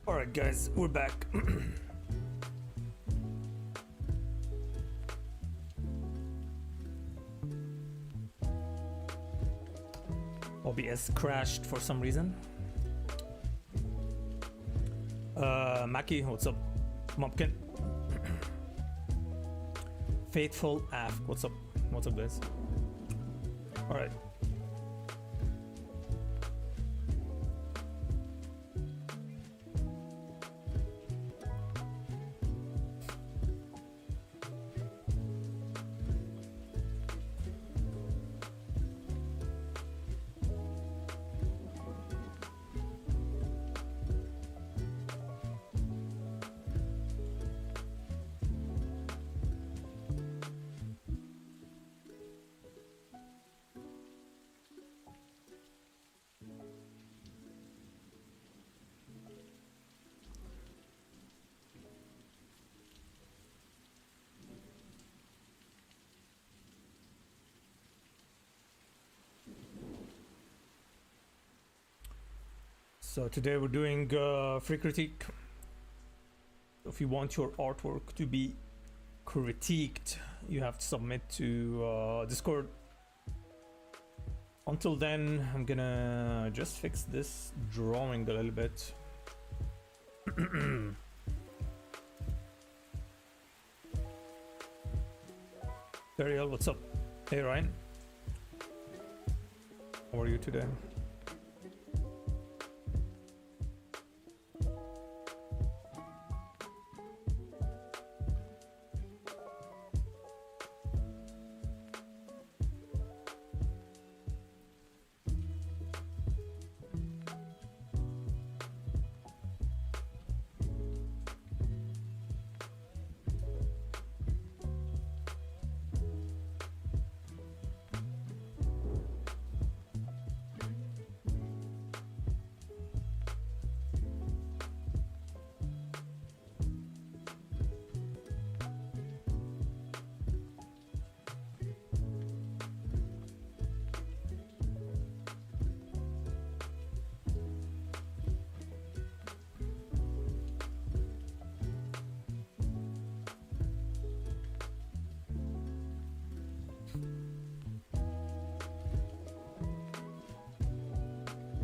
Alright guys, we're back. OBS crashed for some reason. Maki, what's up? Mumpkin. Faithful Af, what's up? What's up guys? Alright. So today we're doing free critique. If you want your artwork to be critiqued, you have to submit to Discord. Until then, I'm gonna just fix this drawing a little bit. Ariel, what's up? Hey Ryan, how are you today?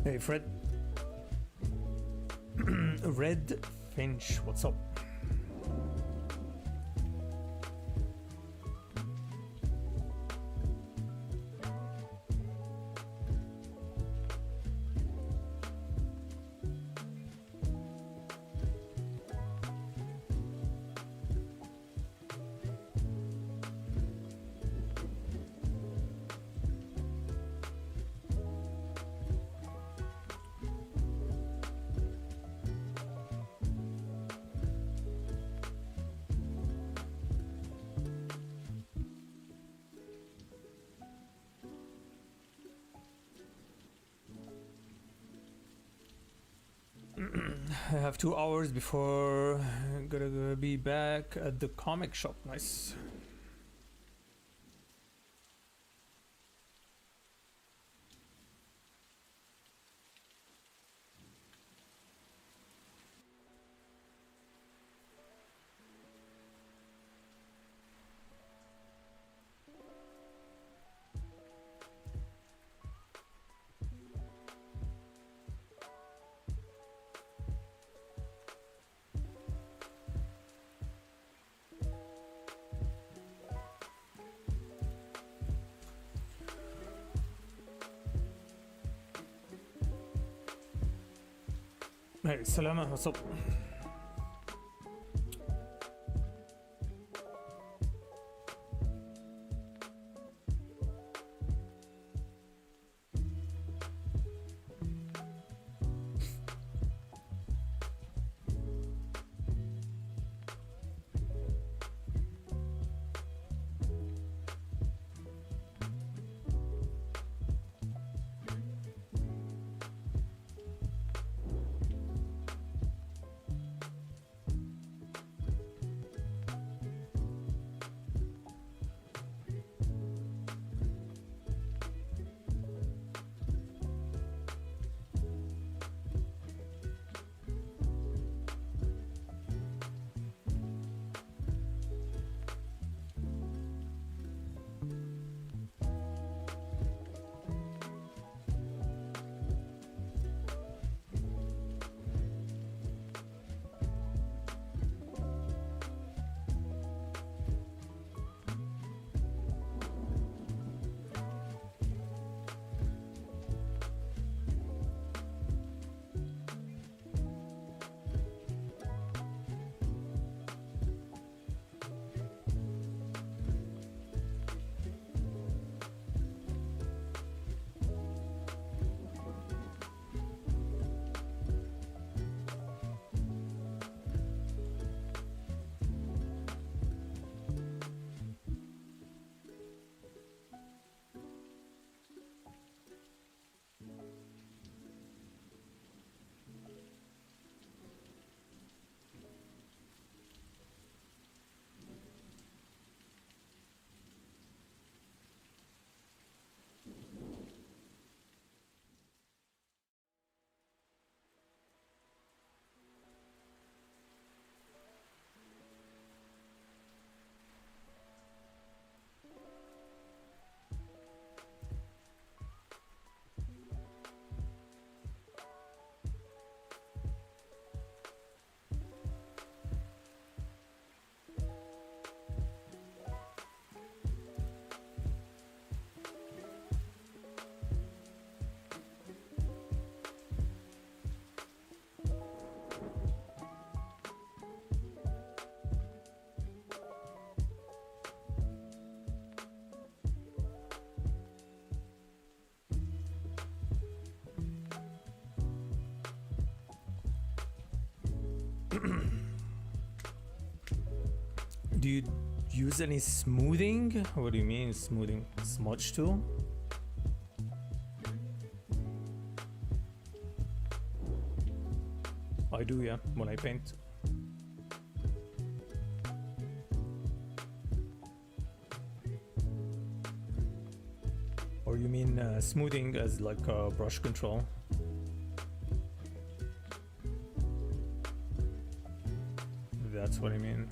Hey Fred. Red Finch, what's up? I have 2 hours before I'm gonna be back at the comic shop. Nice. Hey, Salama, what's up? Do you use any smoothing? What do you mean smoothing? Smudge tool? I do, yeah, when I paint. Or you mean smoothing as like brush control? That's what I mean.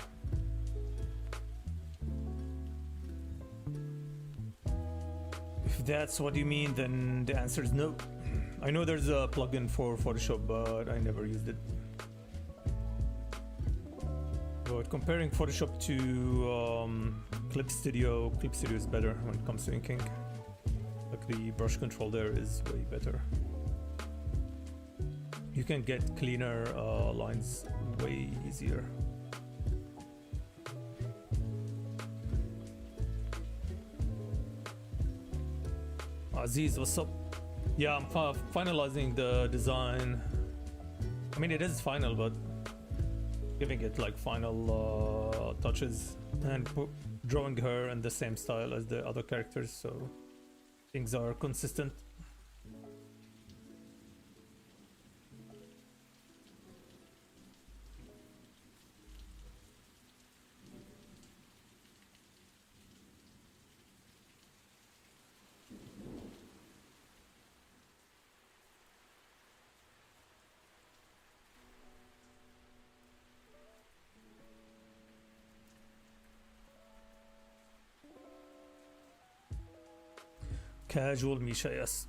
If that's what you mean, then the answer is no. I know there's a plugin for Photoshop, but I never used it. But comparing Photoshop to Clip Studio is better when it comes to inking. Like the brush control there is way better. You can get cleaner lines way easier. Aziz, what's up? Yeah, I'm finalizing the design. I mean, it is final, but giving it like final touches and drawing her in the same style as the other characters, so things are consistent. Casual Misha, yes.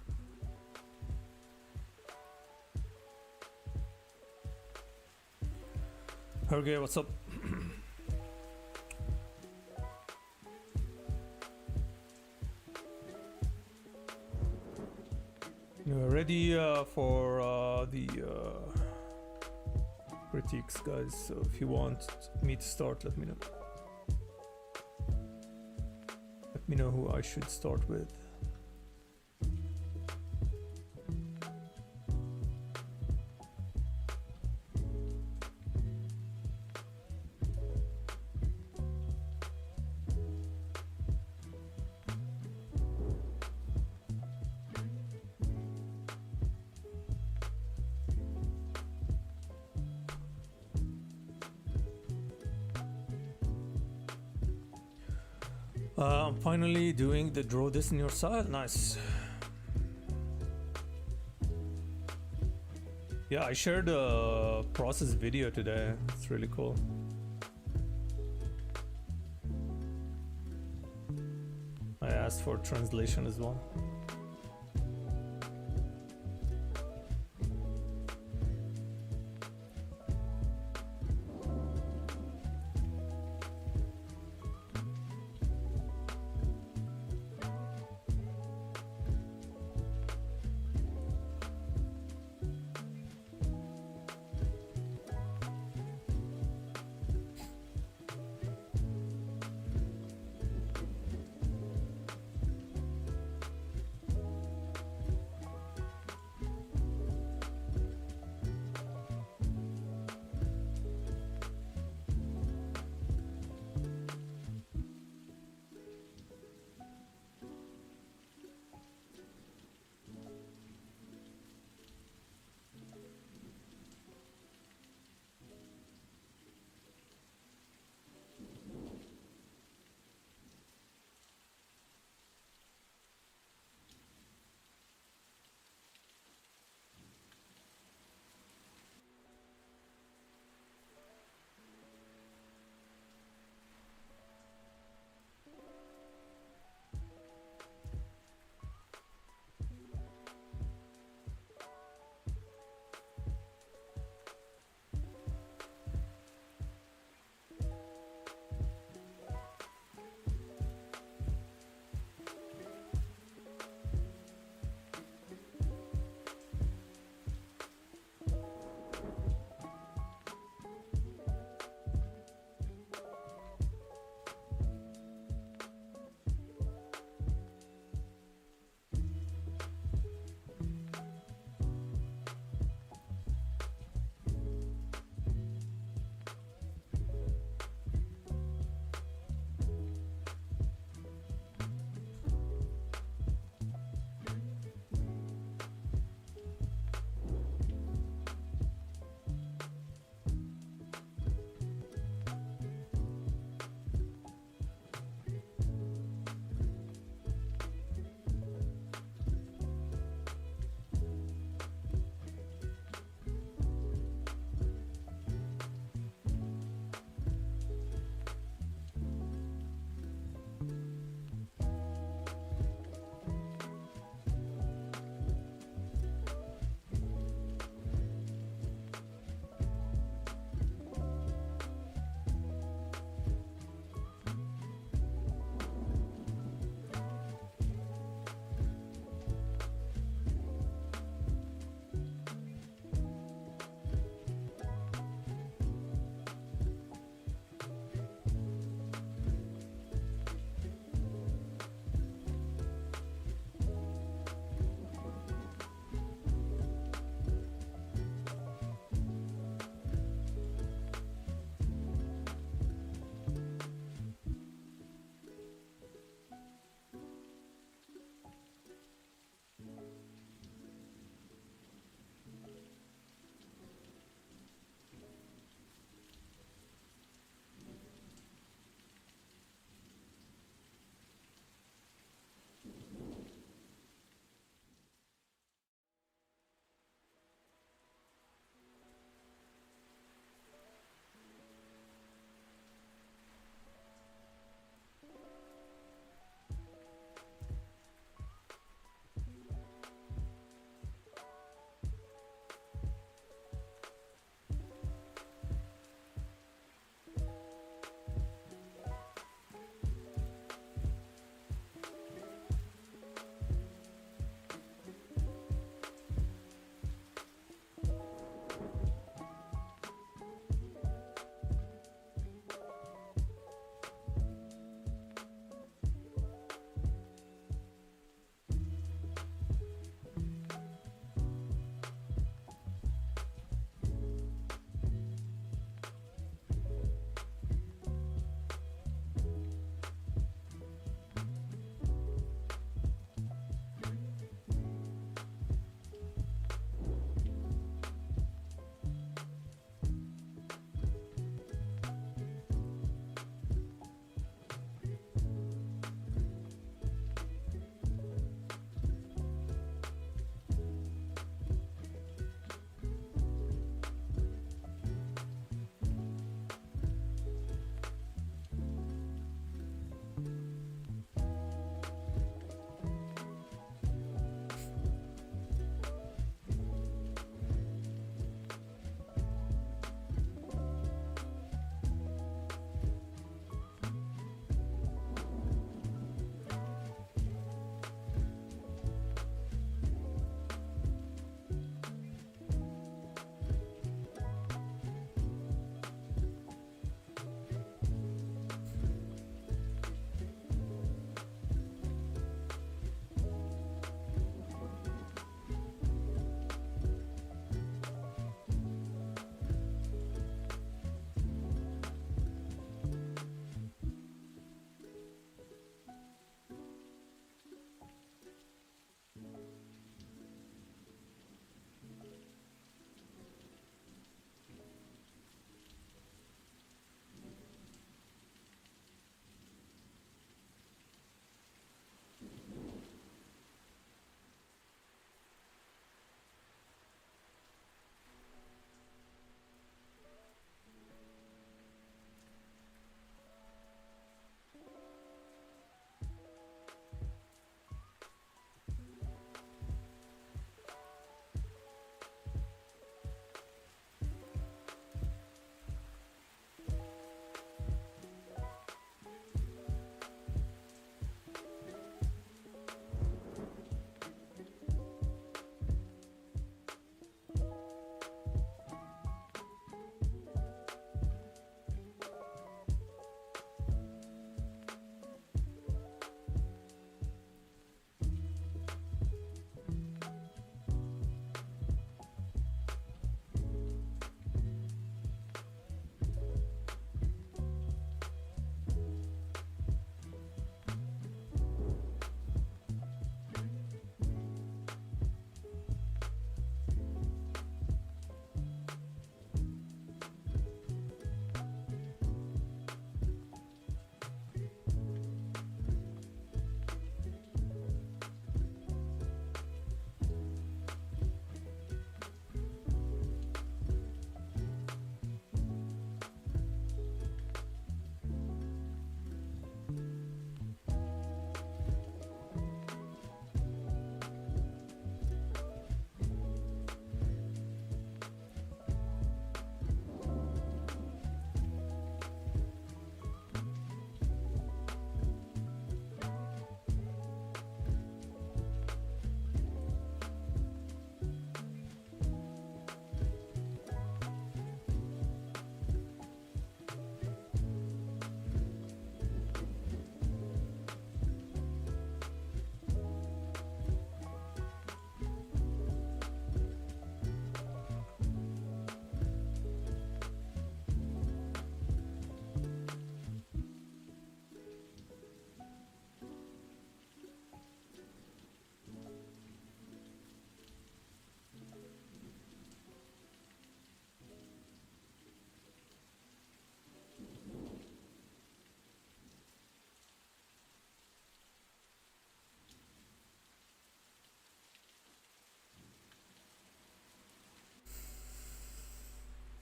Herge, what's up? You're ready for the critiques, guys, so if you want me to start, let me know. Let me know who I should start with. I'm finally doing the draw this in your style. Nice. Yeah, I shared a process video today. It's really cool. I asked for translation as well.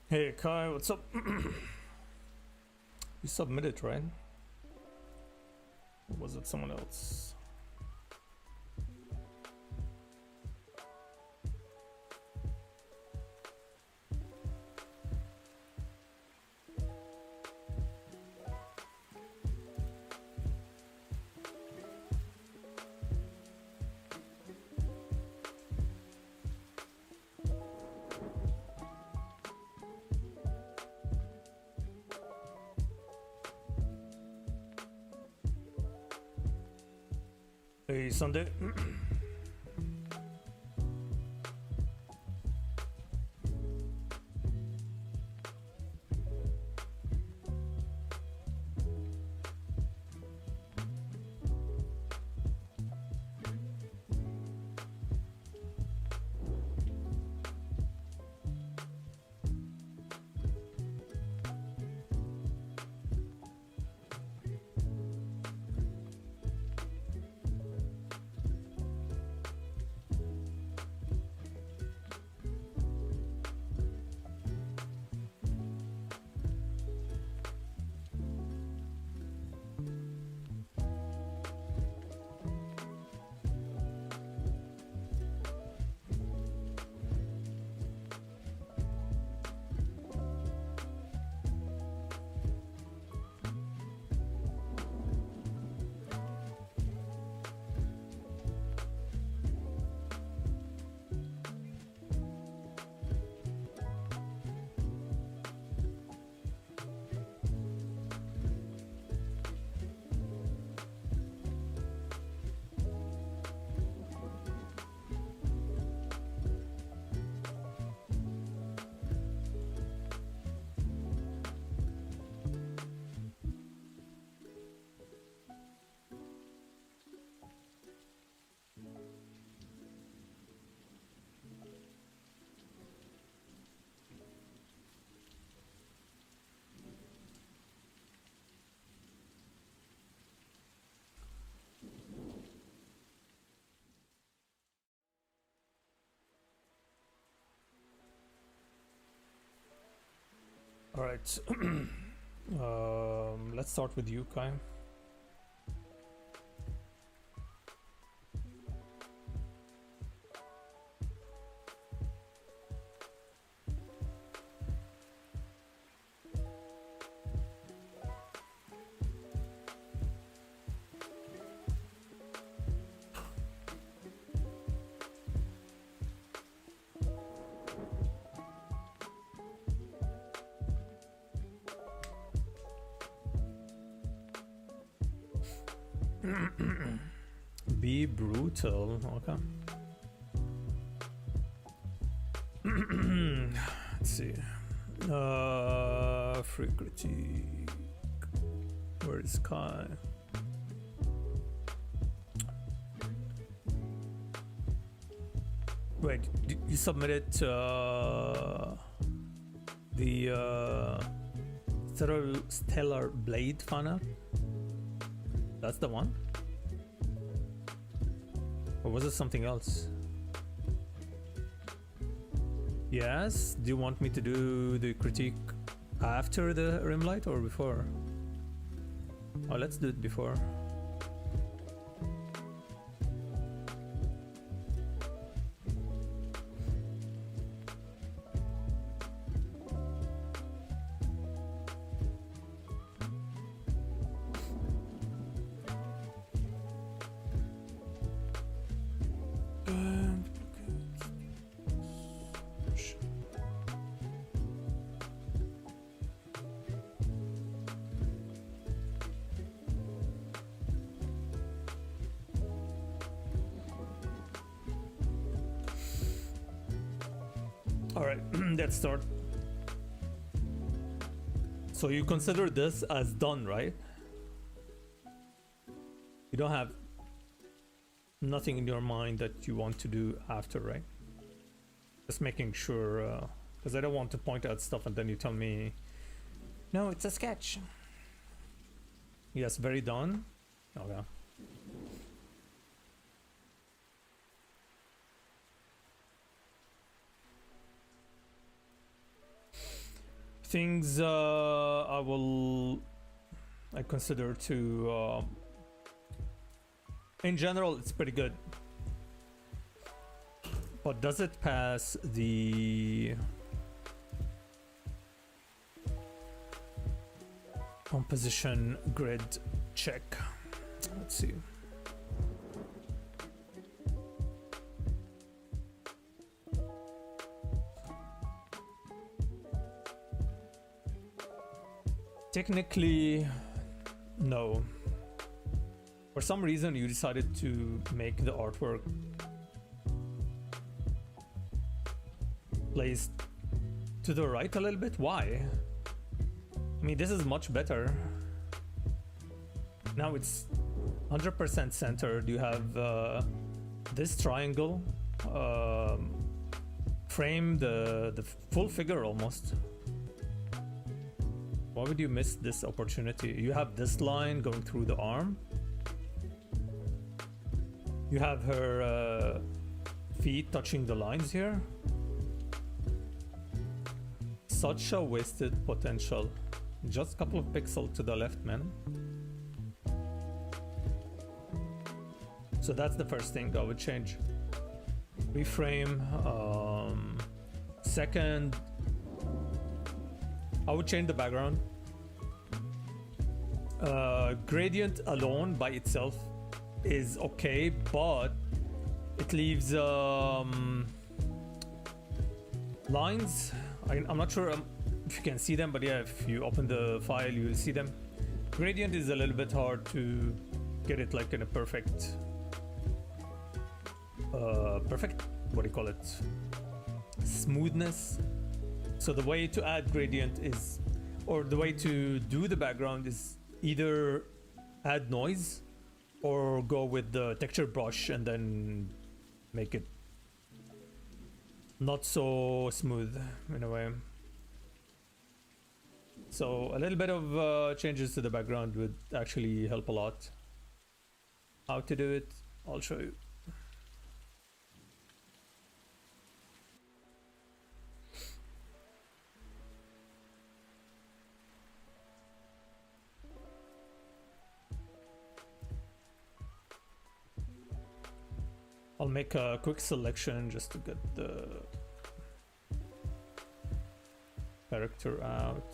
Hey Kai, what's up? You submitted, right? Or was it someone else? Hey Sunday. All right. Let's start with you, Kai. Be brutal. Okay. Let's see. Free critique. Where is Kai? Wait, you submitted the Stellar Blade fan? That's the one? Or was it something else? Yes? Do you want me to do the critique after the Rimlight or before? Oh, let's do it before. Alright, let's start. So you consider this as done, right? You don't have nothing in your mind that you want to do after, right? Just making sure, because I don't want to point out stuff and then you tell me, no, it's a sketch. Yes, very done. Okay. things I consider to in general it's pretty good, but does it pass the composition grid check? Let's see. Technically, no. For some reason, you decided to make the artwork placed to the right a little bit. Why? I mean, this is much better. Now it's 100% centered. You have this triangle frame the full figure almost. Why would you miss this opportunity? You have this line going through the arm. You have her feet touching the lines here. Such a wasted potential. Just a couple of pixels to the left, man. So that's the first thing I would change. Reframe. Second, I would change the background. Gradient alone by itself is okay, but it leaves lines. I'm not sure if you can see them, but yeah, if you open the file, you'll see them. Gradient is a little bit hard to get it like in a perfect, what do you call it? Smoothness. So the way to add gradient is, or the way to do the background is either add noise or go with the texture brush and then make it not so smooth in a way. So a little bit of changes to the background would actually help a lot. How to do it, I'll show you. I'll make a quick selection just to get the character out.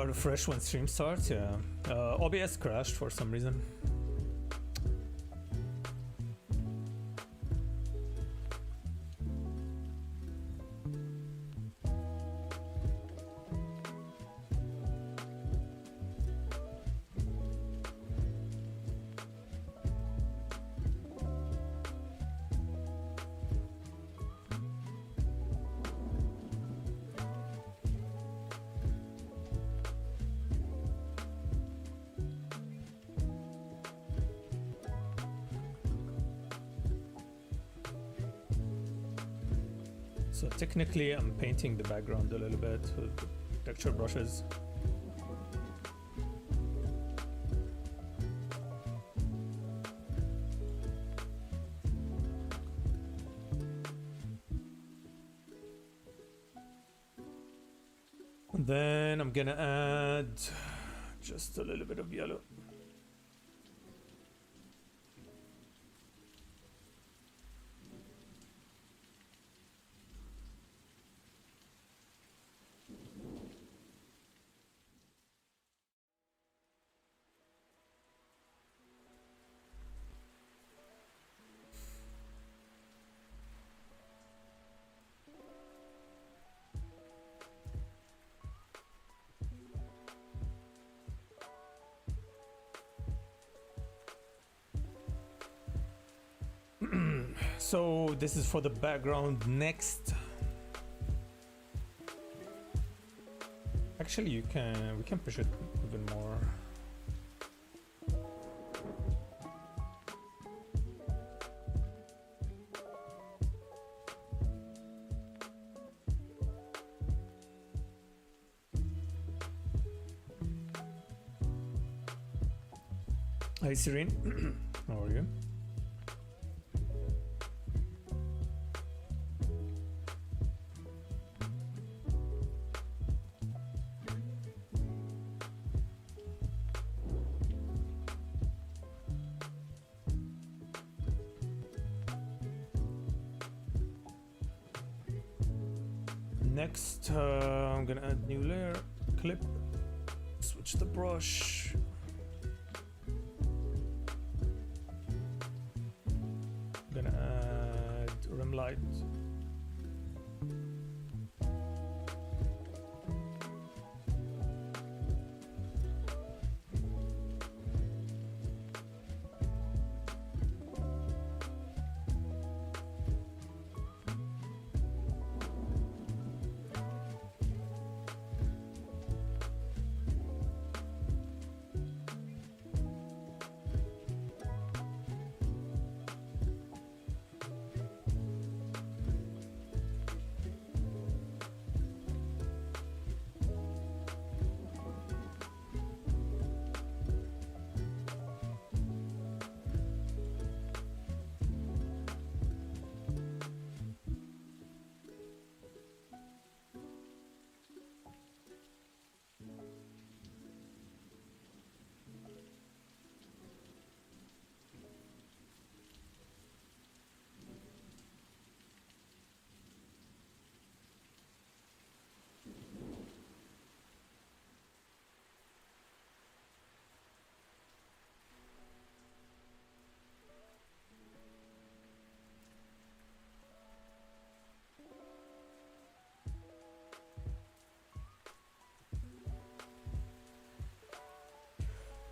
Refresh when stream starts, yeah. OBS crashed for some reason. So technically I'm painting the background a little bit with texture brushes. And then I'm gonna add just a little bit of yellow. So this is for the background. Next, actually, we can push it even more. Hi Serene, how are you? Next, I'm gonna add new layer, clip, switch the brush. Gonna add rim light.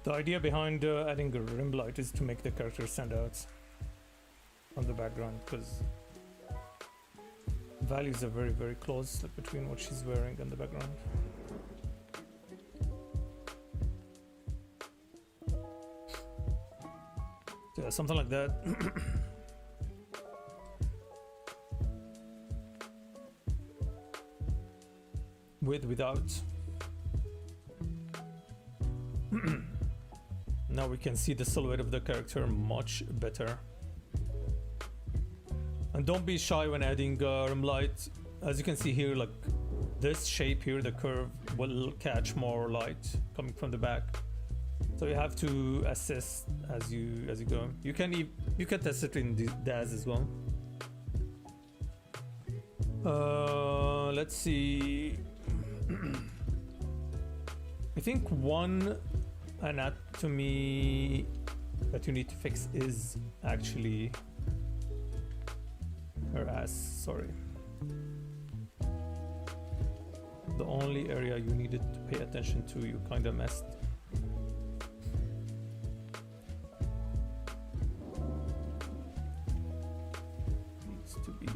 The idea behind adding a rim light is to make the character stand out from the background, because values are very close, like, between what she's wearing and the background. Yeah, something like that. Without. Now we can see the silhouette of the character much better. And don't be shy when adding rim light. As you can see here, like this shape here, the curve will catch more light coming from the back. So you have to assess as you go. You can test it in DAZ as well. Let's see. I think one anatomy that you need to fix is actually her ass. Sorry. The only area you needed to pay attention to, you kind of messed. Needs to be.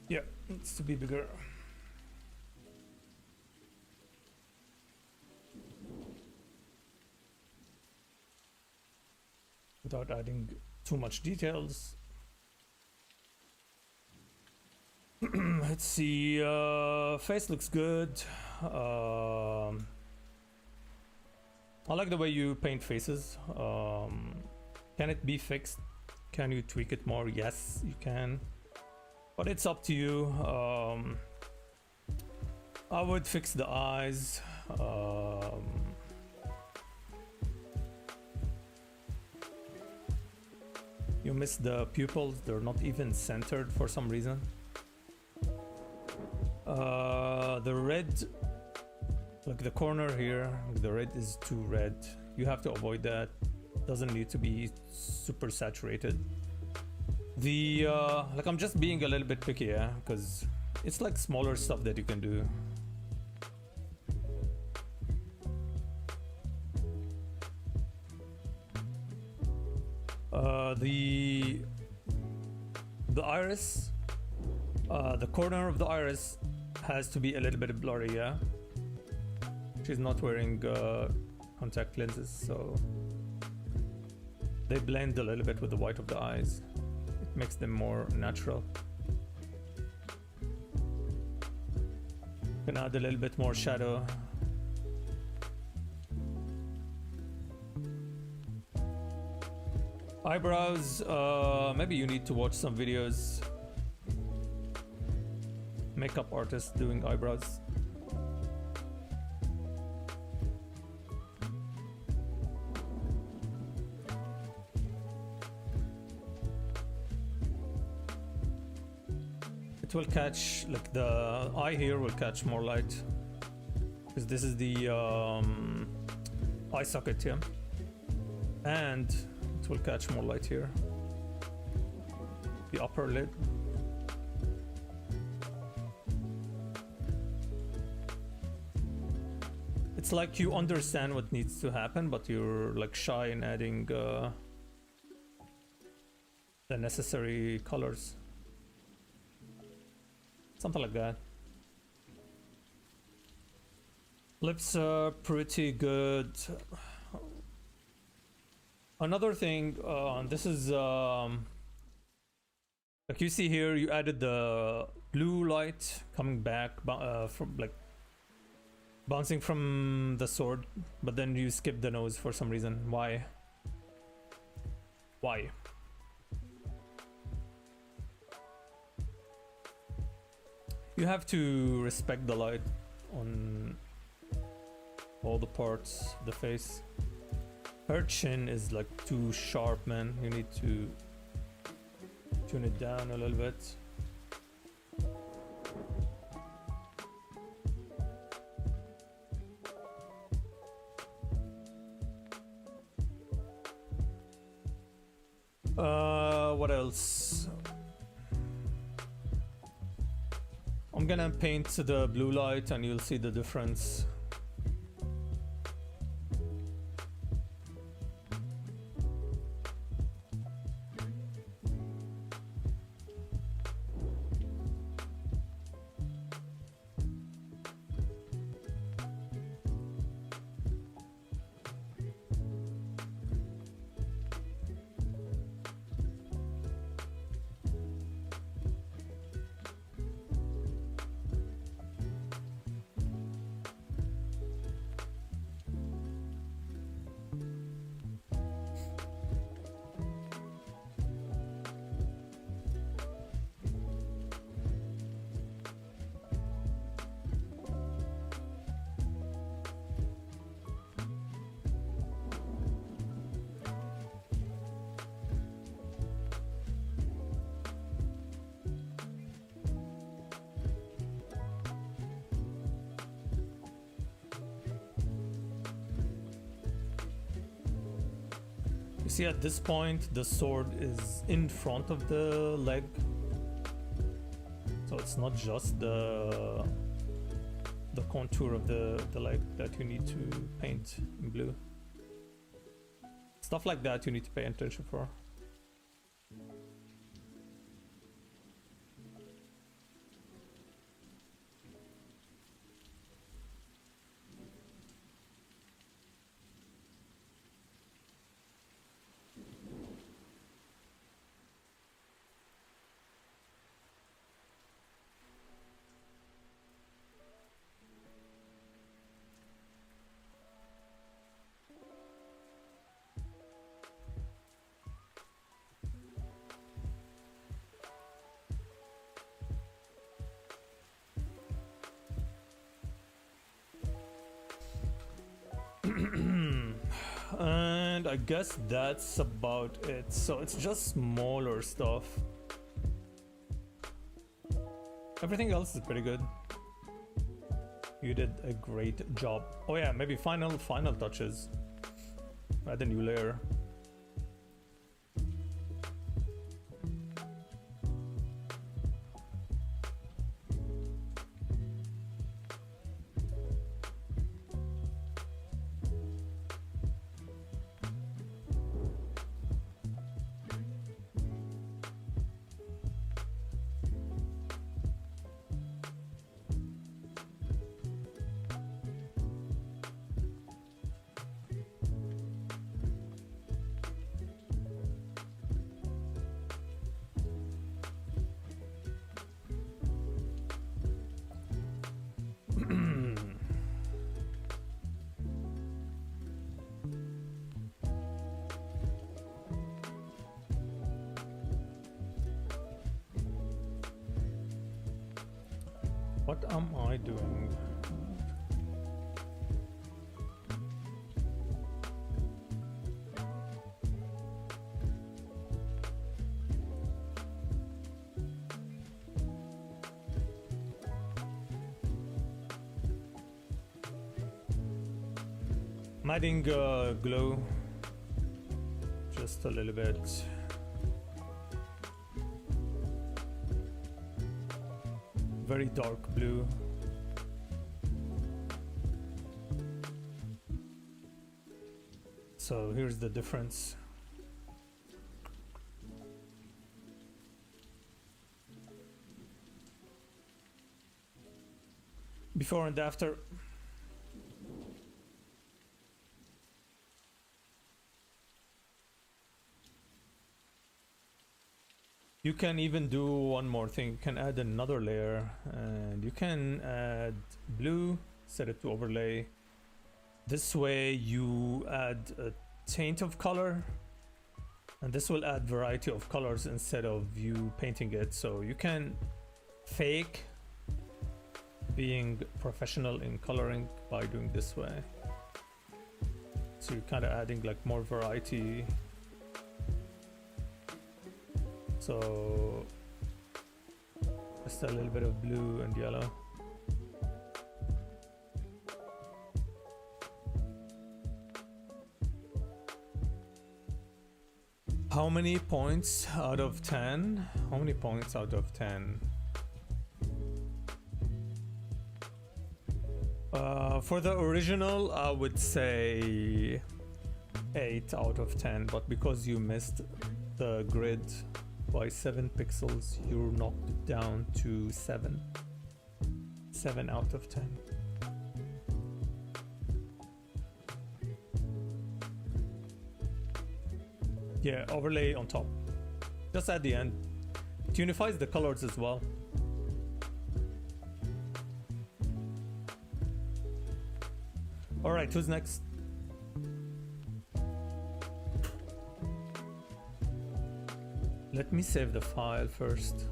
Yeah, needs to be bigger. Without adding too much details. Let's see, face looks good. I like the way you paint faces. Can it be fixed? Can you tweak it more? Yes, you can. But it's up to you. I would fix the eyes. You miss the pupils, they're not even centered for some reason. The red, like the corner here, the red is too red. You have to avoid that. Doesn't need to be super saturated. The like I'm just being a little bit picky, yeah, because it's like smaller stuff that you can do. The iris, the corner of the iris has to be a little bit blurry, yeah. She's not wearing contact lenses, so they blend a little bit with the white of the eyes. It makes them more natural. Can add a little bit more shadow. Eyebrows, maybe you need to watch some videos. Makeup artists doing eyebrows. It will catch, like the eye here will catch more light. Because this is the eye socket here. And it will catch more light here. The upper lid. It's like you understand what needs to happen, but you're like shy in adding the necessary colors. Something like that. Lips are pretty good. Another thing, this is like you see here, you added the blue light coming back from like bouncing from the sword, but then you skip the nose for some reason. Why? Why? You have to respect the light on all the parts of the face. Her chin is like too sharp, man. You need to tune it down a little bit. What else? I'm gonna paint the blue light and you'll see the difference. You see, at this point, the sword is in front of the leg. So it's not just the contour of the leg that you need to paint in blue. Stuff like that you need to pay attention for. And I guess that's about it. So it's just smaller stuff. Everything else is pretty good. You did a great job. Oh yeah, maybe final touches. Add a new layer. What am I doing? I'm adding glow just a little bit. Very dark blue. So here's the difference. Before and after. You can even do one more thing. You can add another layer and you can add blue, set it to overlay. This way you add a taint of color and this will add variety of colors instead of you painting it. So you can fake being professional in coloring by doing this way. So you're kind of adding like more variety. So just a little bit of blue and yellow. How many points out of 10? How many points out of 10? For the original, I would say 8 out of 10, but because you missed the grid by 7 pixels, you're knocked down to 7. 7 out of 10. Yeah, overlay on top. Just at the end. It unifies the colors as well. Alright, who's next? Let me save the file first.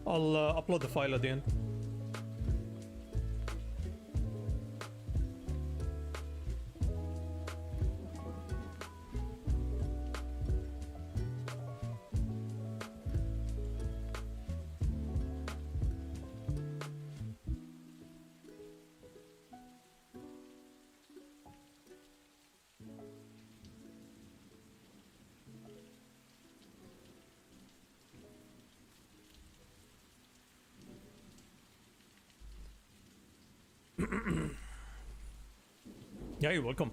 I'll upload the file at the end. Yeah, you're welcome.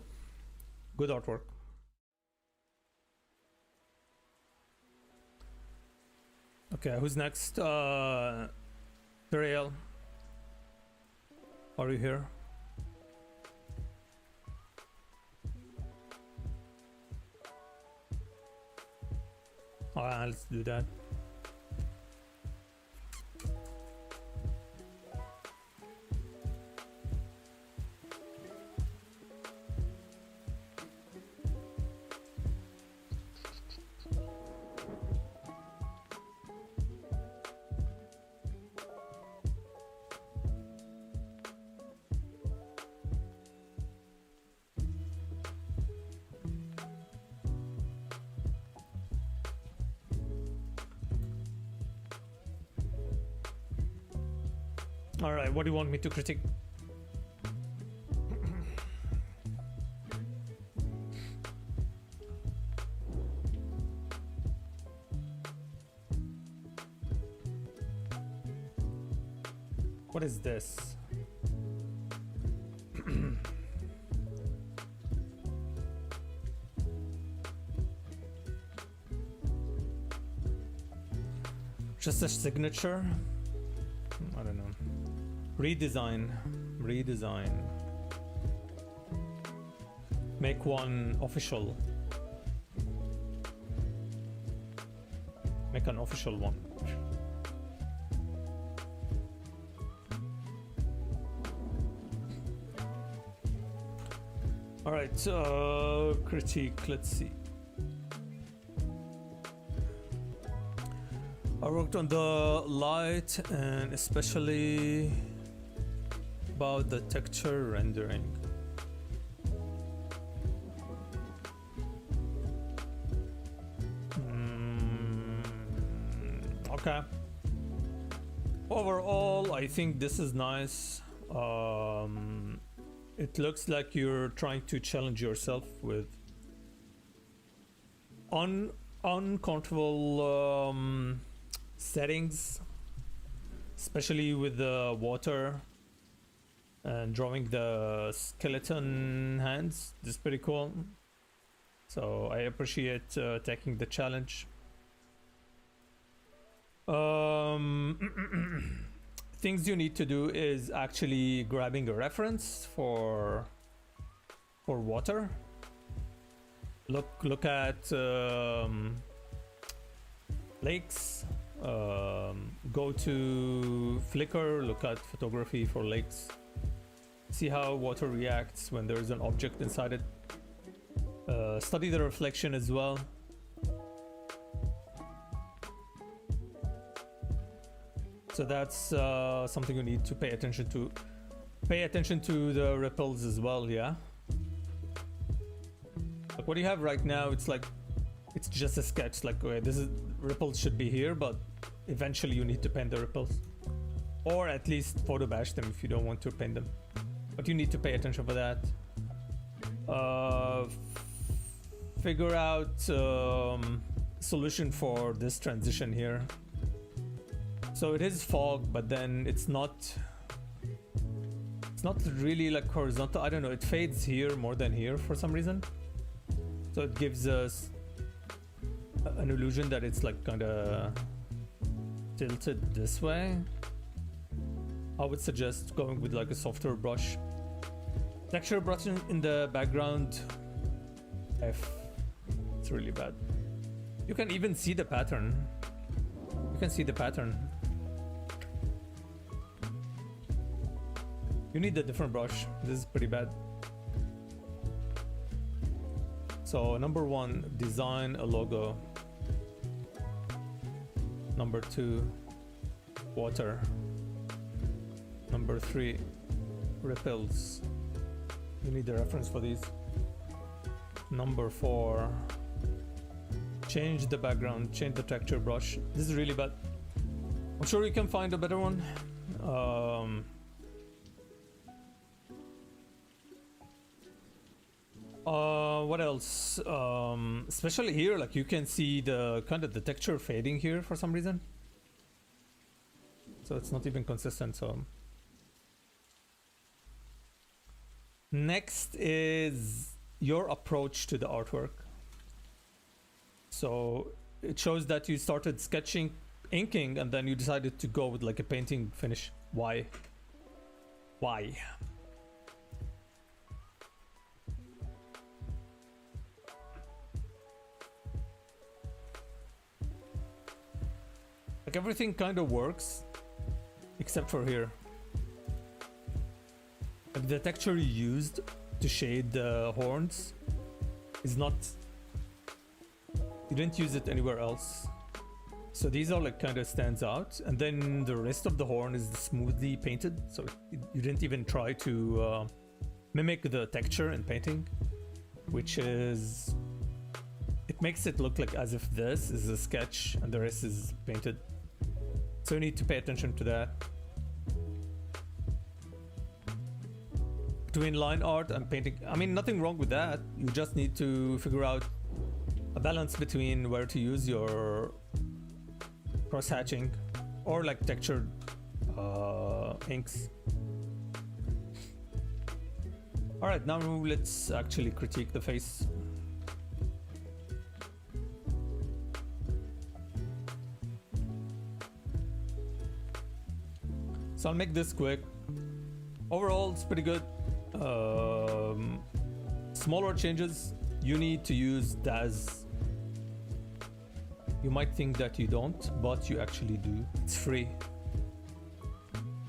Good artwork. Okay, who's next? Turiel. Are you here? Alright, let's do that. All right, what do you want me to critique? What is this? Just a signature? I don't know. Redesign. Make one official. Make an official one. All right, critique, let's see. I worked on the light and especially about the texture rendering. Okay. Overall, I think this is nice. It looks like you're trying to challenge yourself with uncomfortable settings, especially with the water and drawing the skeleton hands. This is pretty cool. So I appreciate taking the challenge. Things you need to do is actually grabbing a reference for water. Look at lakes. Go to Flickr, look at photography for lakes. See how water reacts when there's an object inside it. Study the reflection as well. So that's something you need to pay attention to. Pay attention to the ripples as well, yeah? Like what you have right now, it's like, it's just a sketch. Like, okay, this is, ripples should be here, but eventually you need to paint the ripples. Or at least photo bash them if you don't want to paint them. But you need to pay attention for that. Figure out solution for this transition here. So it is fog, but then it's not really like horizontal. I don't know, it fades here more than here for some reason. So it gives us an illusion that it's like kind of tilted this way. I would suggest going with like a softer brush. Texture brush in the background, F. It's really bad. You can even see the pattern. You can see the pattern. You need a different brush. This is pretty bad. So number 1, design a logo. Number 2, water. Number 3, ripples. You need a reference for these. Number 4, change the background, change the texture brush. This is really bad. I'm sure you can find a better one. What else? Especially here, like you can see the kind of the texture fading here for some reason. So it's not even consistent. So next is your approach to the artwork. So it shows that you started sketching, inking, and then you decided to go with like a painting finish. Why? Why? Like everything kind of works, except for here. Like the texture you used to shade the horns is not... You didn't use it anywhere else. So these are like kind of stands out. And then the rest of the horn is smoothly painted. So you didn't even try to mimic the texture in painting, which is... It makes it look like as if this is a sketch and the rest is painted. So you need to pay attention to that. between line art and painting. I mean, nothing wrong with that. You just need to figure out a balance between where to use your cross hatching or like textured inks. All right, now let's actually critique the face. So I'll make this quick. Overall, it's pretty good. Smaller changes. You need to use Daz. You might think that you don't, but you actually do. It's free.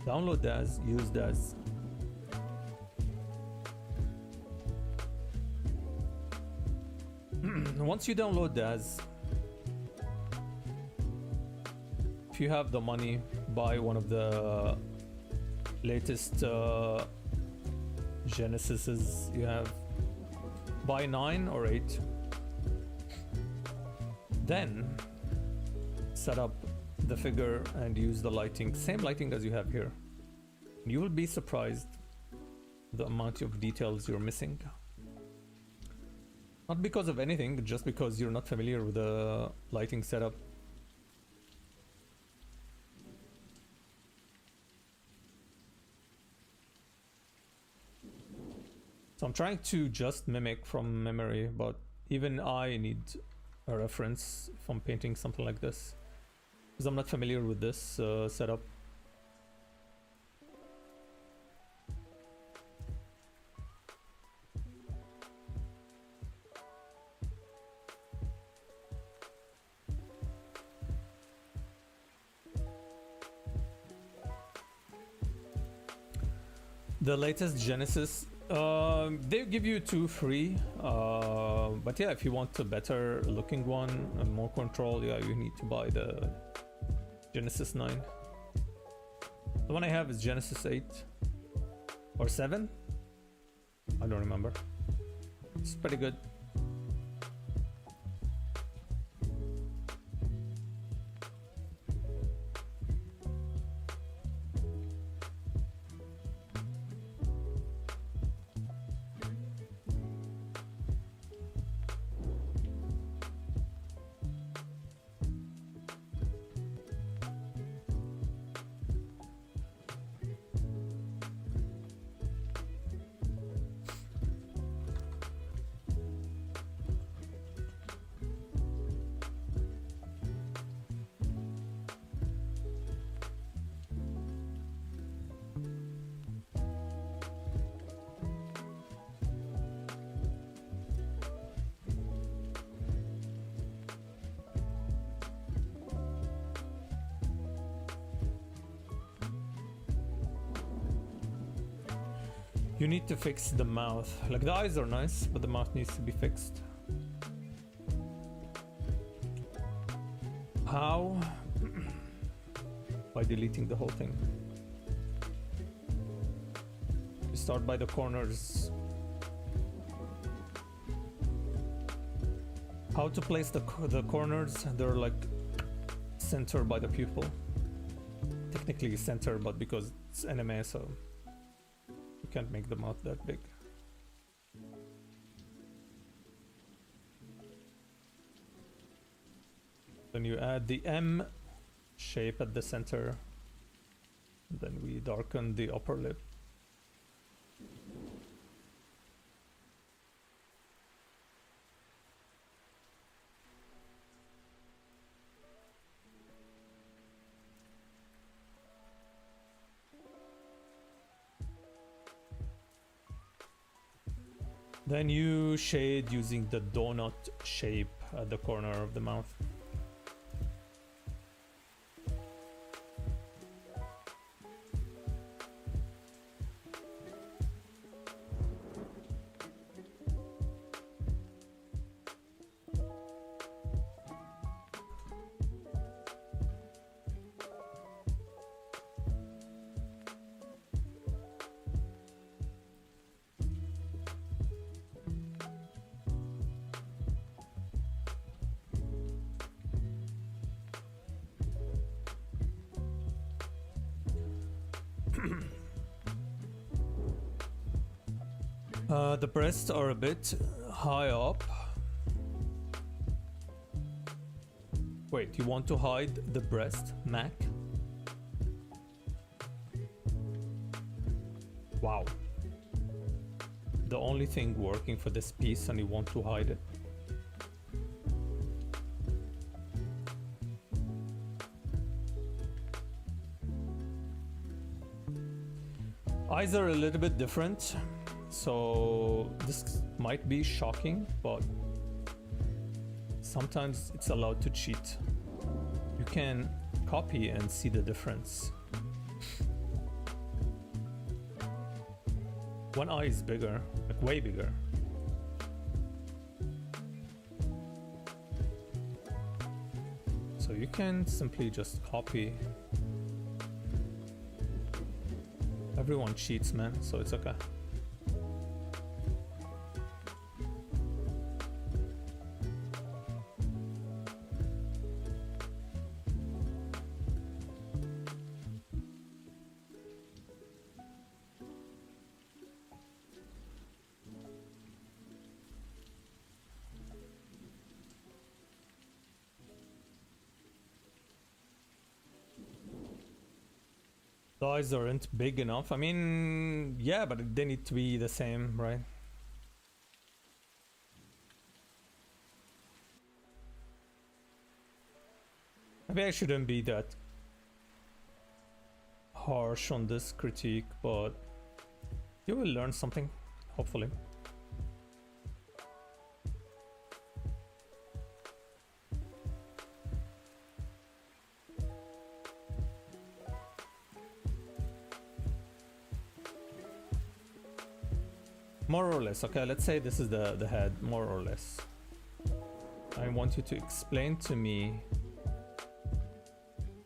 Download Daz, use Daz. Once you download Daz, if you have the money, buy one of the latest Genesises you have. Buy 9 or 8. Then set up the figure and use the lighting, same lighting as you have here. You will be surprised the amount of details you're missing. Not because of anything, just because you're not familiar with the lighting setup. So I'm trying to just mimic from memory, but even I need a reference if I'm painting something like this, because I'm not familiar with this setup. The latest Genesis, they give you 2 free, but yeah, if you want a better looking one and more control, yeah, you need to buy the Genesis 9. The one I have is Genesis 8 or 7. I don't remember. It's pretty good. You need to fix the mouth. Like the eyes are nice, but the mouth needs to be fixed. How? By deleting the whole thing. You start by the corners. How to place the corners? They're like center by the pupil. Technically center, but because it's anime, so can't make the mouth that big. Then you add the M shape at the center. Then we darken the upper lip. Then you shade using the donut shape at the corner of the mouth. The breasts are a bit high up. Wait, you want to hide the breast, Mac? Wow. The only thing working for this piece and you want to hide it. Eyes are a little bit different, so this might be shocking, but sometimes it's allowed to cheat. You can copy and see the difference. One eye is bigger, like way bigger. So you can simply just copy. Everyone cheats, man, so it's okay. The eyes aren't big enough. I mean, yeah, but they need to be the same, right? Maybe I shouldn't be that harsh on this critique, but you will learn something, hopefully. More or less, okay, let's say this is the head, more or less. I want you to explain to me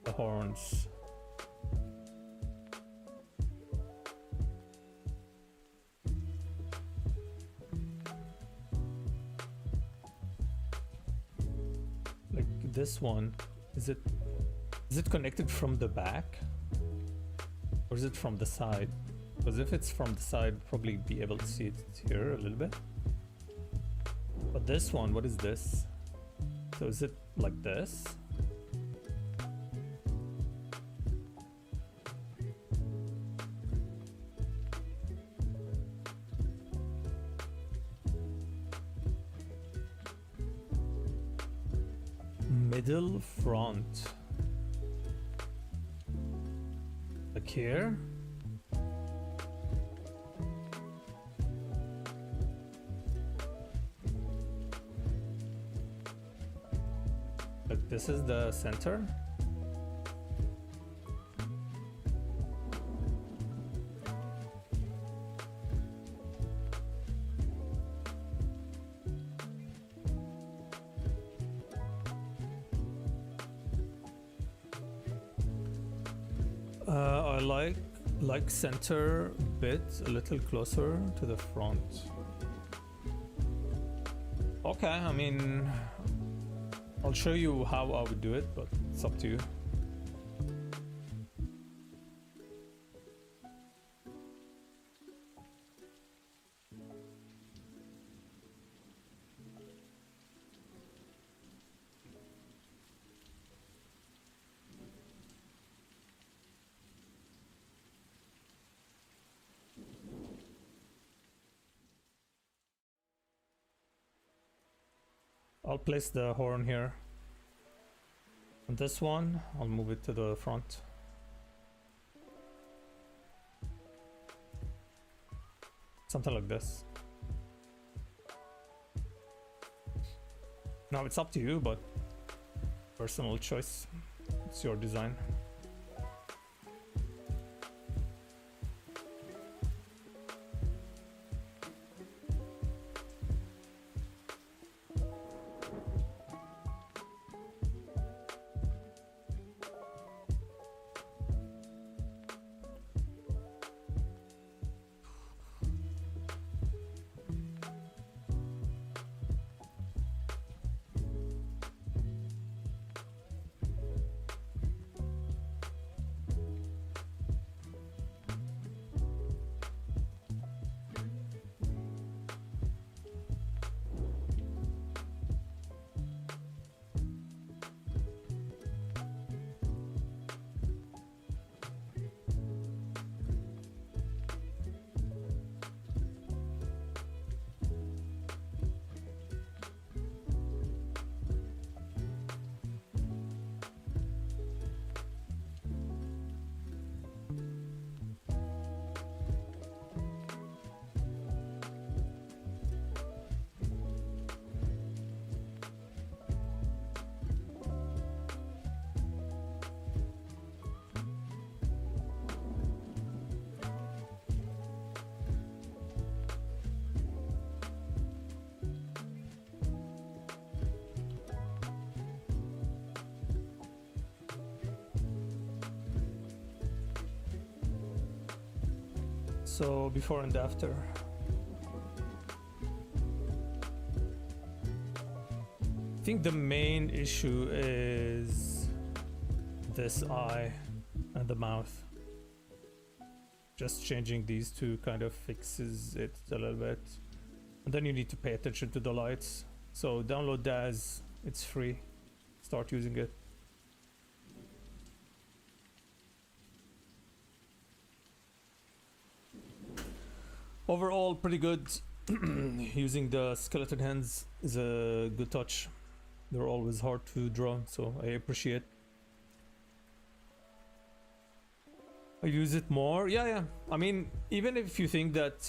the horns. Like this one, is it connected from the back? Or is it from the side? Because if it's from the side, probably be able to see it here a little bit. But this one, what is this? So is it like this? Middle front. Like here? This is the center. I like center bit a little closer to the front. Okay, I mean, I'll show you how I would do it, but it's up to you. I'll place the horn here. And this one, I'll move it to the front. Something like this. Now it's up to you, but personal choice. It's your design. So before and after. I think the main issue is this eye and the mouth. Just changing these two kind of fixes it a little bit. And then you need to pay attention to the lights. So download Daz, it's free. Start using it. Overall, pretty good. Using the skeleton hands is a good touch. They're always hard to draw, so I appreciate. I use it more. Yeah. I mean, even if you think that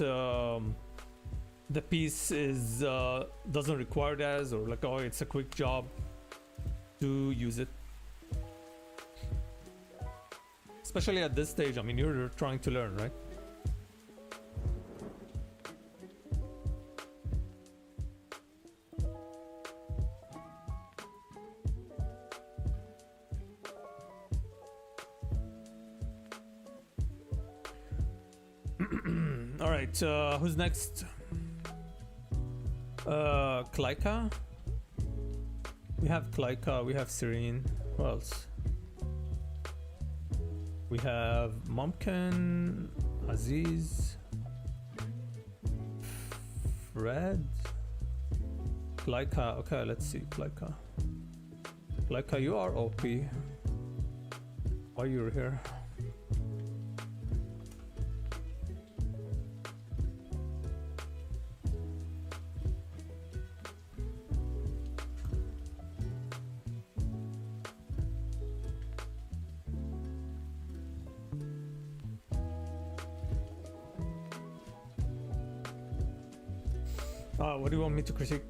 the piece is doesn't require Daz, or like, oh, it's a quick job, to use it. Especially at this stage. I mean, you're trying to learn, right? All right, who's next? Klaika. We have Klaika, we have Serene. Who else? We have Mumkin, Aziz, Fred, Klaika. Okay, let's see. Klaika. Klaika, you are OP. Why you're here? What do you want me to critique?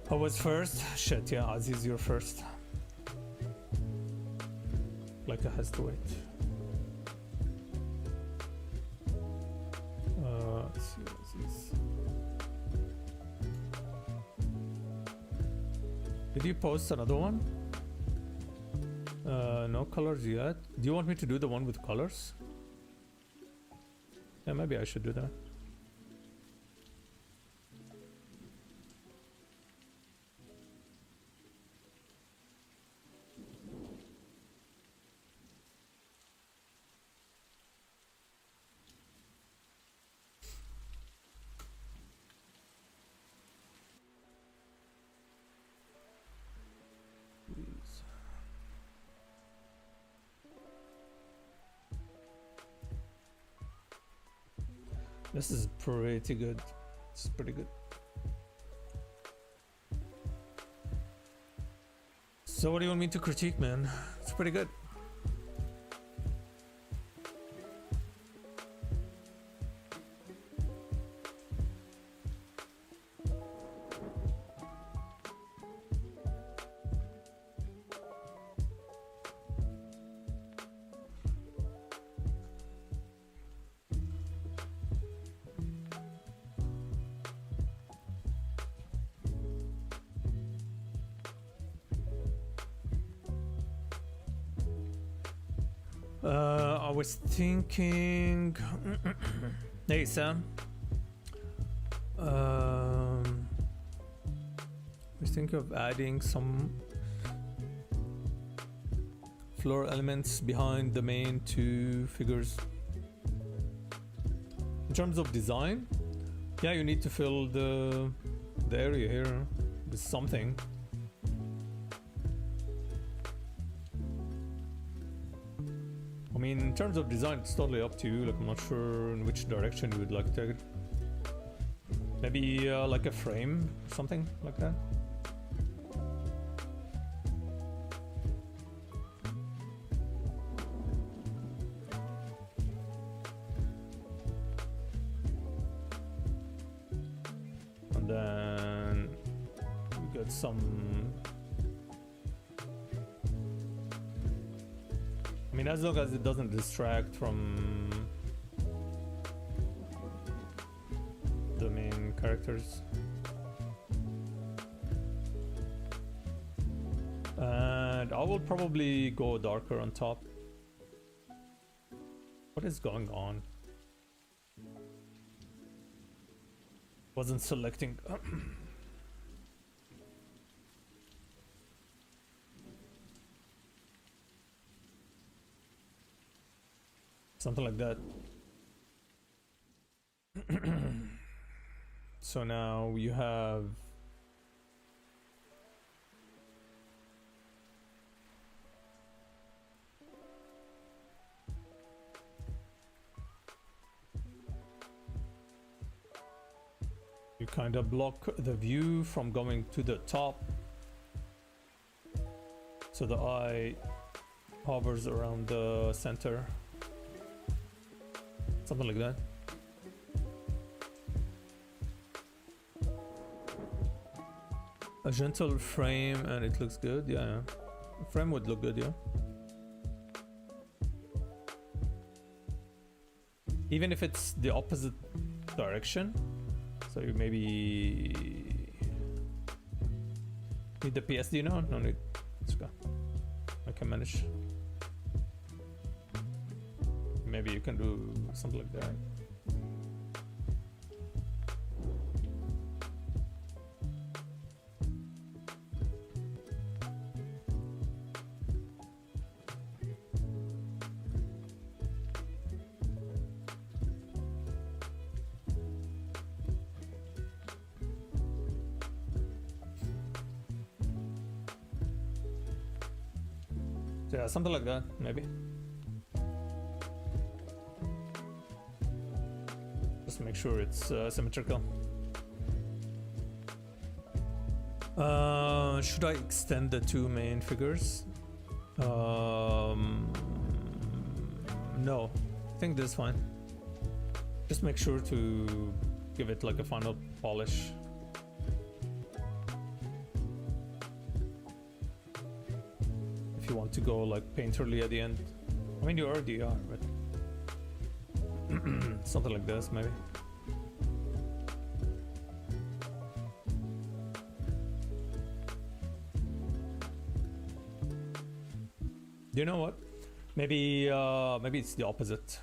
Who was first? Shit, yeah, Aziz, you're first. Like it has to wait. Let's see, Aziz. Did you post another one? No colors yet. Do you want me to do the one with colors? Yeah, maybe I should do that. This is pretty good. This is pretty good. So what do you want me to critique, man? It's pretty good. I was thinking. Hey Sam. I was thinking of adding some floor elements behind the main two figures. In terms of design, yeah, you need to fill the area here with something. I mean, in terms of design, it's totally up to you. Like, I'm not sure in which direction you would like to take it. Maybe like a frame, something like that. And then we got some. I mean, as long as it doesn't distract from main characters. And I will probably go darker on top. What is going on? Wasn't selecting. Something like that. So now you have you kind of block the view from going to the top, so the eye hovers around the center. Something like that. A gentle frame and it looks good. Yeah, a frame would look good. Yeah, even if it's the opposite direction. So you maybe need the PSD now? No need. Let's go. I can manage. Maybe you can do something like that. Yeah, something like that, maybe. Just make sure it's symmetrical. Should I extend the two main figures? No, I think this is fine. Just make sure to give it like a final polish. You want to go like painterly at the end. I mean, you already are, but something like this maybe. You know what? Maybe maybe it's the opposite.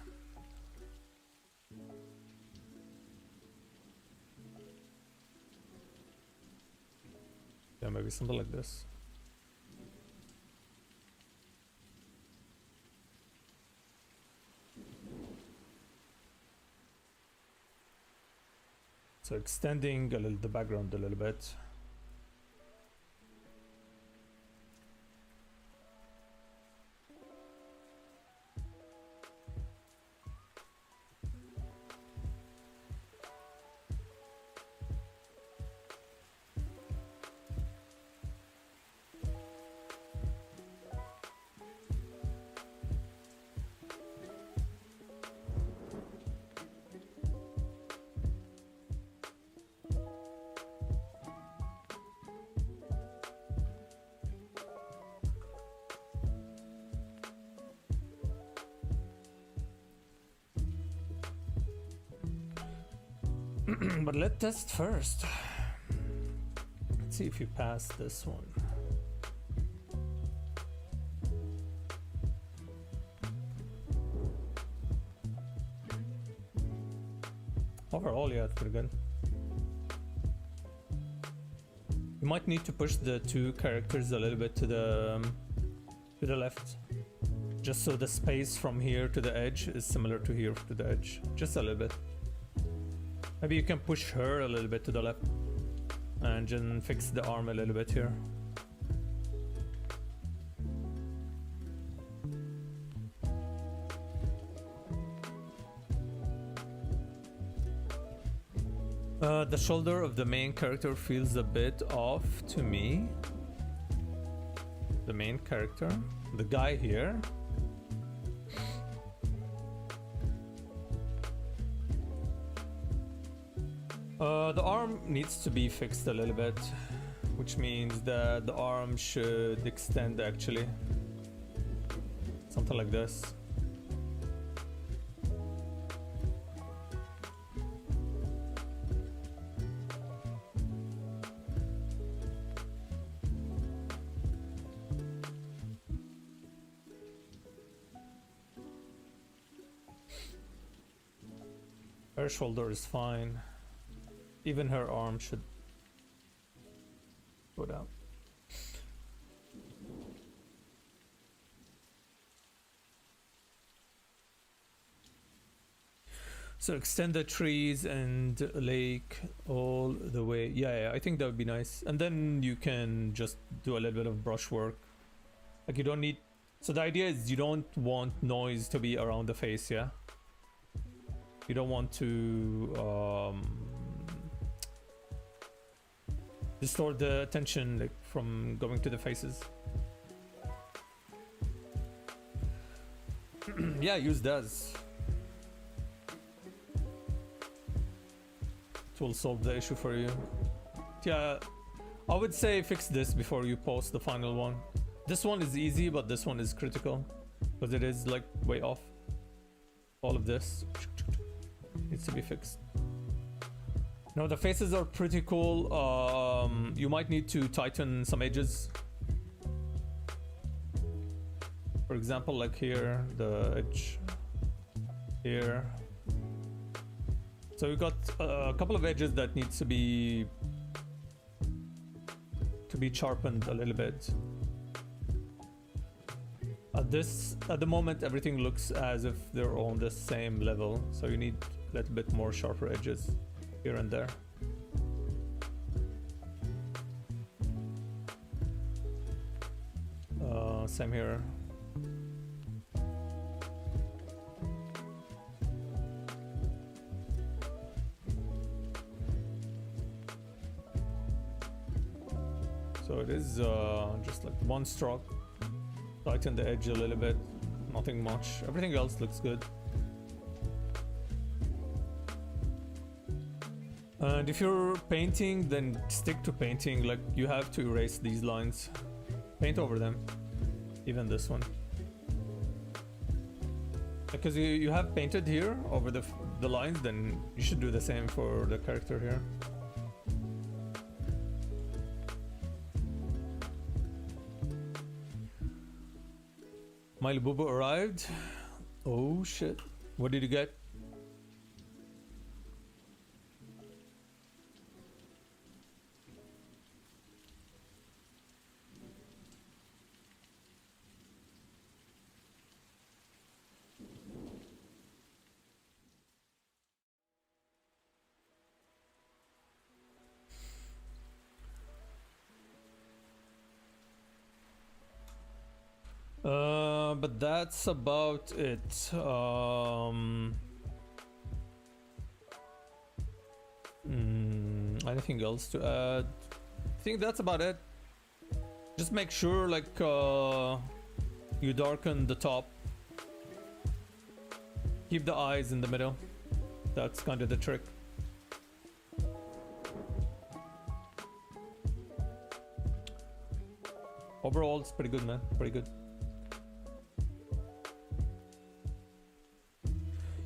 Yeah, maybe something like this. So extending a little the background a little bit. But let's test first. Let's see if you pass this one. Overall, yeah, it's pretty good. You might need to push the two characters a little bit to the left, just so the space from here to the edge is similar to here to the edge, just a little bit. Maybe you can push her a little bit to the left and then fix the arm a little bit here. The shoulder of the main character feels a bit off to me. The main character, the guy here. The arm needs to be fixed a little bit, which means that the arm should extend actually. Something like this. Her shoulder is fine. Even her arm should go down. So extend the trees and lake all the way. Yeah, I think that would be nice. And then you can just do a little bit of brushwork. Like you don't need... So the idea is you don't want noise to be around the face, yeah? You don't want to distort the attention like from going to the faces. Yeah, use DAS. It will solve the issue for you. Yeah, I would say fix this before you post the final one. This one is easy, but this one is critical because it is like way off. All of this needs to be fixed. No, the faces are pretty cool. You might need to tighten some edges. For example, like here, the edge here. So we've got a couple of edges that needs to be sharpened a little bit. At the moment, everything looks as if they're on the same level. So you need a little bit more sharper edges here and there. Same here. So it is just like one stroke. Tighten the edge a little bit. Nothing much. Everything else looks good. And if you're painting, then stick to painting. Like you have to erase these lines. Paint over them. Even this one. Because you have painted here over the lines, then you should do the same for the character here. My Labubu arrived. Oh shit. What did you get? But that's about it. Anything else to add? I think that's about it. Just make sure like you darken the top. Keep the eyes in the middle. That's kind of the trick. Overall, it's pretty good, man. Pretty good.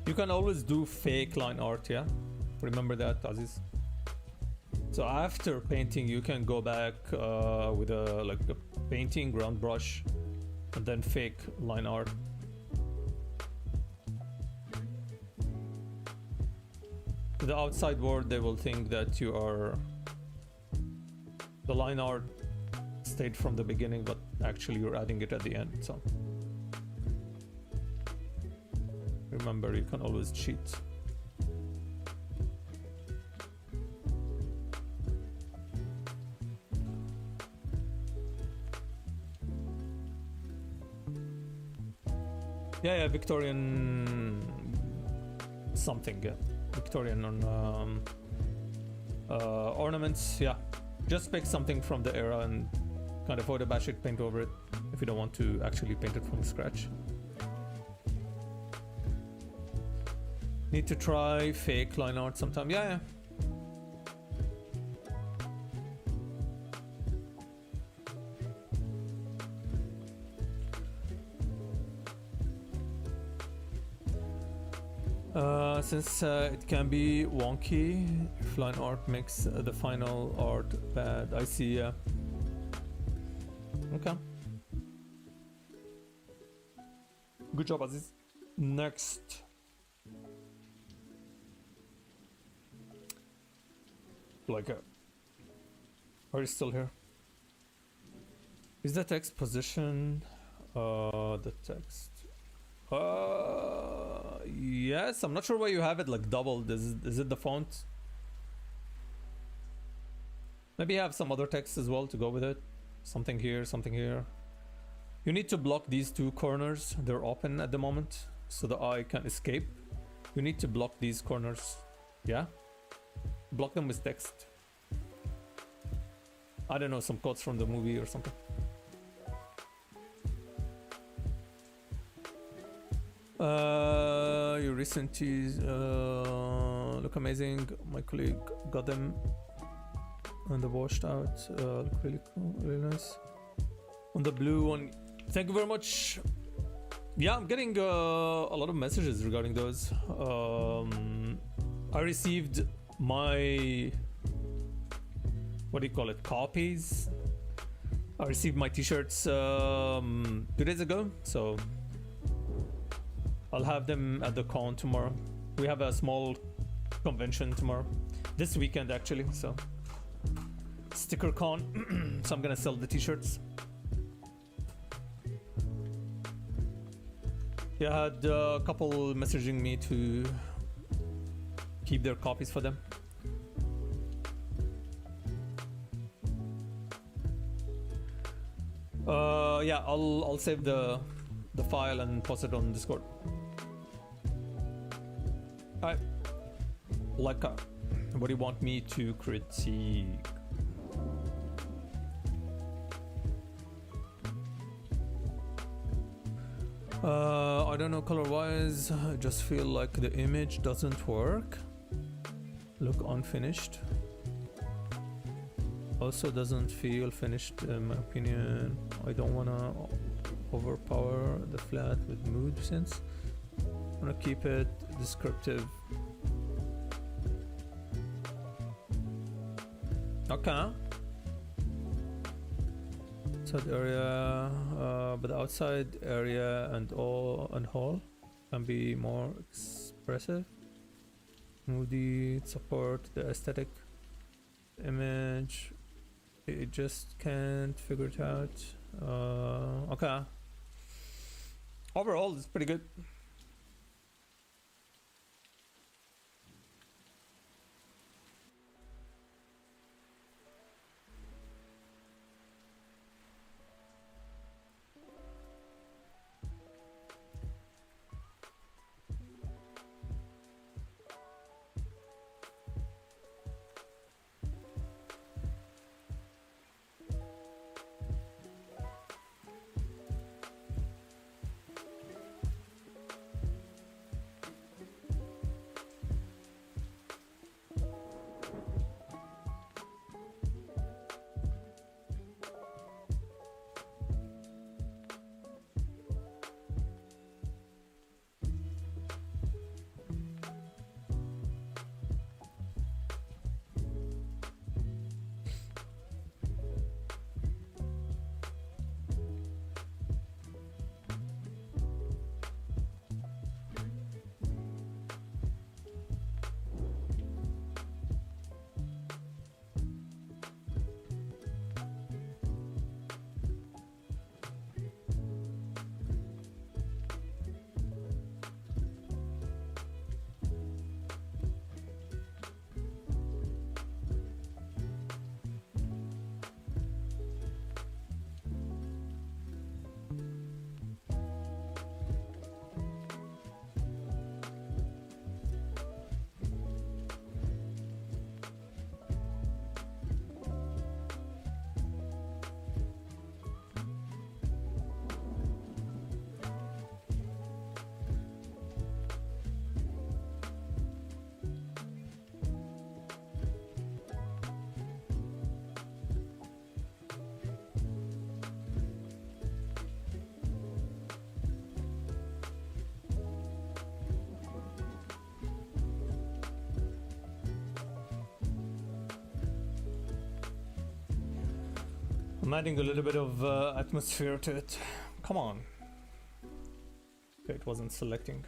You can always do fake line art, yeah? Remember that, Aziz? So after painting, you can go back with a painting ground brush and then fake line art. To the outside world, they will think that you are... The line art stayed from the beginning, but actually you're adding it at the end, so... Remember, you can always cheat. Yeah, Victorian something, yeah. Victorian on ornaments, yeah. Just pick something from the era and kind of photobash it, paint over it if you don't want to actually paint it from scratch. Need to try fake line art sometime. Yeah. Since it can be wonky if line art makes the final art bad. I see, yeah. Okay. Good job, Aziz. Next. like are you still here? Is the text position? The text. Yes. I'm not sure why you have it like doubled. Is it the font? Maybe have some other text as well to go with it. Something here, something here. You need to block these two corners. They're open at the moment, so the eye can escape. You need to block these corners. Yeah? Block them with text. I don't know, some quotes from the movie or something. Your recent teas look amazing. My colleague got them and the washed out. Look really cool, really nice. On the blue one, thank you very much. Yeah, I'm getting a lot of messages regarding those. I received my, what do you call it, copies. I received my t-shirts 2 days ago, so I'll have them at the con tomorrow. We have a small convention tomorrow, this weekend actually, so sticker con. So I'm gonna sell the t-shirts. Yeah, I had a couple messaging me to keep their copies for them. Yeah, I'll save the file and post it on Discord. Alright. Leica, what do you want me to critique? I don't know, color-wise, I just feel like the image doesn't work. Look unfinished. Also doesn't feel finished in my opinion. I don't wanna overpower the flat with mood sense. I wanna keep it descriptive. Okay. Outside area, but the outside area and hall can be more expressive. Moody, support the aesthetic image. It just can't figure it out. Okay. Overall, it's pretty good. I'm adding a little bit of atmosphere to it. Come on. Okay, it wasn't selecting.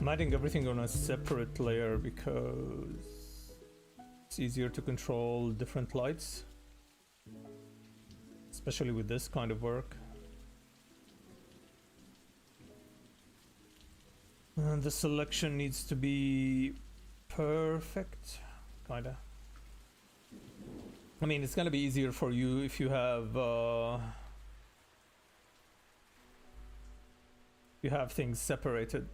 I'm adding everything on a separate layer because it's easier to control different lights, especially with this kind of work. And the selection needs to be perfect, kinda. I mean, it's gonna be easier for you if you have things separated.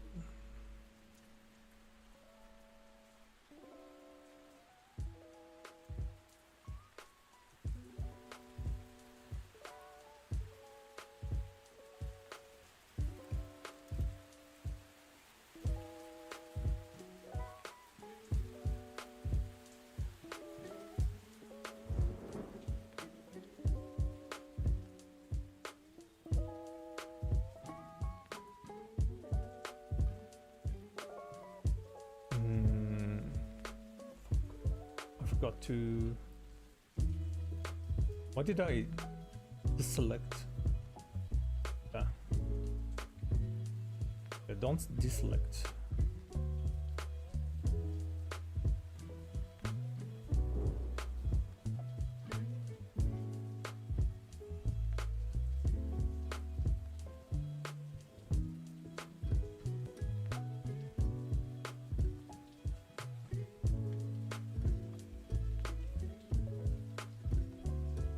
Got to. Why did I deselect? Yeah. Don't deselect.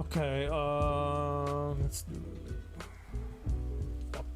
Okay, let's do. Fuck.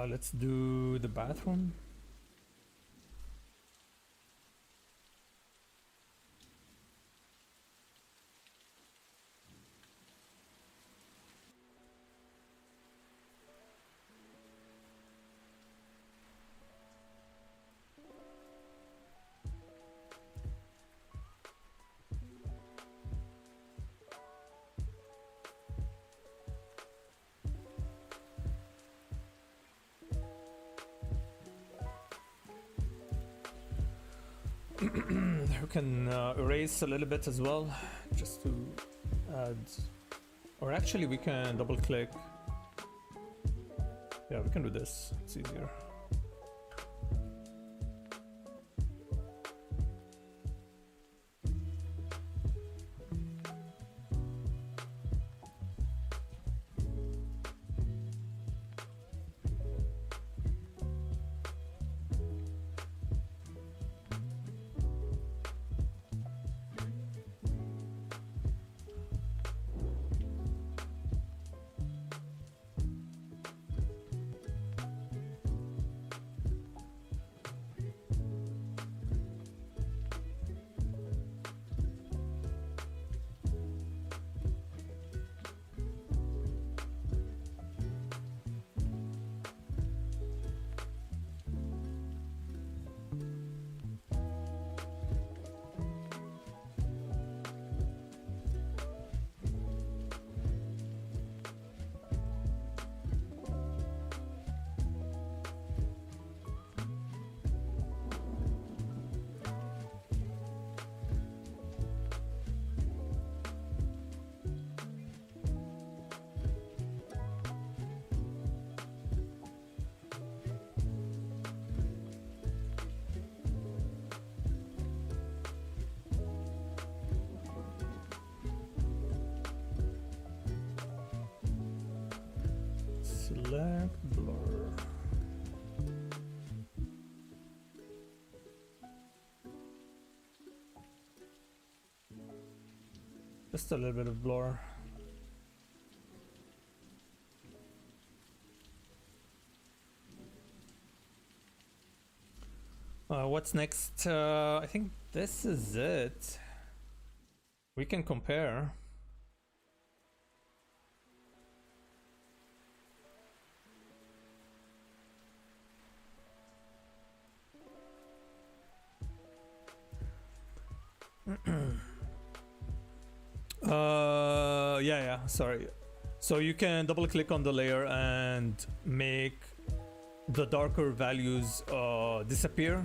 Let's do the bathroom. We can erase a little bit as well, just to add, or actually we can double click. Yeah, we can do this, it's easier. Select blur. Just a little bit of blur. What's next? I think this is it. We can compare. Yeah, sorry. So you can double click on the layer and make the darker values disappear.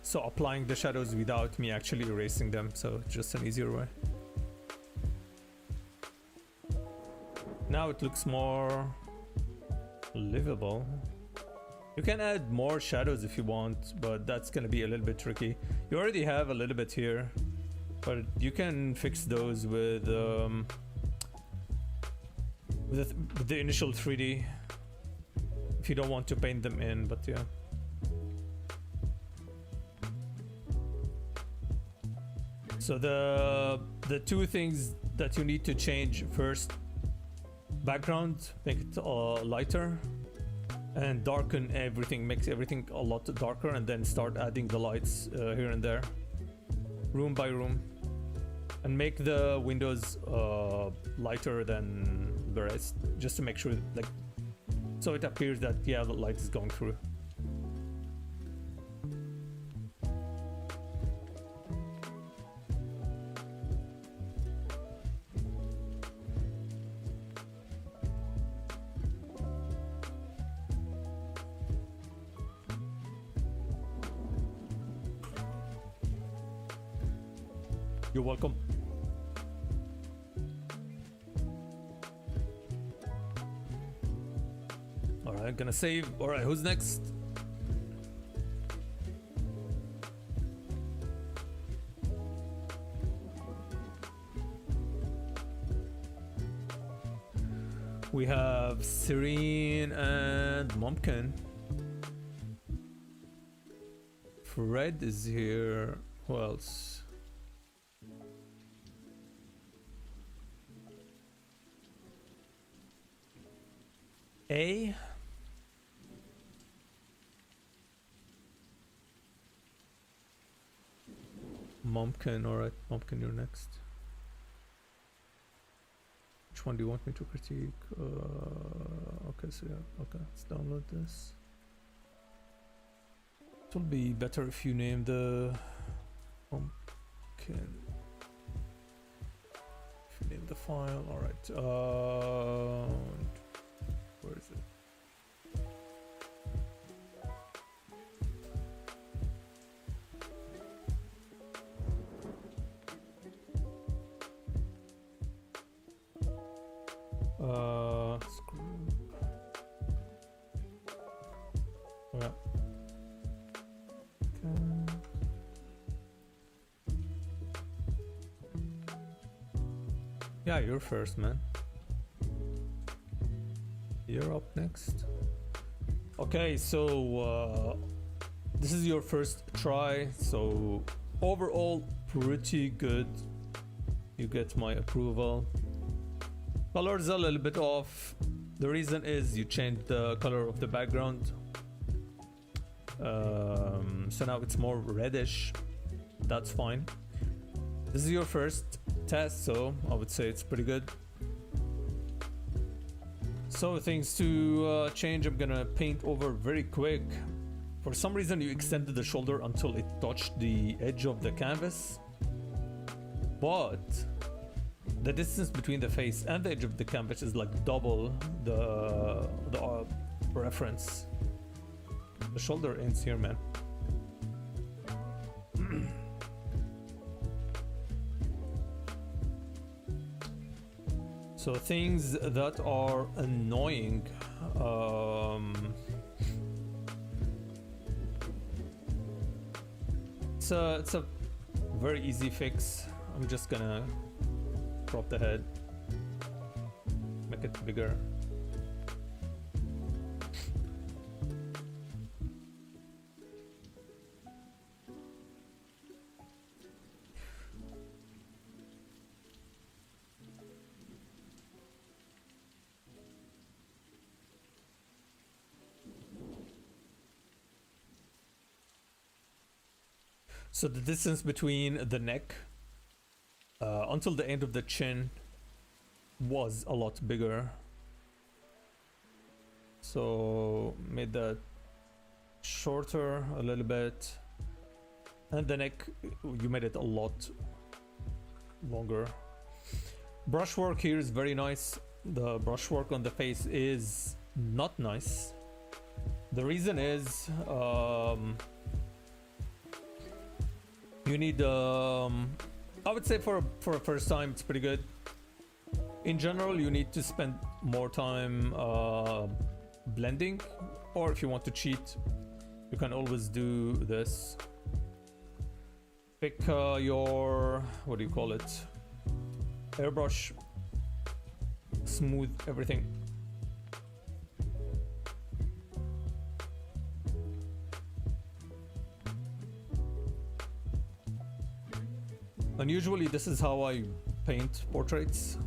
So applying the shadows without me actually erasing them. So just an easier way. Now it looks more livable. You can add more shadows if you want, but that's gonna be a little bit tricky. You already have a little bit here, but you can fix those with the initial 3D if you don't want to paint them in, but yeah. So the two things that you need to change: first, background, make it lighter, and darken everything, makes everything a lot darker, and then start adding the lights here and there, room by room, and make the windows lighter than the rest, just to make sure, like, so it appears that, yeah, the light is going through. You're welcome. Alright, gonna save. Alright, who's next? We have Serene and Mumpkin. Fred is here. Who else? A. Mumpkin, alright. Mumpkin, you're next. Which one do you want me to critique? Okay, so yeah, okay, let's download this. It will be better if you name the Mumpkin. If you name the file, alright. Where is it? Screw. Yeah. Okay. Yeah, you're first, man. You're up next. Okay, so this is your first try, so overall pretty good. You get my approval. Color's a little bit off. The reason is you changed the color of the background. So now it's more reddish. That's fine. This is your first test, so I would say it's pretty good. So things to change, I'm gonna paint over very quick. For some reason you extended the shoulder until it touched the edge of the canvas, but the distance between the face and the edge of the canvas is like double the reference. The shoulder ends here, man. So things that are annoying. It's a very easy fix. I'm just gonna crop the head, make it bigger. So the distance between the neck until the end of the chin was a lot bigger. So made that shorter a little bit. And the neck, you made it a lot longer. Brushwork here is very nice. The brushwork on the face is not nice. The reason is you need I would say for a first time it's pretty good. In general, you need to spend more time blending, or if you want to cheat, you can always do this. Pick your, what do you call it, airbrush, smooth everything. And usually this is how I paint portraits.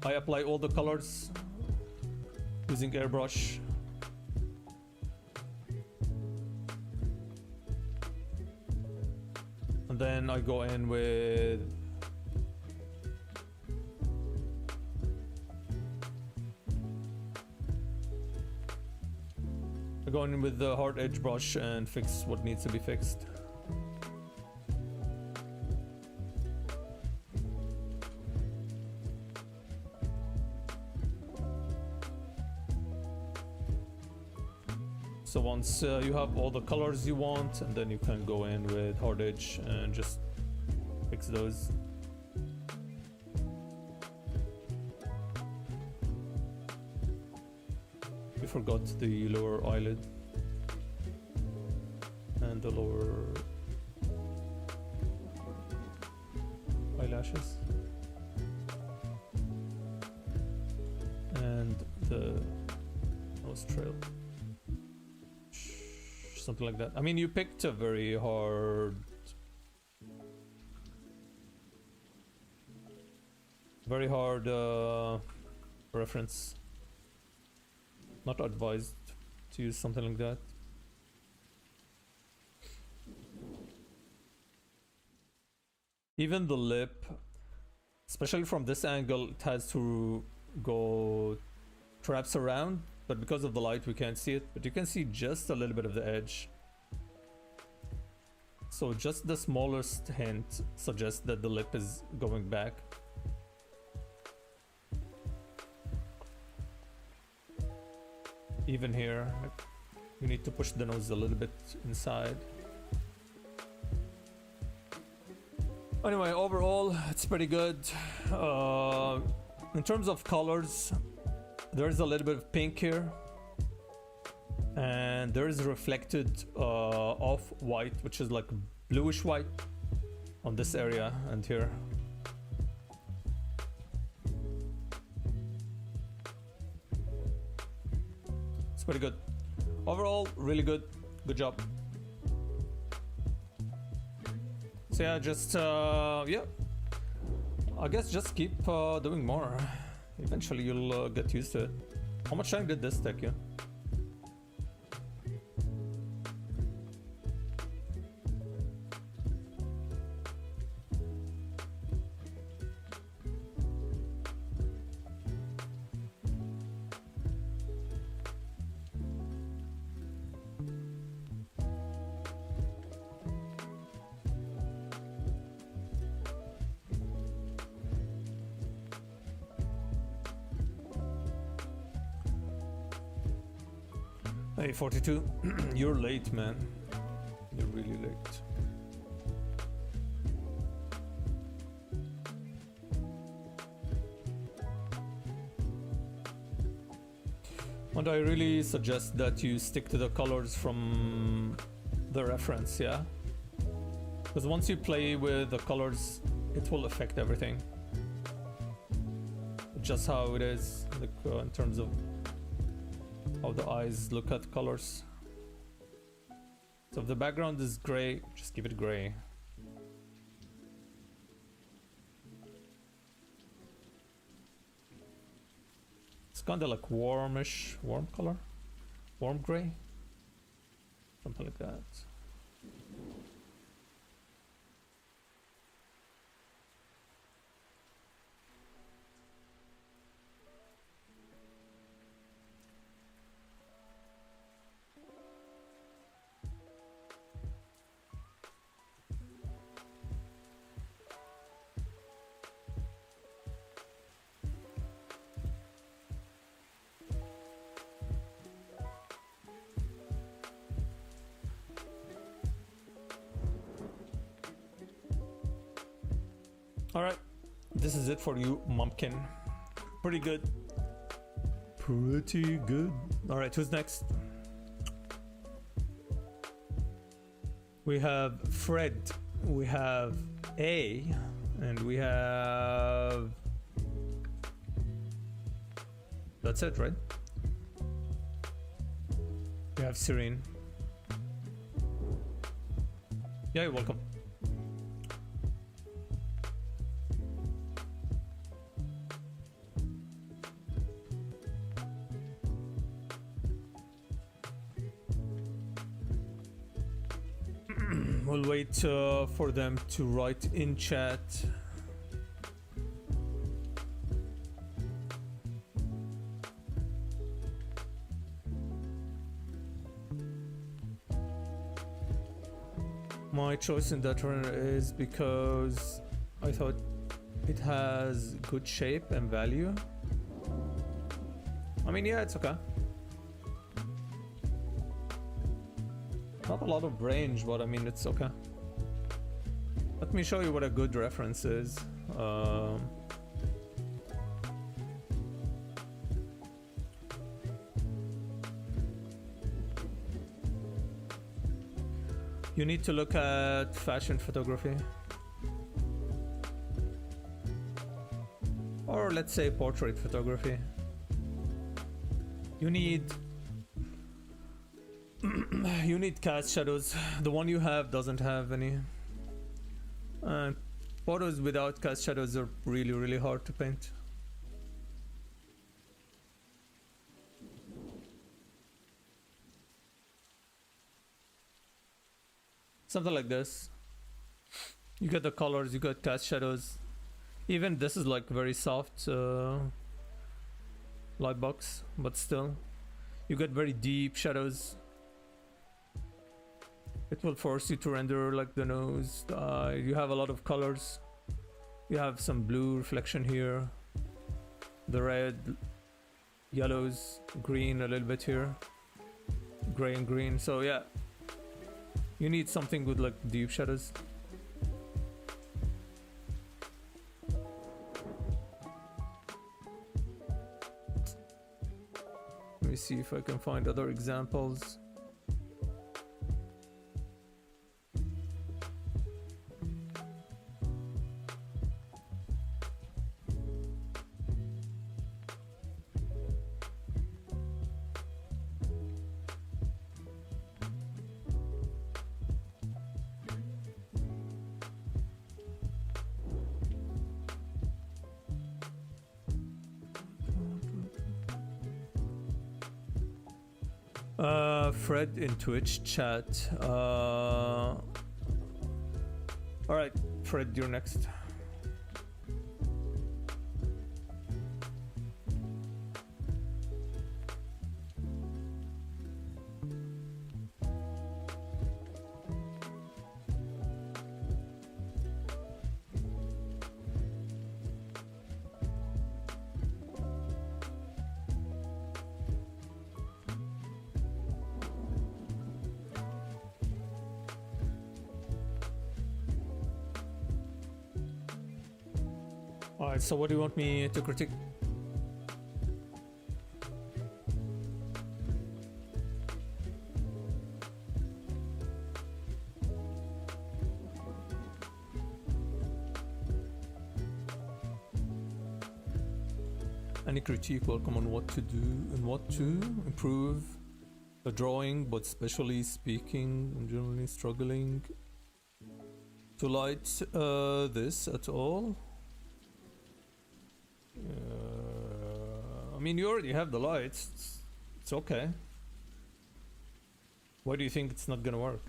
I apply all the colors using airbrush. And then I go in with the hard edge brush and fix what needs to be fixed. So once you have all the colors you want, and then you can go in with hard edge and just fix those. We forgot the lower eyelid and the lower eyelashes and the nose trail. Something like that. I mean, you picked a very hard reference. Not advised to use something like that. Even the lip, especially from this angle, it has to go traps around. But because of the light, we can't see it. But you can see just a little bit of the edge. So just the smallest hint suggests that the lip is going back. Even here, you need to push the nose a little bit inside. Anyway, overall, it's pretty good. In terms of colors, there's a little bit of pink here, and there is reflected off-white, which is like bluish white on this area and here. It's pretty good. Overall, really good. Good job. So yeah, just yeah, I guess just keep doing more. Eventually you'll get used to it. How much time did this take you? Hey, 42, you're late, man. You're really late. And I really suggest that you stick to the colors from the reference, yeah? Because once you play with the colors, it will affect everything. Just how it is, like, in terms of how the eyes look at colors. So if the background is gray, just keep it gray. It's kind of like warmish, warm color, warm gray, something like that. All right, this is it for you, Mumpkin. Pretty good. Pretty good. All right, who's next? We have Fred, we have A, and we have... That's it, right? We have Serene. Yeah, you're welcome. We'll wait for them to write in chat. My choice in that runner is because I thought it has good shape and value. I mean, yeah, it's okay. Not a lot of range, but I mean, it's okay. Let me show you what a good reference is. You need to look at fashion photography. Or let's say portrait photography. You need you need cast shadows. The one you have doesn't have any. Photos without cast shadows are really hard to paint. Something like this. You get the colors, you get cast shadows. Even this is like very soft light box, but still you get very deep shadows. It will force you to render like the nose, the eye. You have a lot of colors. You have some blue reflection here, the red, yellows, green a little bit here, gray and green. So yeah, you need something with like deep shadows. Let me see if I can find other examples. Fred in Twitch chat. All right, Fred, you're next. Alright, so what do you want me to critique? Any critique welcome on what to do and what to improve the drawing, but especially speaking, I'm generally struggling to light this at all. I mean, you already have the lights. It's okay. Why do you think it's not gonna work?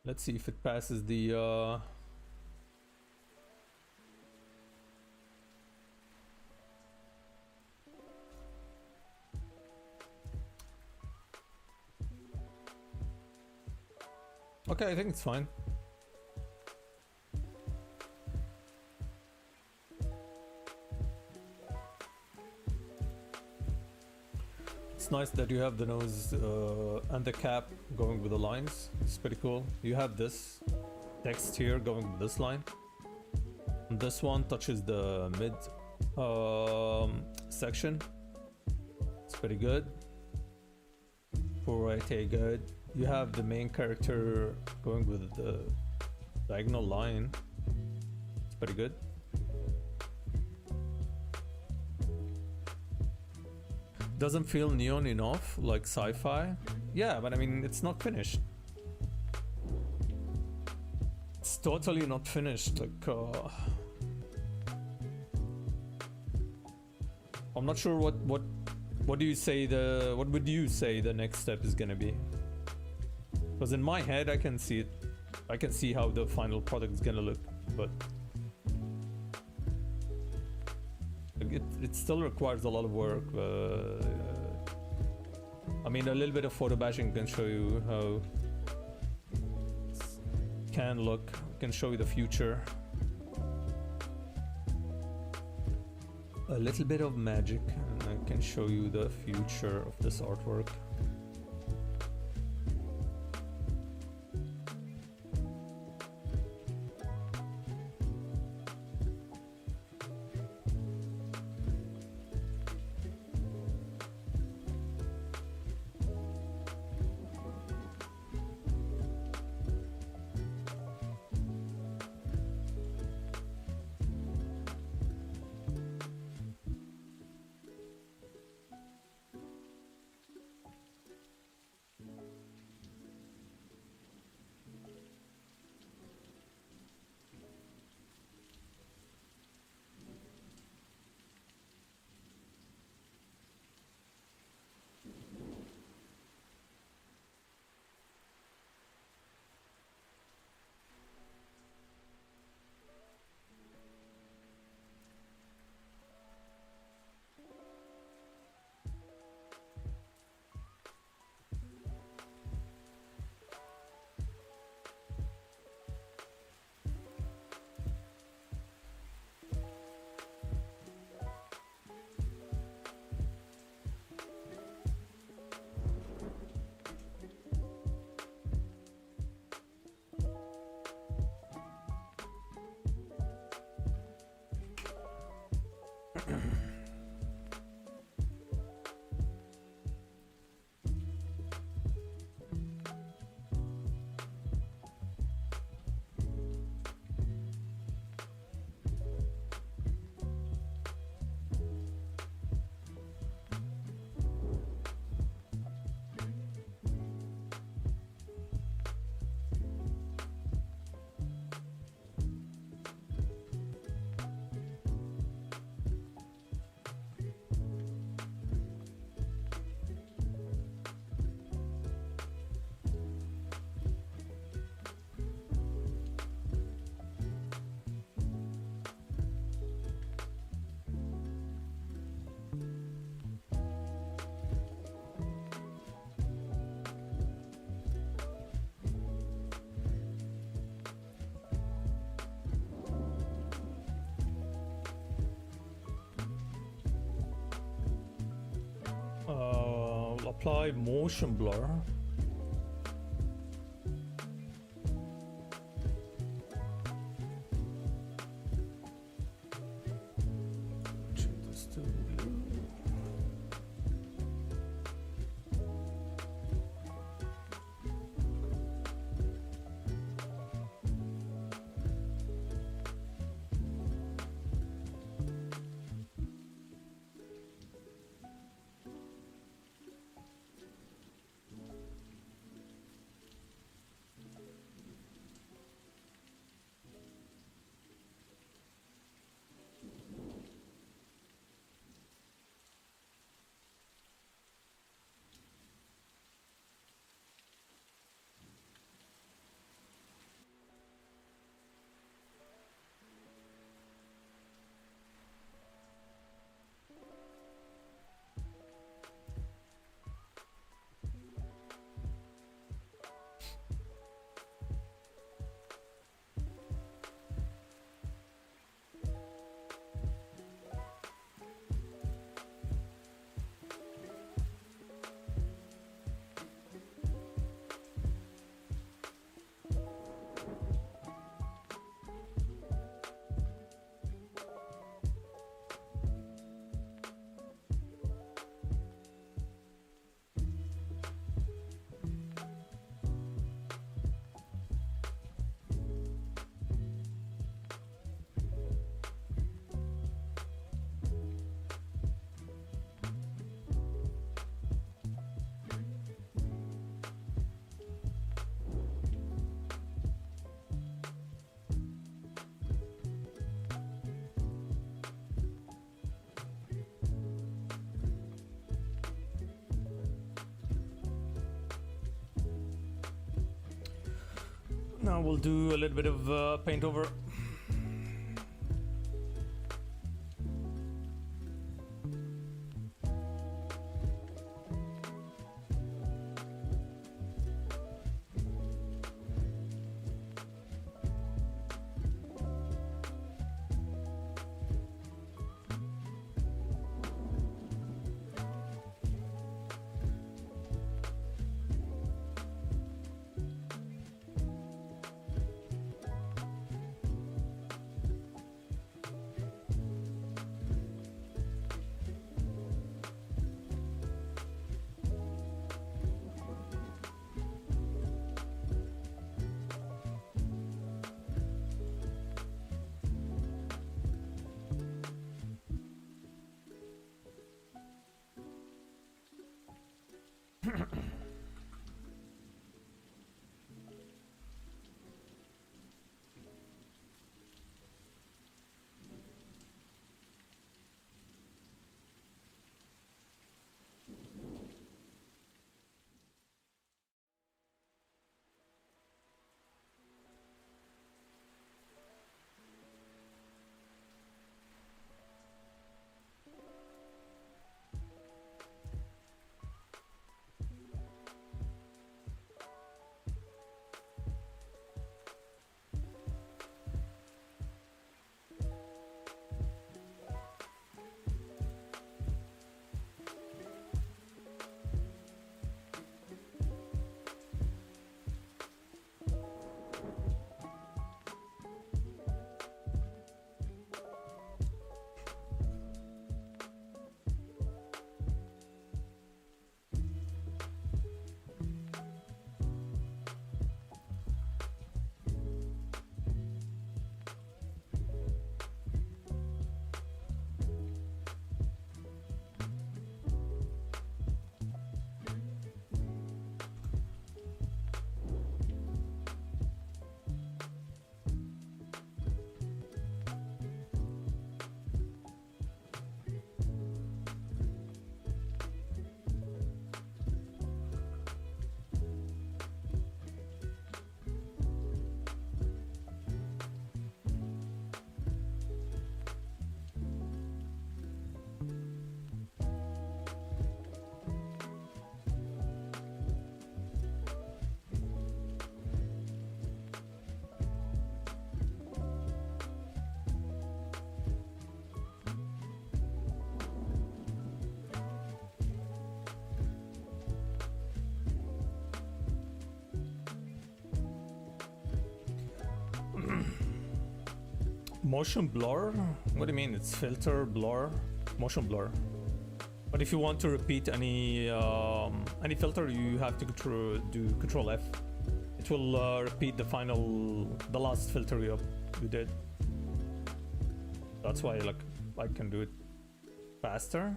Let's see if it passes the okay, I think it's fine. it's nice that you have the nose and the cap going with the lines. It's pretty cool. You have this text here going with this line. And this one touches the mid section. It's pretty good. Pretty good. You have the main character going with the diagonal line. It's pretty good. Doesn't feel neon enough, like sci-fi. Yeah, but I mean, it's not finished. It's totally not finished. Like, I'm not sure what do you say what would you say the next step is gonna be? Because in my head, I can see it. I can see how the final product is gonna look, but it still requires a lot of work. I mean, a little bit of photo bashing can show you how it can look, can show you the future. A little bit of magic, and I can show you the future of this artwork. Apply motion blur. Change this to blue. Now we'll do a little bit of paint over. Motion blur? What do you mean? It's filter, blur, motion blur. But if you want to repeat any filter, you have to do Control F. It will repeat the last filter you did. That's why like I can do it faster.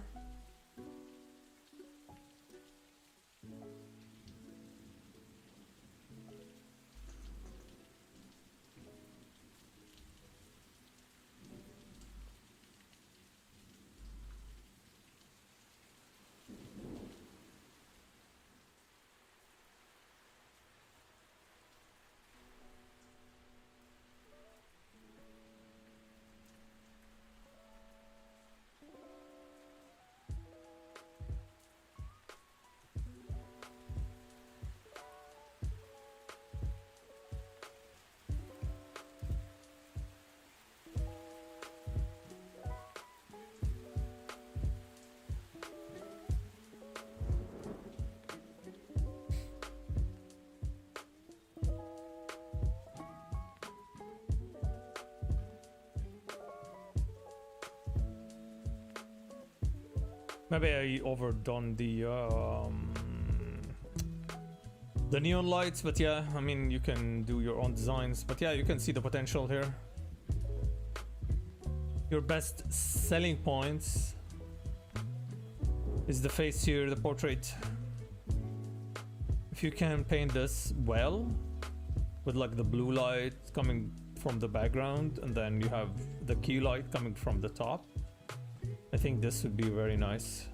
Maybe I overdone the neon lights, but yeah, I mean, you can do your own designs, but yeah, you can see the potential here. Your best selling points is the face here, the portrait. If you can paint this well, with like the blue light coming from the background, and then you have the key light coming from the top, I think this would be very nice.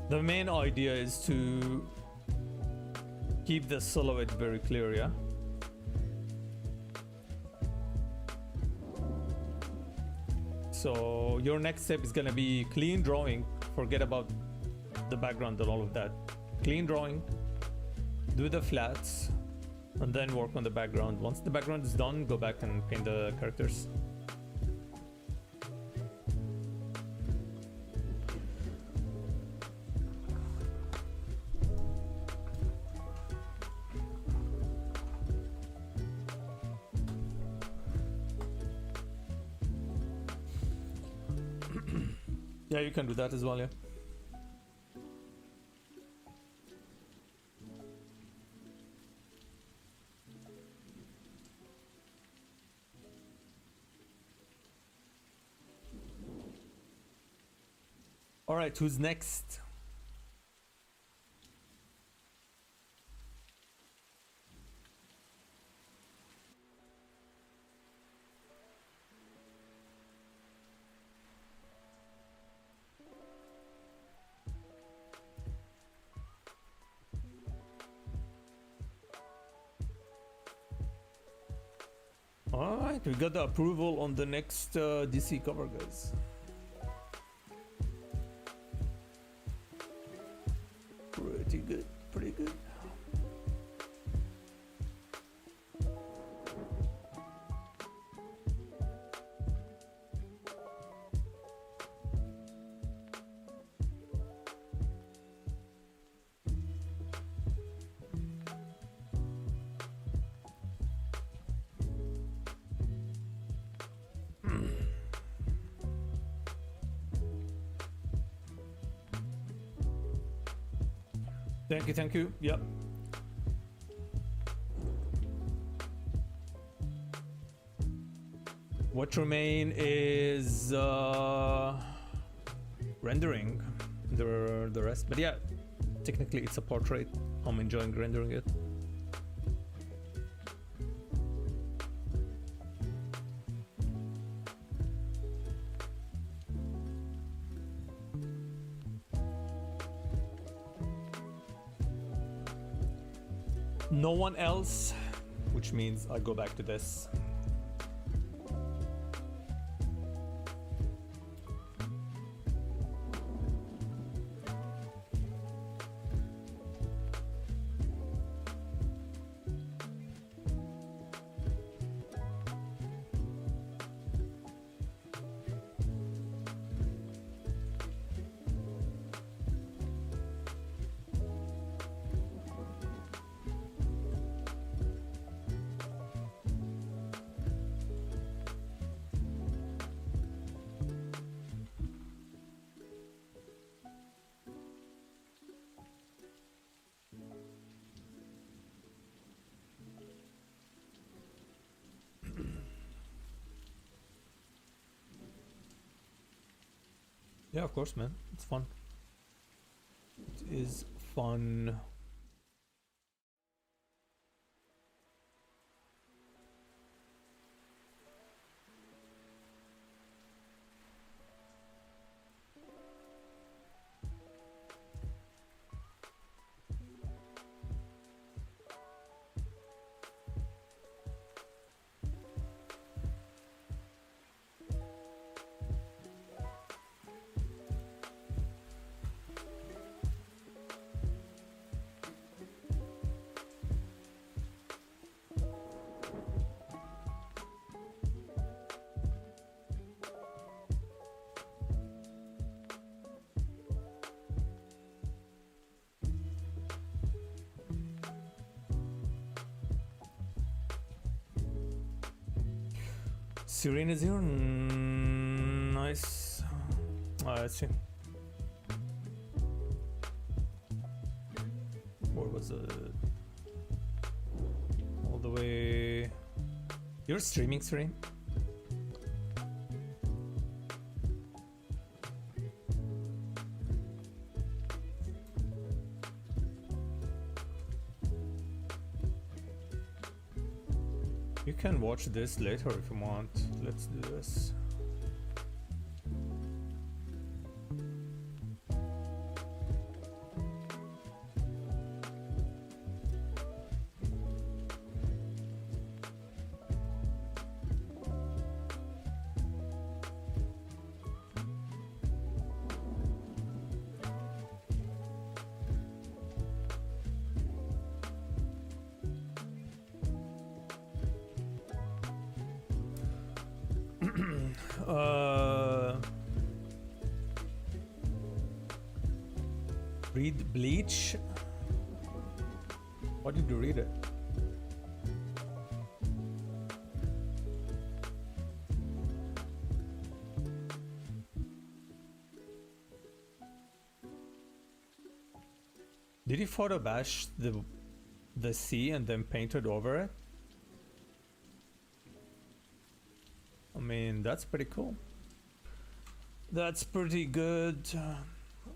The main idea is to keep the silhouette very clear, yeah? So your next step is gonna be clean drawing. Forget about the background and all of that. Clean drawing, do the flats, and then work on the background. Once the background is done, go back and paint the characters. Yeah, you can do that as well, yeah. All right, who's next? All right, we got the approval on the next DC cover, guys. Pretty good, pretty good. Thank you, thank you. Yep. What remain is rendering the rest, but yeah, technically it's a portrait. I'm enjoying rendering it. No one else, which means I go back to this. Yeah, of course, man. It's fun. It is fun. Serene is here. Nice. Let's see. Where was it? All the way. You're streaming, Serene? You can watch this later if you want. Let's do this. Read Bleach? Why did you read it? Did he photo bash the sea and then painted over it? I mean, that's pretty cool. That's pretty good.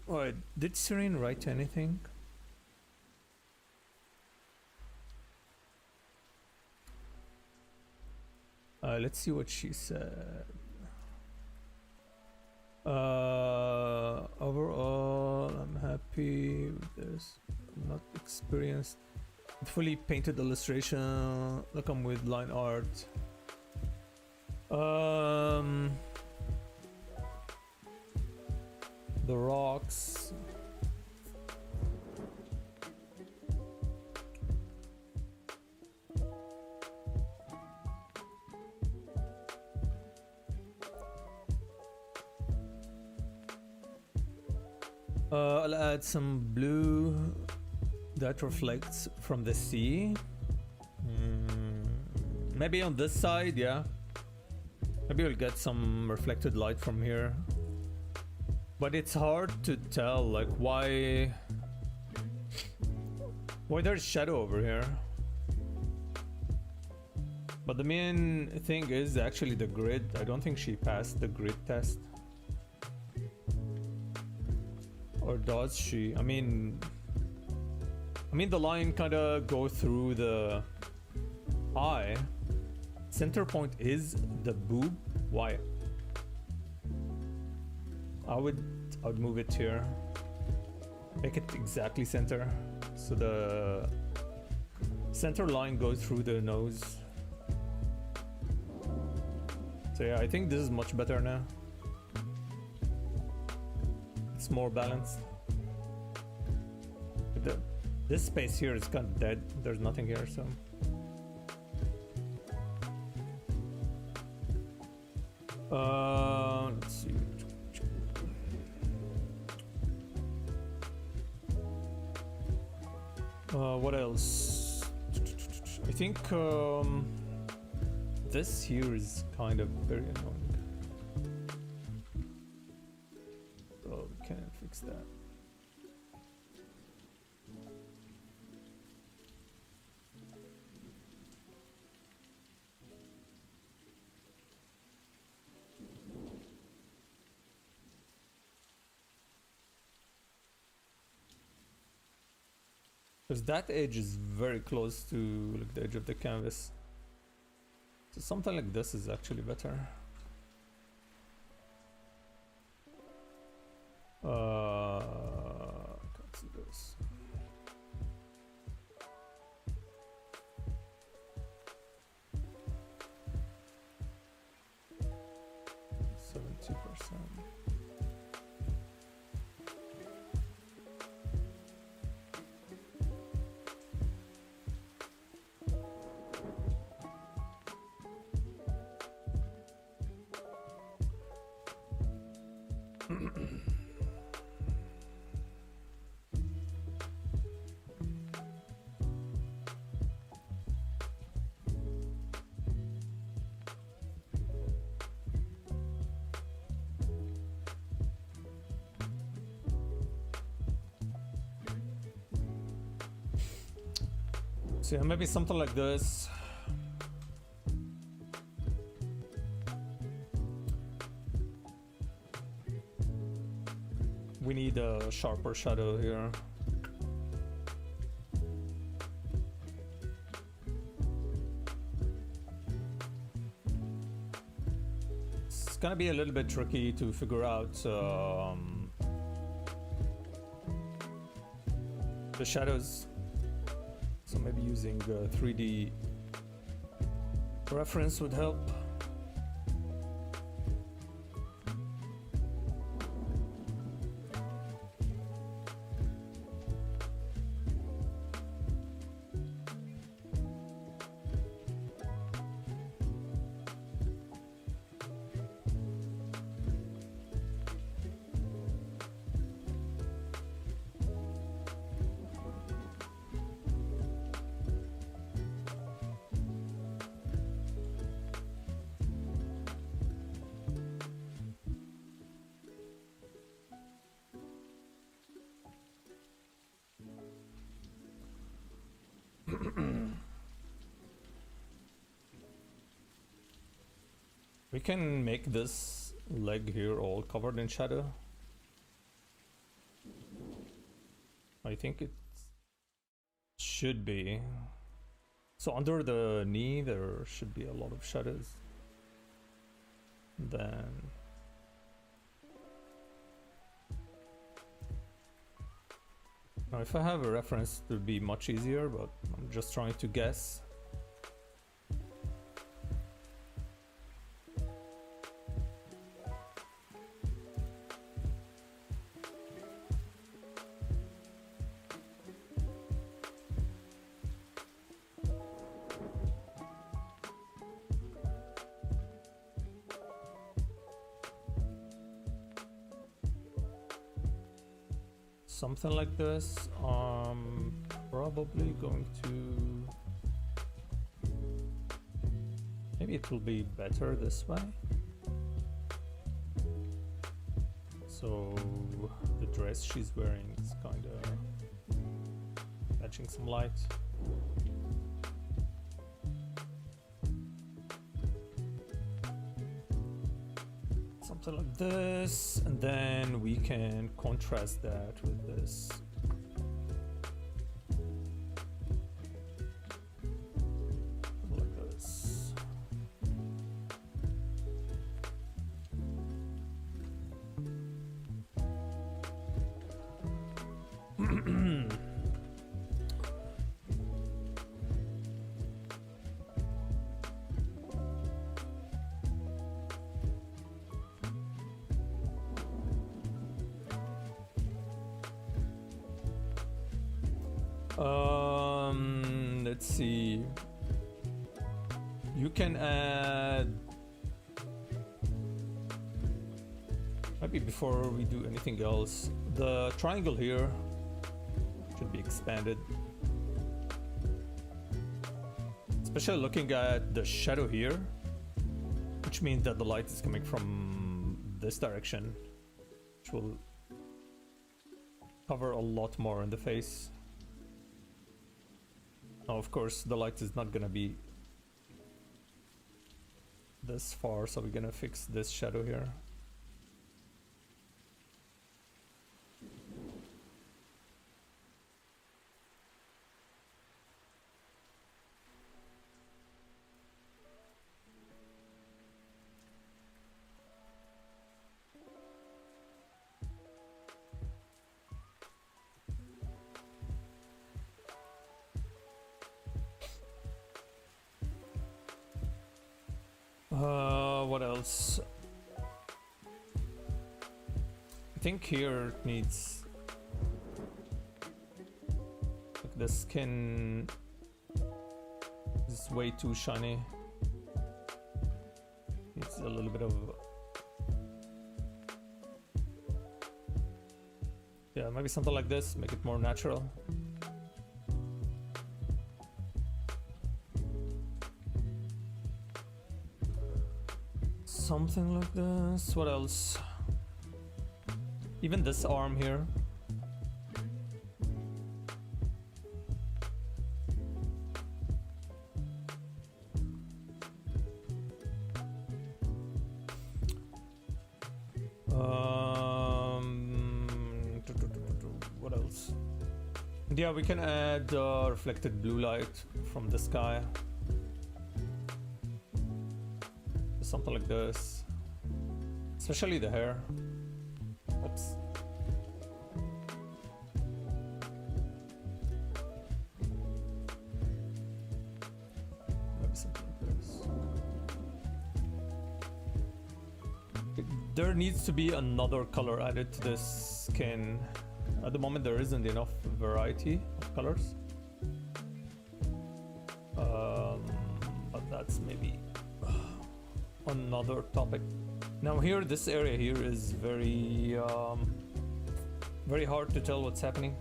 Wait, did Serene write anything? Let's see what she said. Overall, I'm happy with this. I'm not experienced. Fully painted illustration. Look, I'm with line art. The rocks. I'll add some blue that reflects from the sea. Maybe on this side, yeah. Maybe we'll get some reflected light from here. But it's hard to tell, like, why there's shadow over here. But the main thing is actually the grid. I don't think she passed the grid test. Or does she? I mean the line kind of go through the eye. Center point is the boob. Why? I would move it here. Make it exactly center. So the center line goes through the nose. So yeah, I think this is much better now. It's more balanced. This space here is kind of dead. There's nothing here, so. Let's see. What else? I think this here is kind of very annoying. Oh, we can't fix that. Because that edge is very close to like the edge of the canvas. So something like this is actually better. Can't see this. So yeah, maybe something like this. We need a sharper shadow here. It's gonna be a little bit tricky to figure out the shadows. So maybe using 3D reference would help. We can make this leg here all covered in shadow. I think it should be. So under the knee there should be a lot of shadows. Then now if I have a reference it would be much easier, but I'm just trying to guess. Something like this. Probably going to, maybe it will be better this way. So the dress she's wearing is kind of catching some light. Something like this, and then we can contrast that with this. Like this. Let's see. You can add, maybe before we do anything else, the triangle here should be expanded. Especially looking at the shadow here, which means that the light is coming from this direction, which will cover a lot more in the face. Now, of course, the light is not gonna be this far, so we're gonna fix this shadow here. What else? I think here it needs, like, the skin is way too shiny. It's a little bit of, yeah, maybe something like this, make it more natural. Something like this. What else? Even this arm here. What else? Yeah, we can add reflected blue light from the sky. Something like this, especially the hair. Oops. Maybe something like this. There needs to be another color added to this skin. At the moment there isn't enough variety of colors. But that's maybe another topic. Now here, this area here is very very hard to tell what's happening.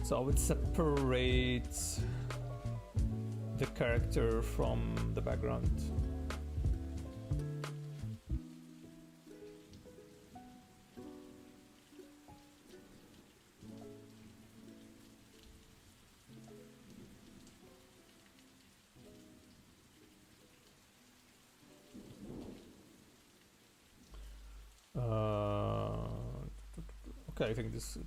So I would separate the character from the background. Okay, I think this.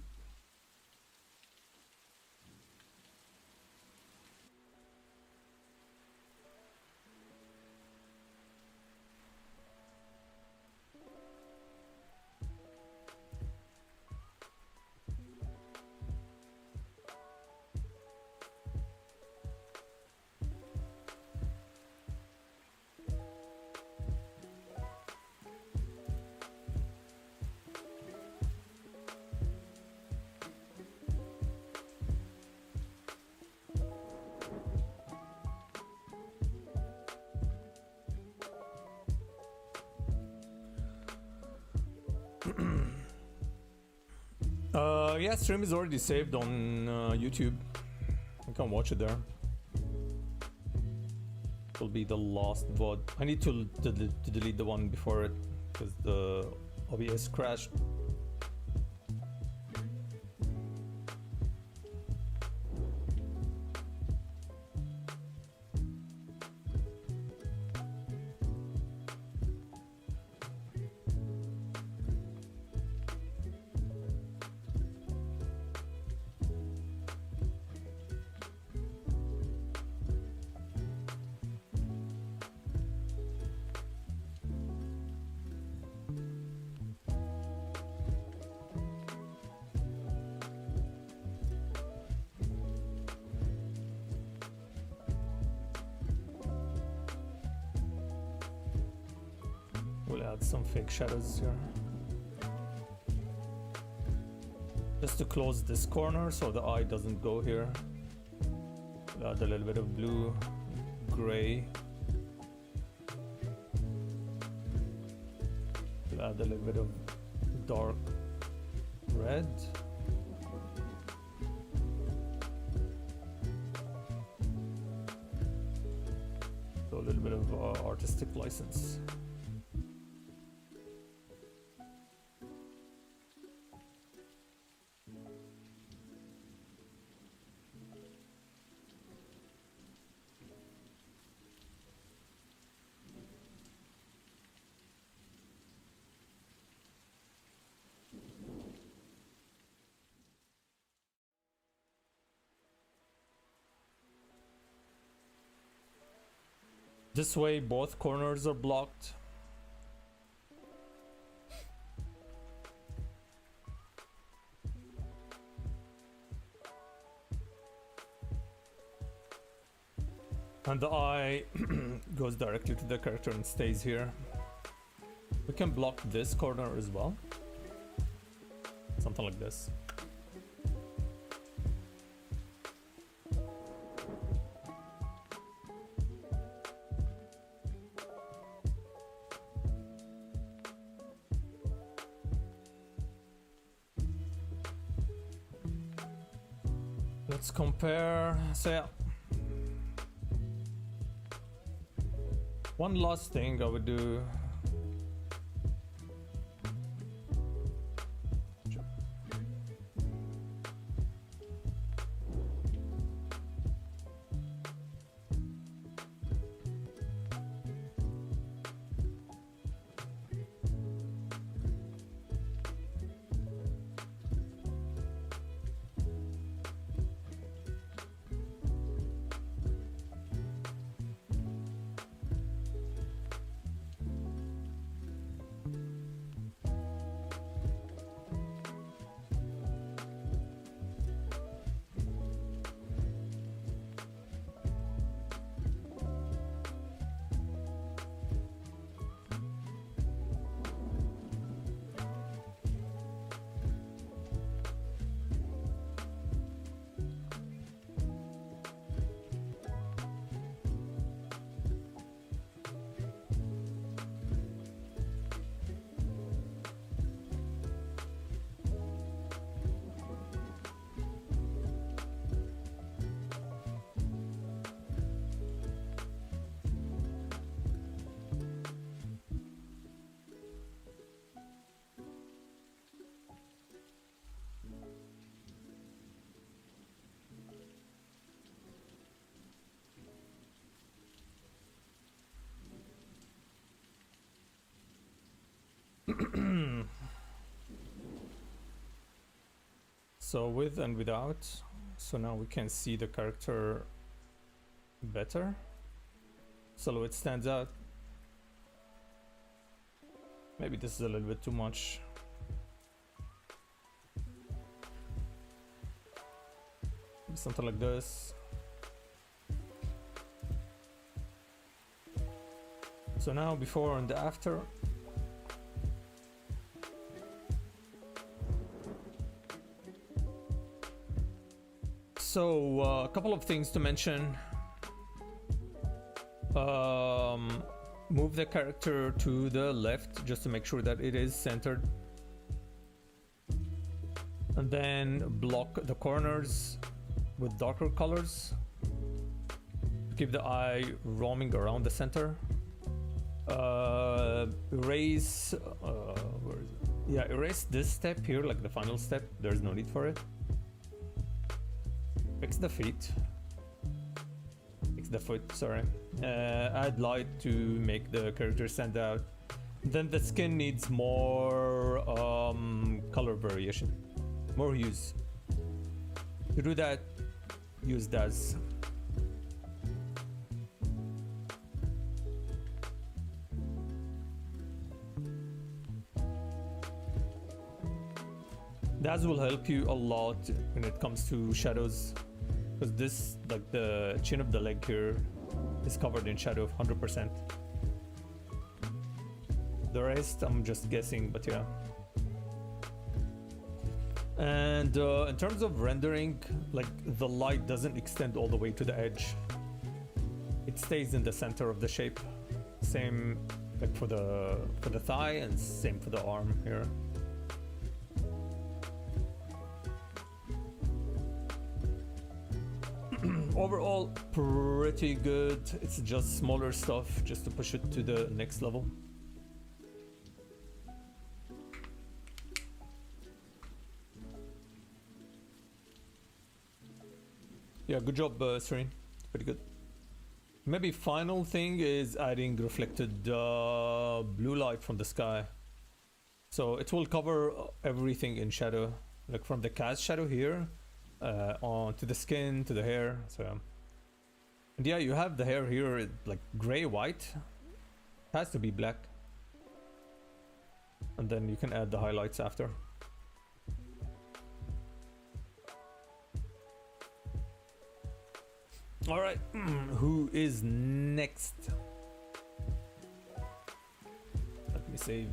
Yeah, stream is already saved on YouTube. You can watch it there. It'll be the last VOD. I need to delete the one before it because the OBS crashed. We'll add some fake shadows here. Just to close this corner so the eye doesn't go here. We'll add a little bit of blue, gray. We'll add a little bit of dark red. So a little bit of artistic license. This way both corners are blocked. And the eye goes directly to the character and stays here. We can block this corner as well. Something like this. Let's compare. So yeah. One last thing I would do. So with and without. So now we can see the character better. Silhouette stands out. Maybe this is a little bit too much. Maybe something like this. So now before and after. So a couple of things to mention. Move the character to the left just to make sure that it is centered. And then block the corners with darker colors. Keep the eye roaming around the center. Erase, where is it? Yeah, erase this step here, like the final step. There's no need for it. Fix the feet. Fix the foot, sorry. Add light to make the character stand out. Then the skin needs more color variation, more hues. To do that, use DAZ. DAZ will help you a lot when it comes to shadows, because this, like the chin of the leg here, is covered in shadow of 100%. The rest, I'm just guessing, but yeah. And in terms of rendering, like the light doesn't extend all the way to the edge. It stays in the center of the shape. Same like for the thigh, and same for the arm here. Overall, pretty good. It's just smaller stuff just to push it to the next level. Yeah, good job, Serene. Pretty good. Maybe final thing is adding reflected blue light from the sky. So it will cover everything in shadow, like from the cast shadow here, on to the skin, to the hair. So, and yeah, you have the hair here like gray white. It has to be black, and then you can add the highlights after. All right, who is next? Let me save.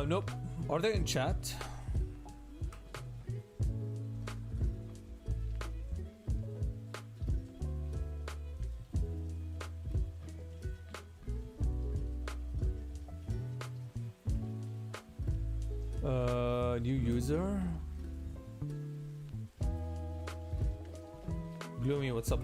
Nope. Are they in chat? New user. Gloomy, what's up?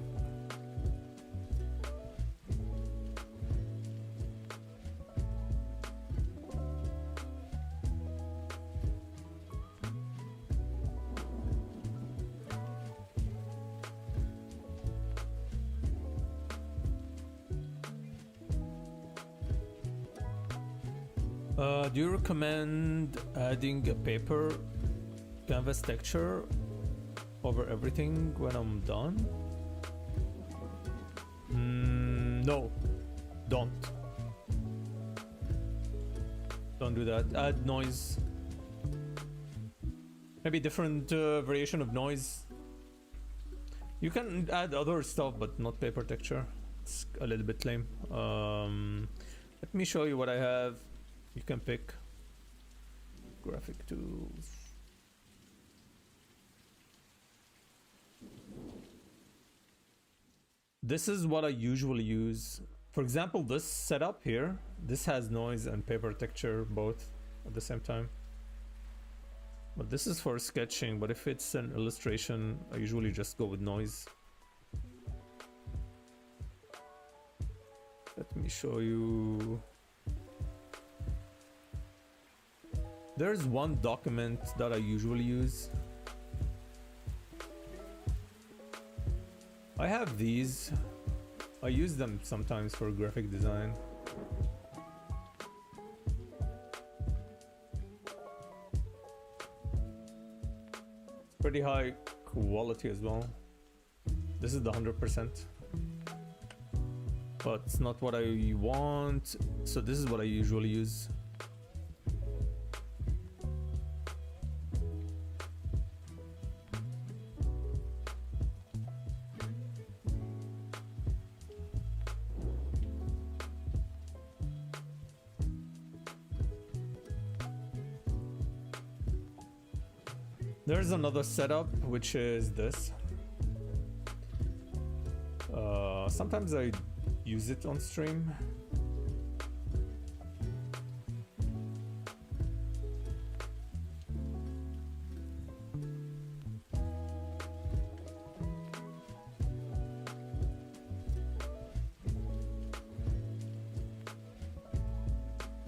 Do you recommend adding a paper canvas texture over everything when I'm done? No, don't do that. Add noise, maybe different variation of noise. You can add other stuff, but not paper texture. It's a little bit lame. Let me show you what I have. You can pick graphic tools. This is what I usually use. For example, this setup here, this has noise and paper texture both at the same time. But this is for sketching, but if it's an illustration, I usually just go with noise. Let me show you. There's one document that I usually use. I have these. I use them sometimes for graphic design. It's pretty high quality as well. This is the 100%. But it's not what I want, so this is what I usually use. There's another setup, which is this. Sometimes I use it on stream.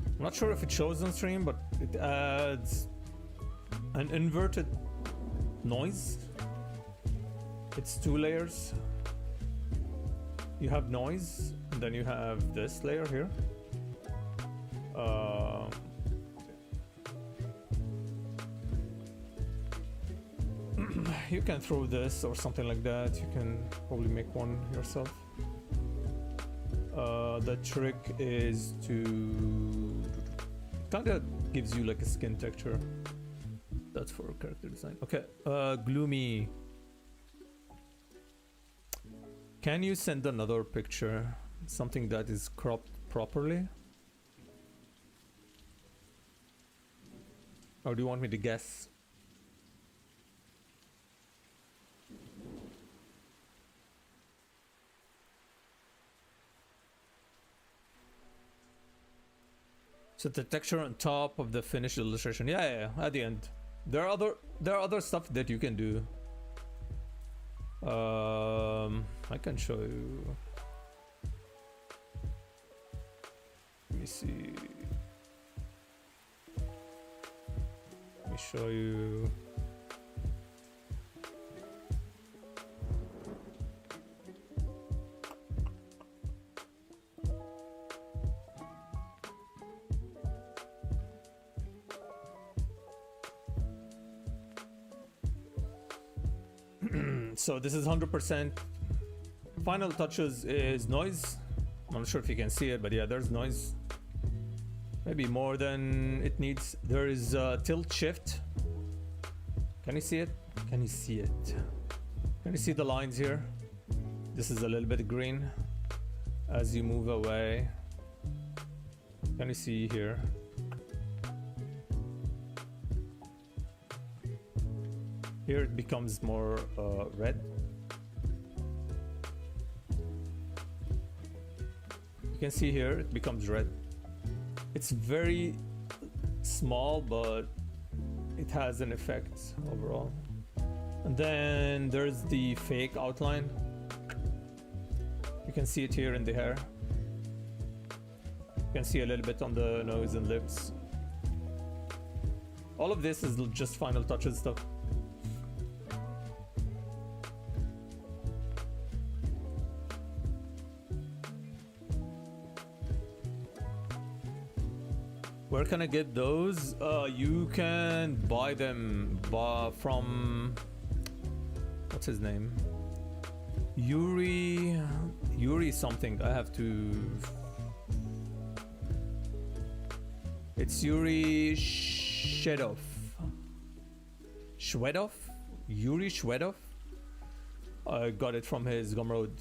I'm not sure if it shows on stream, but it adds an inverted noise. It's 2 layers. You have noise, and then you have this layer here. You can throw this or something like that. You can probably make one yourself. The trick is to kind of gives you like a skin texture. That's for character design. Okay, Gloomy. Can you send another picture? Something that is cropped properly? Or do you want me to guess? So the texture on top of the finished illustration. Yeah, at the end. There are other stuff that you can do. I can show you. Let me see. Let me show you. So this is 100%. Final touches is noise. I'm not sure if you can see it, but yeah, there's noise. Maybe more than it needs. There is tilt shift. Can you see it? Can you see it? Can you see the lines here? This is a little bit green as you move away. Can you see here? Here it becomes more red. You can see here it becomes red. It's very small, but it has an effect overall. And then there's the fake outline. You can see it here in the hair. You can see a little bit on the nose and lips. All of this is just final touches stuff. Where can I get those? You can buy them from... What's his name? Yuri something. I have to... It's Yuri Shvedov. Shvedov? Yuri Shvedov? I got it from his Gumroad.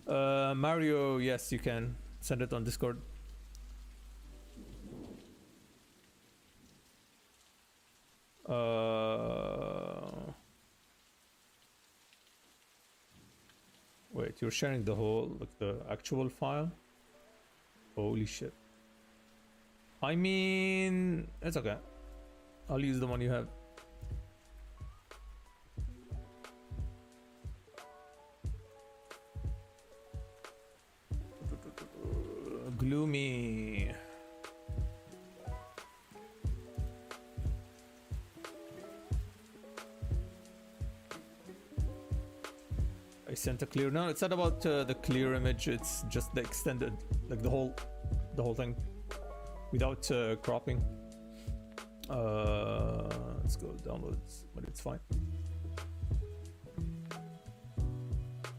Mario, yes, you can. Send it on Discord. Wait, you're sharing the whole, like the actual file? Holy shit. I mean, it's okay. I'll use the one you have. Gloomy. I sent a clear. No, it's not about the clear image. It's just the extended, like the whole thing, without cropping. Let's go downloads, but it's fine.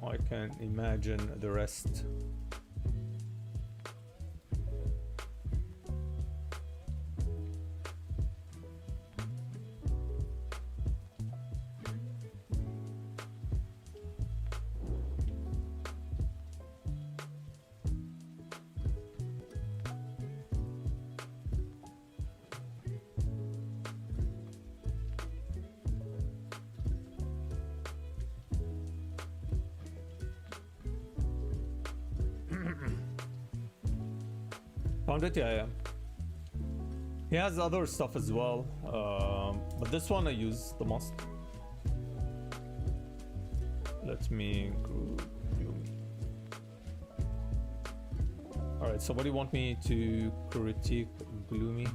I can imagine the rest. Found it, yeah. He has other stuff as well, but this one I use the most. Let me group Gloomy. Alright, so what do you want me to critique Gloomy?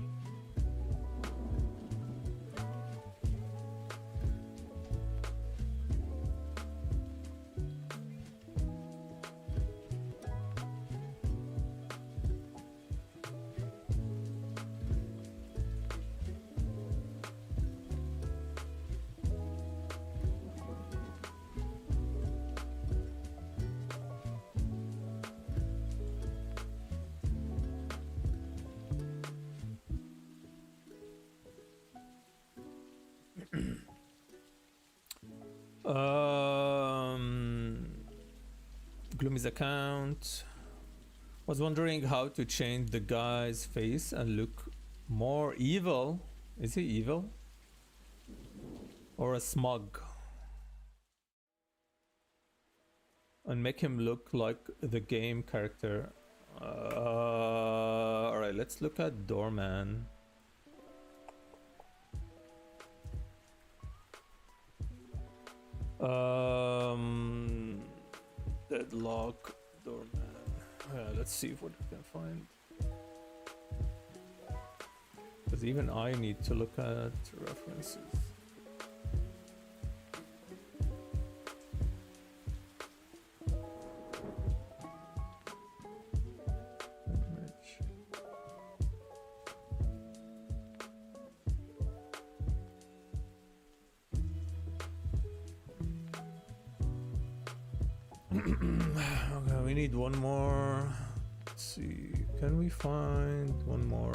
Gloomy's account. Was wondering how to change the guy's face and look more evil. Is he evil? Or a smug? And make him look like the game character. Alright, let's look at Doorman. Deadlock Doorman. Let's see what we can find. Because even I need to look at references. Okay, we need one more. Let's see, can we find one more?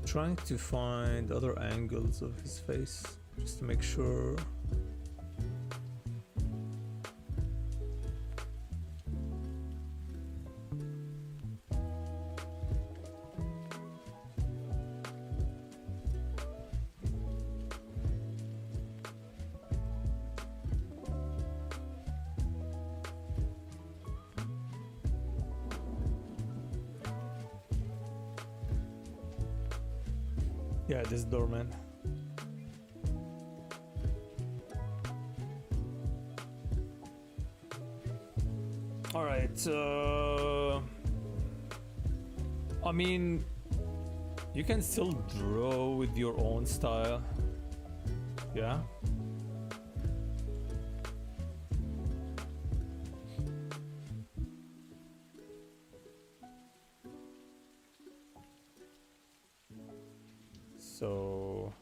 Trying to find other angles of his face just to make sure. Yeah, this Doorman. All right. I mean, you can still draw with your own style. Yeah. So,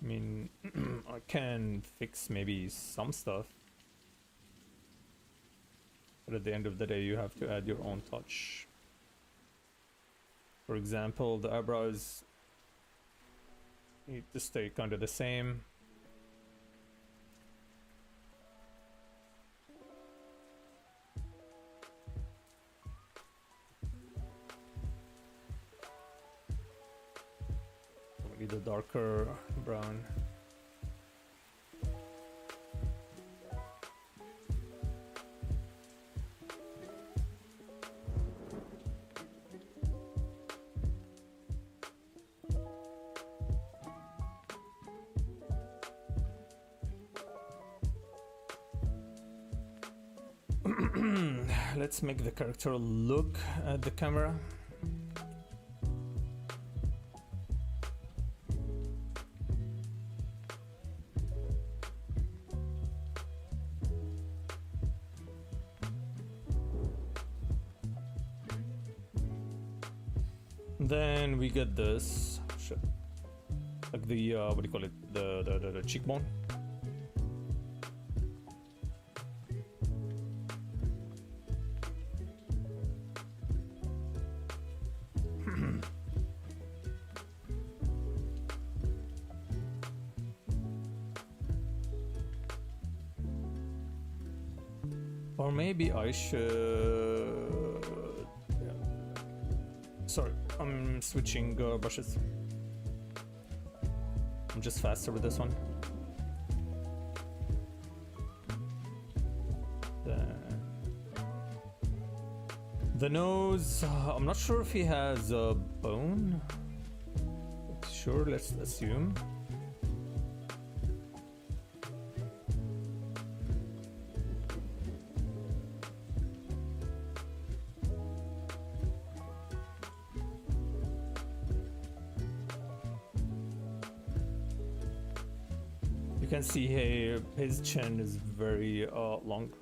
I mean, I can fix maybe some stuff, but at the end of the day, you have to add your own touch. For example, the eyebrows, need to stay kind of the same. We need a darker brown. Let's make the character look at the camera. Then we get this shit, like the what do you call it, the cheekbone. Or maybe I should... yeah. Sorry, I'm switching brushes. I'm just faster with this one. The nose, I'm not sure if he has a bone. Sure, let's assume. You can see here his chin is very long.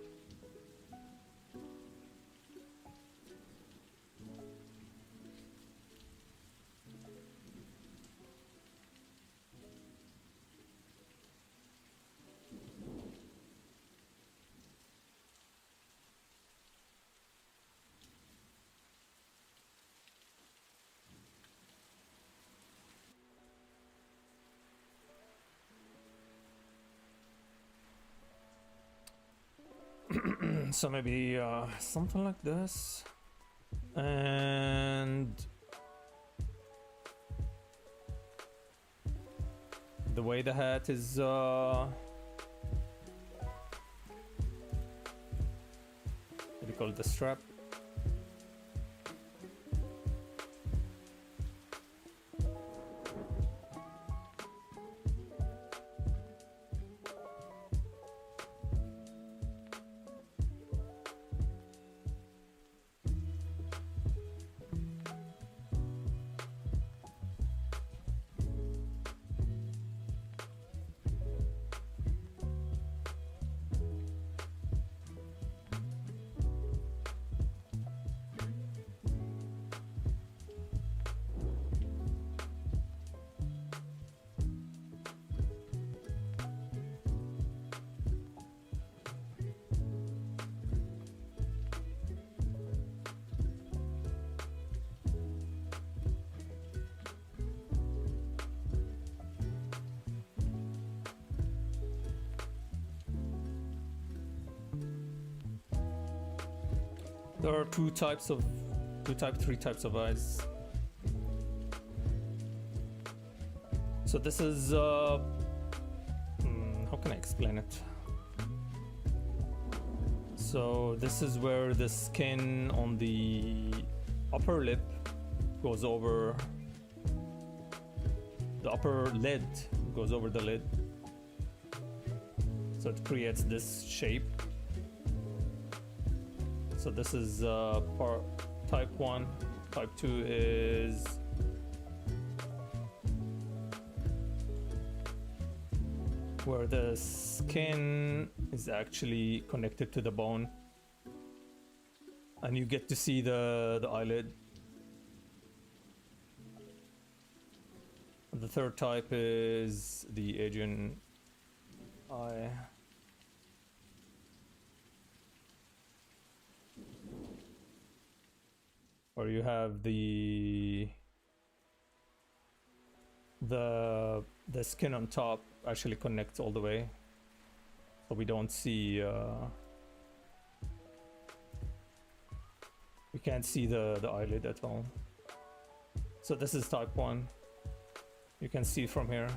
So maybe something like this, and the way the hat is what do you call it, the strap. There are three types of eyes. So this is how can I explain it? So this is where the skin on the upper lip goes over the upper lid, goes over the lid. So it creates this shape. So this is part type 1. Type 2 is where the skin is actually connected to the bone, and you get to see the eyelid. The third type is the Asian eye. Or you have the the skin on top actually connects all the way, so we don't see we can't see the eyelid at all. So this is type 1. You can see from here.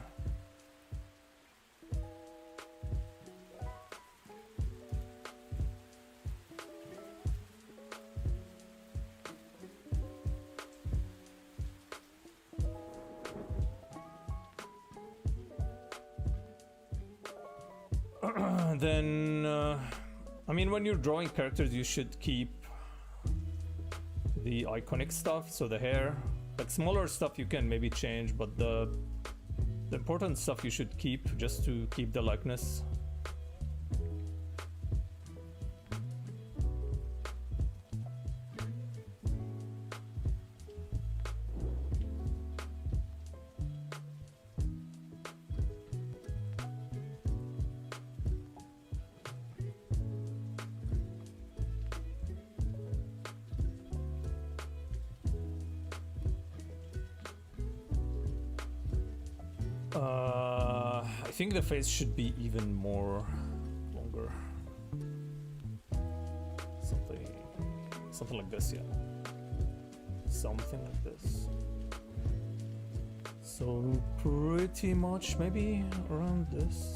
Then, I mean, when you're drawing characters, you should keep the iconic stuff, so the hair. Like smaller stuff you can maybe change, but the important stuff you should keep, just to keep the likeness. I think the face should be even more longer. Something like this, yeah. Something like this. So pretty much maybe around this.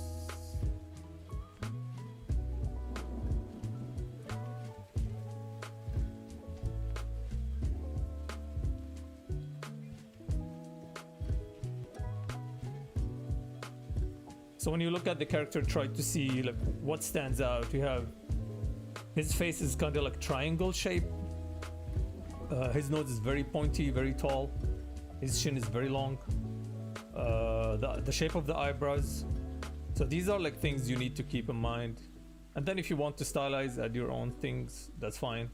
So when you look at the character, try to see like what stands out. You have his face is kind of like triangle shape. His nose is very pointy, very tall. His chin is very long. The shape of the eyebrows. So these are like things you need to keep in mind. And then if you want to stylize, add your own things, that's fine.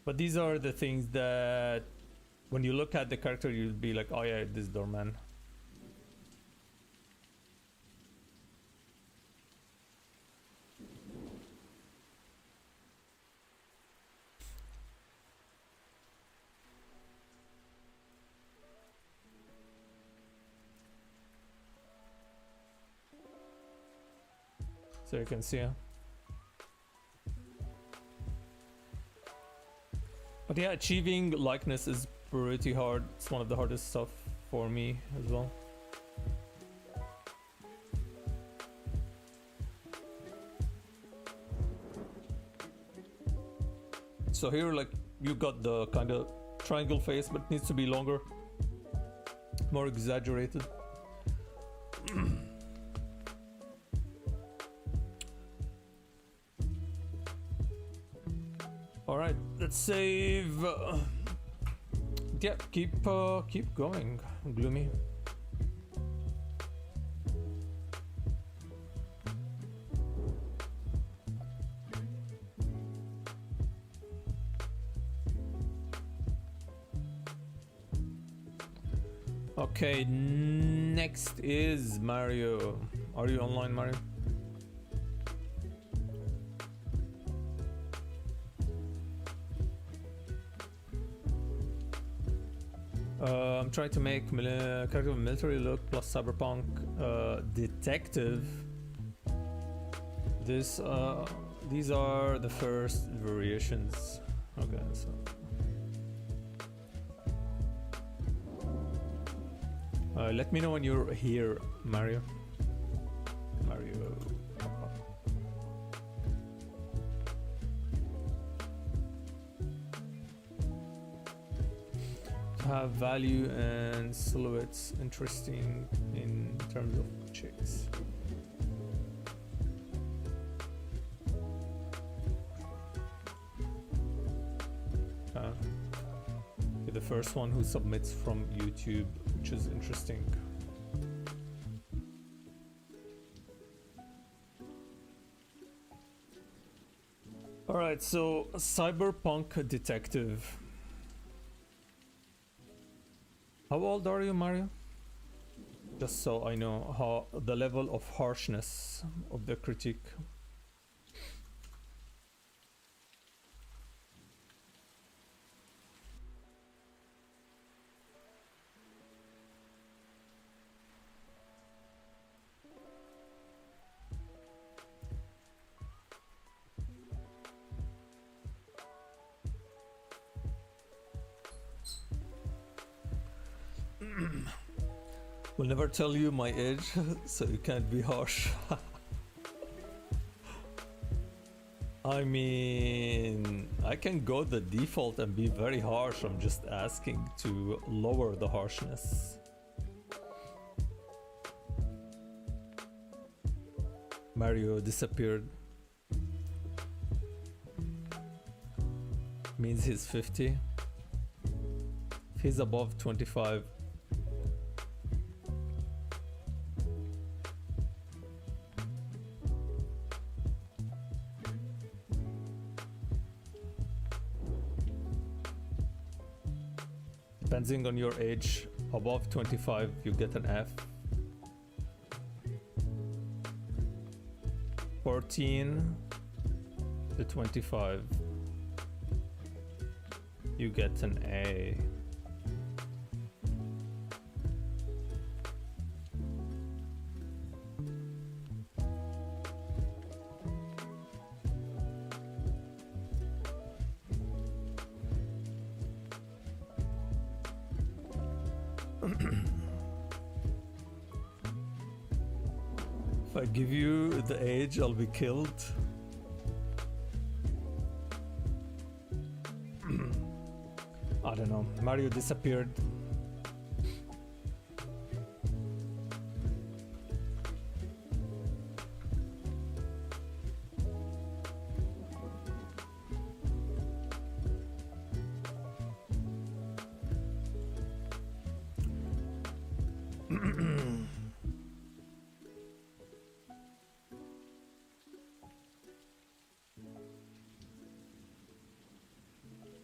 But these are the things that when you look at the character, you'll be like, oh yeah, this is Doorman. So you can see. But yeah, achieving likeness is pretty hard. It's one of the hardest stuff for me as well. So here, like, you got the kind of triangle face, but it needs to be longer, more exaggerated. All right, let's save. Yeah, keep going, Gloomy. Okay, next is Mario. Are you online, Mario? I'm trying to make character with military look plus cyberpunk detective. These are the first variations. Okay, so let me know when you're here, Mario. Have value and silhouettes interesting in terms of chicks. You're the first one who submits from YouTube, which is interesting. All right, so cyberpunk detective. How old are you, Mario? Just so I know how the level of harshness of the critique. Will never tell you my age, so you can't be harsh. I mean, I can go the default and be very harsh. I'm just asking to lower the harshness. Mario disappeared. Means he's 50. If he's above 25. Depending on your age, above 25 you get an F. 14 to 25 you get an A. If I give you the age, I'll be killed. I don't know. Mario disappeared.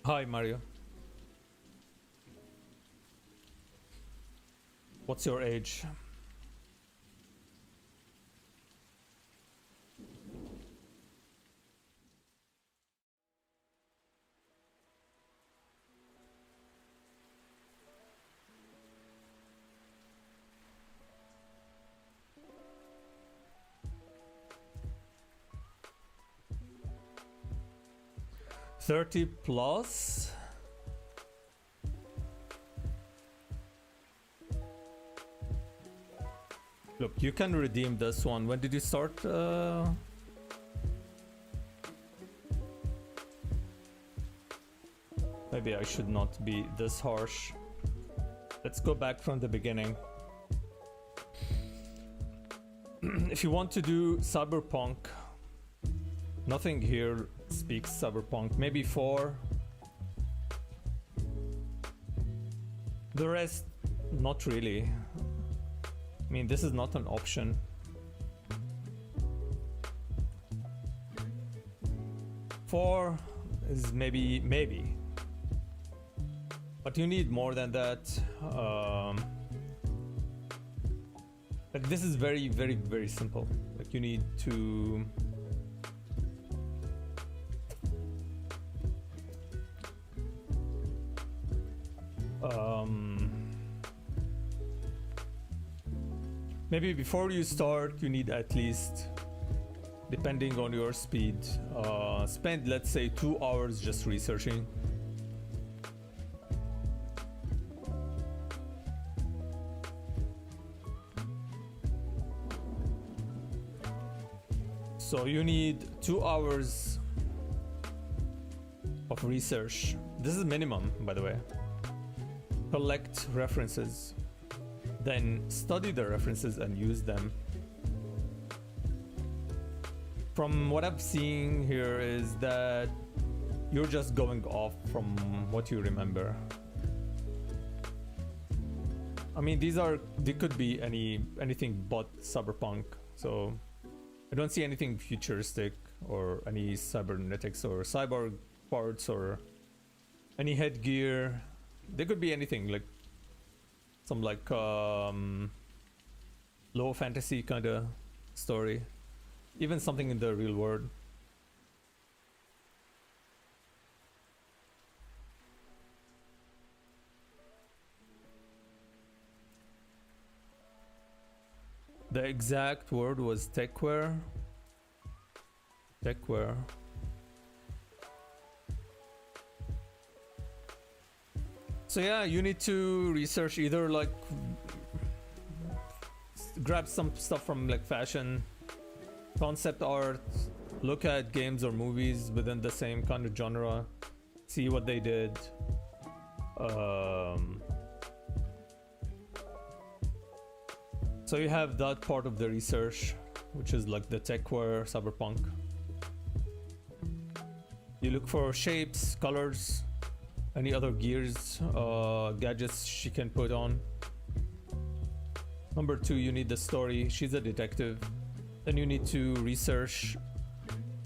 Hi, Mario. What's your age? $30 plus. Look, you can redeem this one. When did you start? Maybe I should not be this harsh. Let's go back from the beginning. If you want to do Cyberpunk, nothing here speaks Cyberpunk. Maybe 4. The rest, not really. I mean, this is not an option. Four is maybe. But you need more than that. Like, this is very, very, very simple. Like, you need to... maybe before you start, you need at least, depending on your speed, spend, let's say, 2 hours just researching. So you need 2 hours of research. This is minimum, by the way. Collect references, then study the references and use them. From what I'm seeing here is that you're just going off from what you remember. I mean, they could be anything but Cyberpunk, so I don't see anything futuristic or any cybernetics or cyborg parts or any headgear. They could be anything, like some like low fantasy kind of story, even something in the real world. The exact word was techware. So yeah, you need to research either like grab some stuff from like fashion, concept art, look at games or movies within the same kind of genre, see what they did. So you have that part of the research, which is like the techwear, cyberpunk. You look for shapes, colors, any other gears, gadgets she can put on. Number 2, you need the story. She's a detective. Then you need to research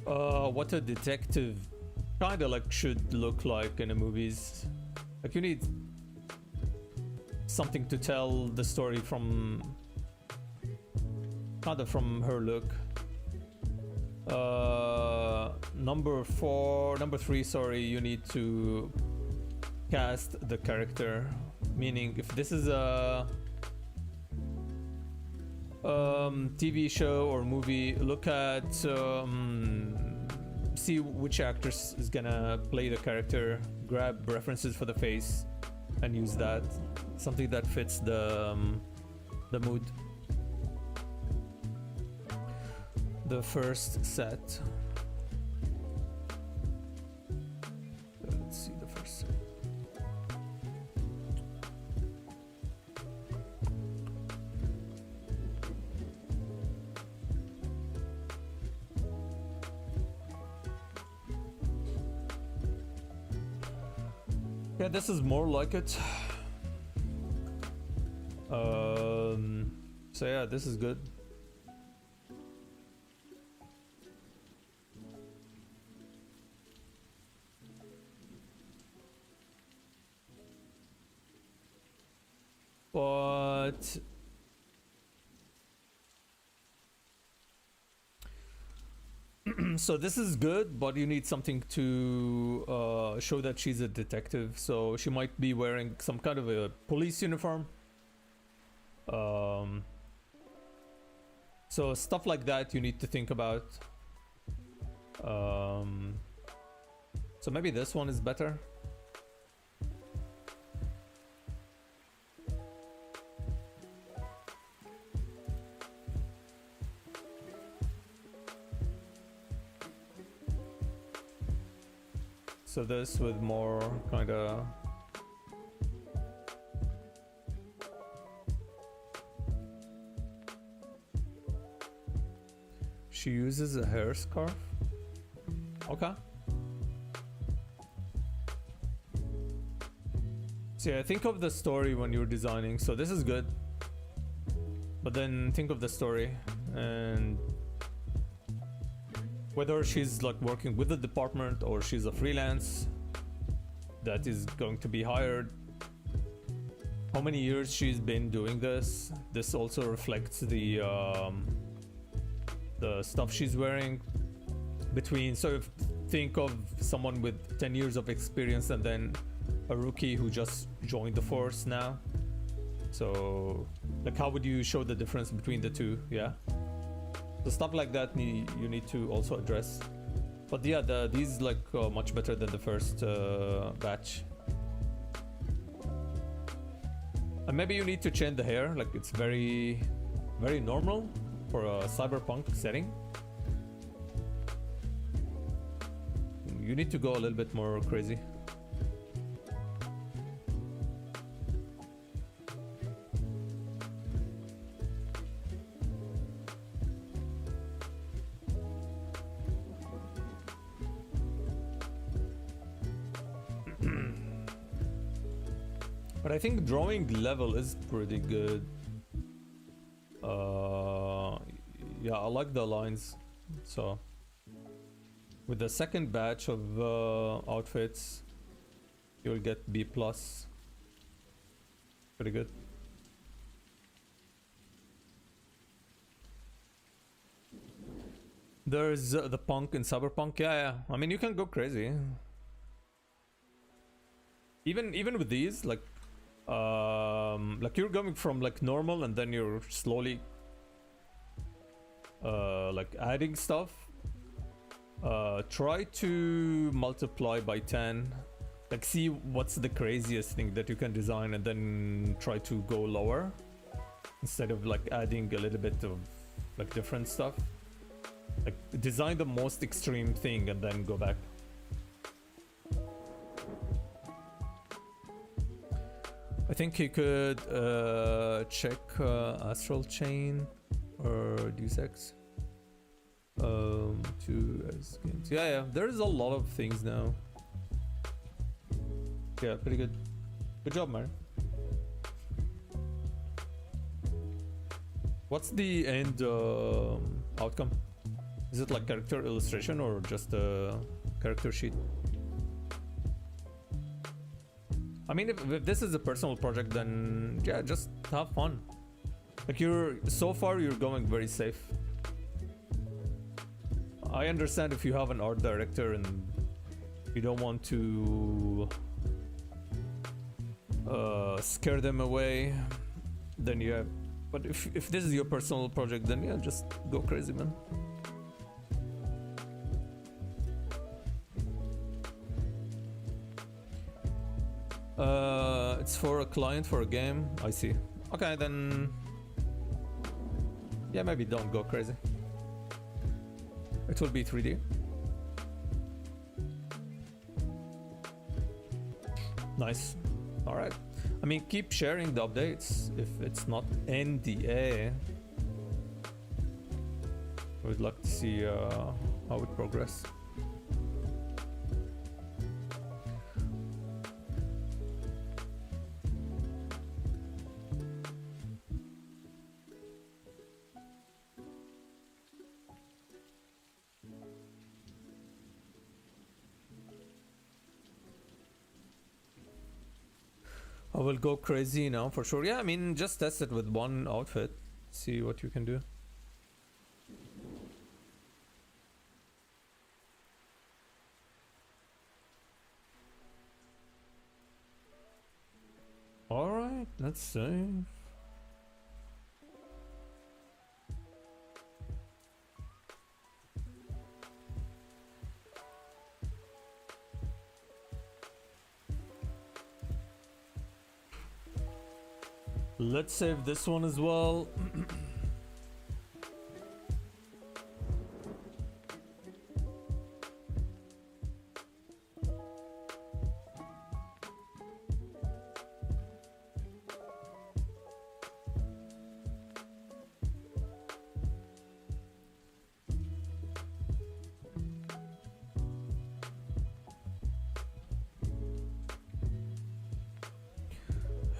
what a detective kind of like should look like in the movies. Like you need something to tell the story from, kind of from her look. Number 3, sorry, you need to cast the character. Meaning, if this is a TV show or movie, look at see which actress is gonna play the character, grab references for the face and use that, something that fits the mood. The first set, let's see the first set. Yeah, this is more like it. So yeah, this is good. But so this is good, but you need something to show that she's a detective. So she might be wearing some kind of a police uniform. So stuff like that you need to think about. So maybe this one is better. So this with more kind of she uses a hair scarf. Okay. So yeah, think of the story when you're designing. So this is good, but then think of the story and whether she's like working with the department or she's a freelance that is going to be hired. How many years she's been doing this. This also reflects the stuff she's wearing between. So if think of someone with 10 years of experience and then a rookie who just joined the force now. So like how would you show the difference between the two? Yeah. So stuff like that you need to also address. But yeah, these like much better than the first batch. And maybe you need to change the hair. Like it's very, very normal for a cyberpunk setting. You need to go a little bit more crazy. But I think drawing level is pretty good. Yeah, I like the lines. So with the second batch of outfits, you'll get B+. Pretty good. There's the punk in cyberpunk. Yeah. I mean, you can go crazy. Even with these, like you're going from like normal and then you're slowly like adding stuff. Try to multiply by 10 Like, see what's the craziest thing that you can design and then try to go lower instead of like adding a little bit of like different stuff. Like, design the most extreme thing and then go back. I think you could check Astral Chain or Deus Ex. Two as games. Yeah, there is a lot of things now. Yeah, pretty good. Good job, man. What's the end outcome? Is it like character illustration or just a character sheet? I mean, if this is a personal project, then yeah, just have fun. Like, so far you're going very safe. I understand if you have an art director and you don't want to scare them away, then yeah. But if this is your personal project, then yeah, just go crazy, man. It's for a client for a game. I see. Okay, then yeah, maybe don't go crazy. It will be 3D. Nice. All right. I mean, keep sharing the updates if it's not NDA. We'd like to see how it progresses. I will go crazy now for sure. Yeah, I mean, just test it with one outfit. See what you can do. Alright, let's save. Let's save this one as well.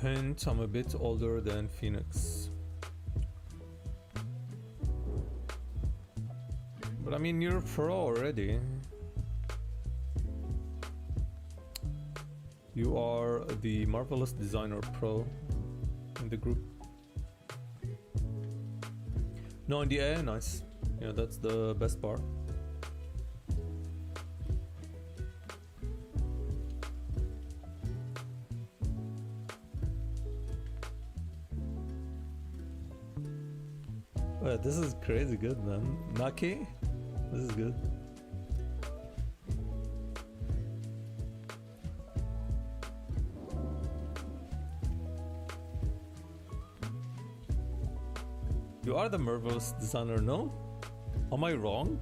Hint, I'm a bit older than Phoenix. But I mean, you're pro already. You are the Marvelous Designer Pro in the group. No, in the A, nice. Yeah, that's the best part. This is crazy good, man. Naki, this is good. You are the Marvelous Designer, no? Am I wrong?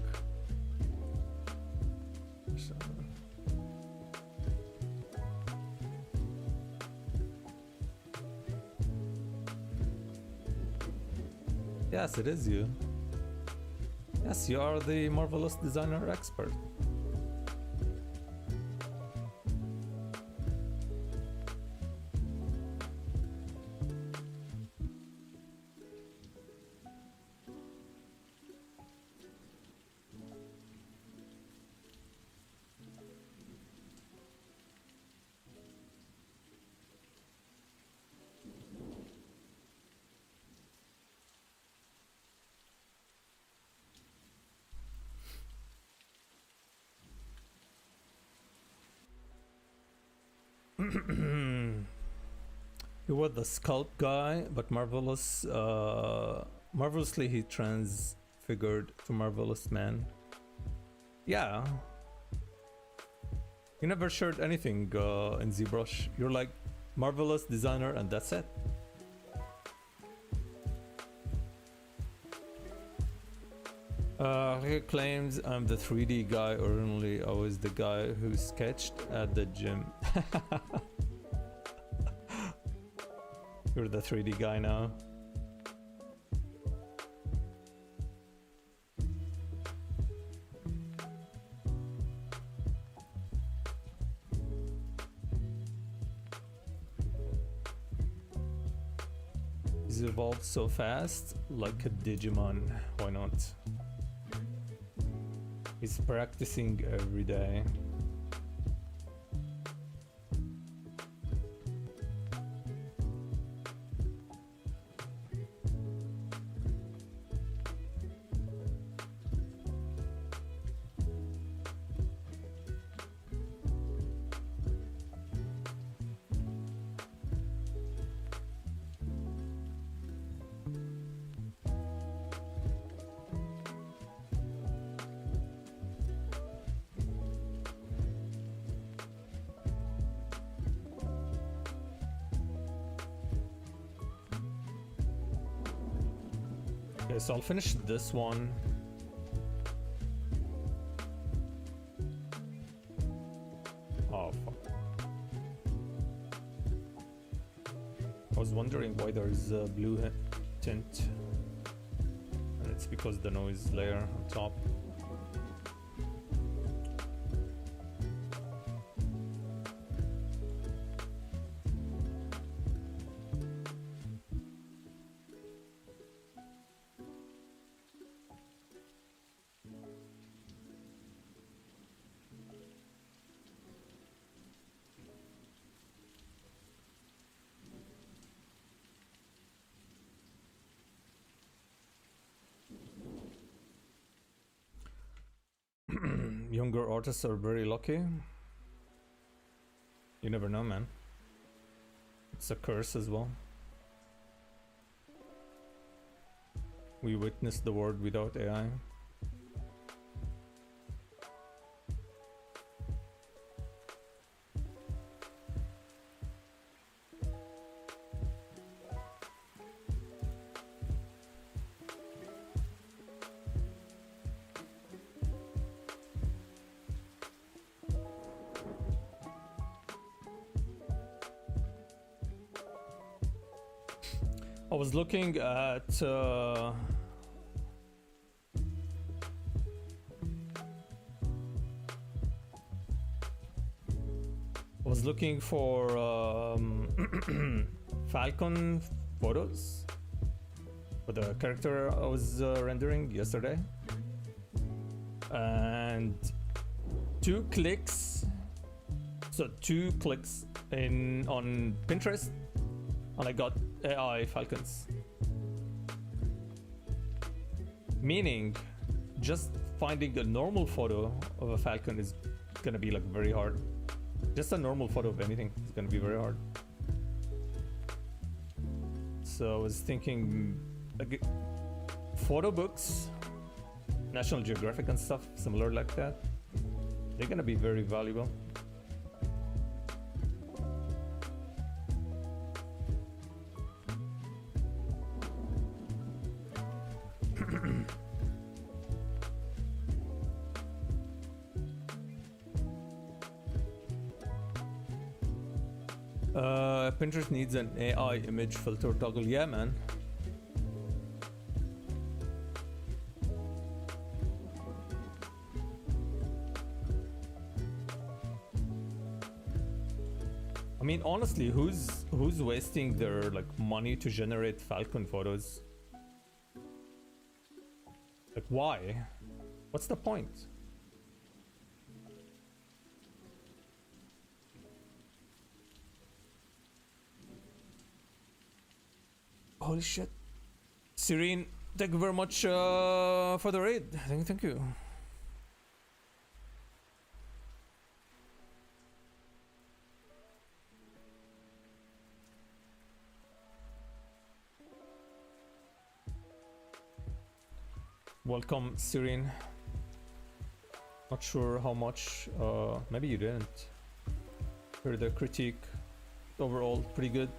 Yes, it is you. Yes, you are the Marvelous Designer expert. You were the sculpt guy, but marvelously he transfigured to Marvelous Man. Yeah. You never shared anything in ZBrush. You're like marvelous designer and that's it. He claims I'm the 3D guy. Originally, I was the guy who sketched at the gym. You're the 3D guy now. He's evolved so fast, like a Digimon. Why not? He's practicing every day. Okay, so I'll finish this one. Oh, fuck. I was wondering why there's a blue tint. And it's because the noise layer on top. Younger artists are very lucky. You never know, man. It's a curse as well. We witnessed the world without AI. I was looking at for Falcon photos for the character I was rendering yesterday, and 2 clicks on Pinterest and I got AI falcons. Meaning, just finding a normal photo of a falcon is gonna be like very hard. Just a normal photo of anything is gonna be very hard. So I was thinking, like, photo books, National Geographic and stuff similar like that, they're gonna be very valuable. Pinterest needs an AI image filter toggle. Yeah, man. I mean, honestly, who's wasting their like money to generate falcon photos? Like, why? What's the point? Holy shit. Serene, thank you very much for the raid. Thank you. Welcome, Serene. Not sure how much. Maybe you didn't hear the critique. Overall, pretty good.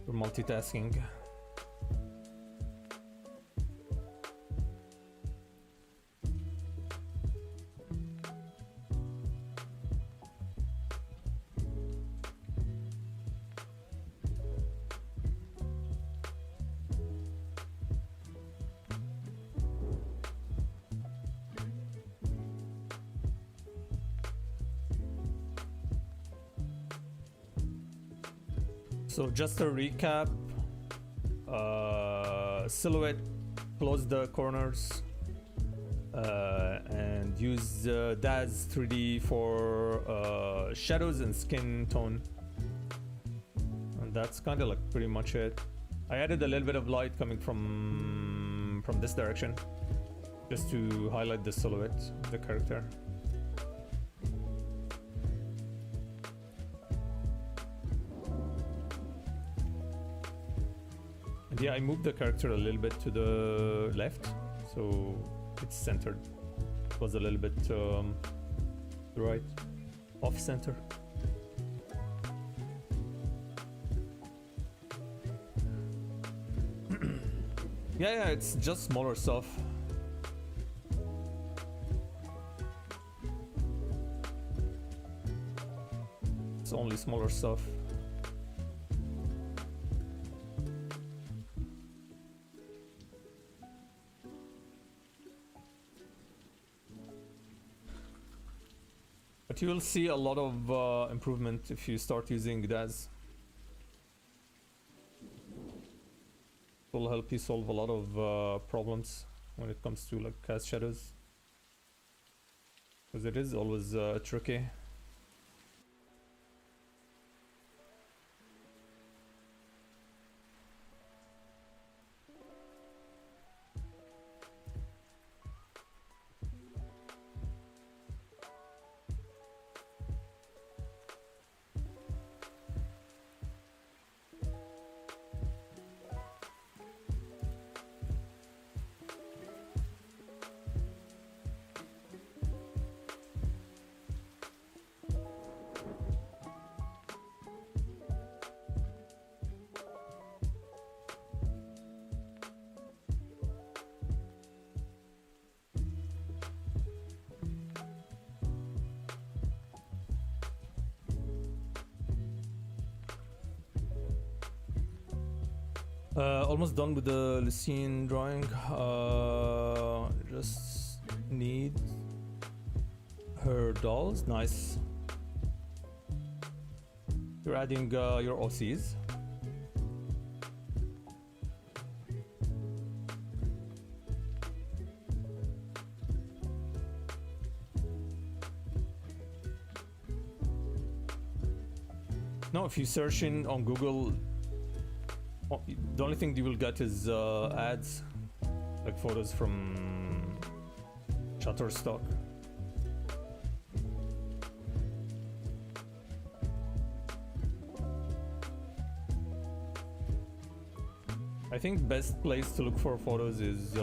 We're multitasking. So just a recap, silhouette, close the corners, and use DAZ 3D for shadows and skin tone. And that's kind of like pretty much it. I added a little bit of light coming from this direction, just to highlight the silhouette of the character. And yeah, I moved the character a little bit to the left, so it's centered. It was a little bit right, off center. Yeah, it's just smaller stuff. It's only smaller stuff. But you will see a lot of improvement if you start using DAZ. It will help you solve a lot of problems when it comes to like cast shadows, because it is always tricky. Almost done with the Lucine drawing. Just need her dolls. Nice. You're adding your OCs. No, if you search in on Google, the only thing you will get is ads, like photos from Shutterstock. I think best place to look for photos is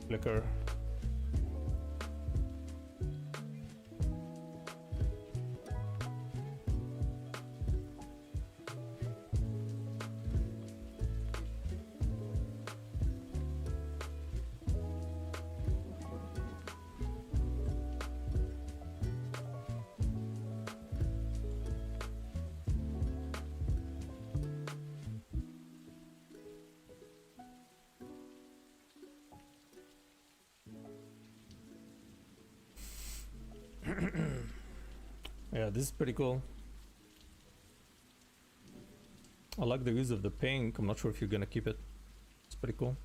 Flickr. Yeah, this is pretty cool. I like the use of the pink. I'm not sure if you're gonna keep it. It's pretty cool.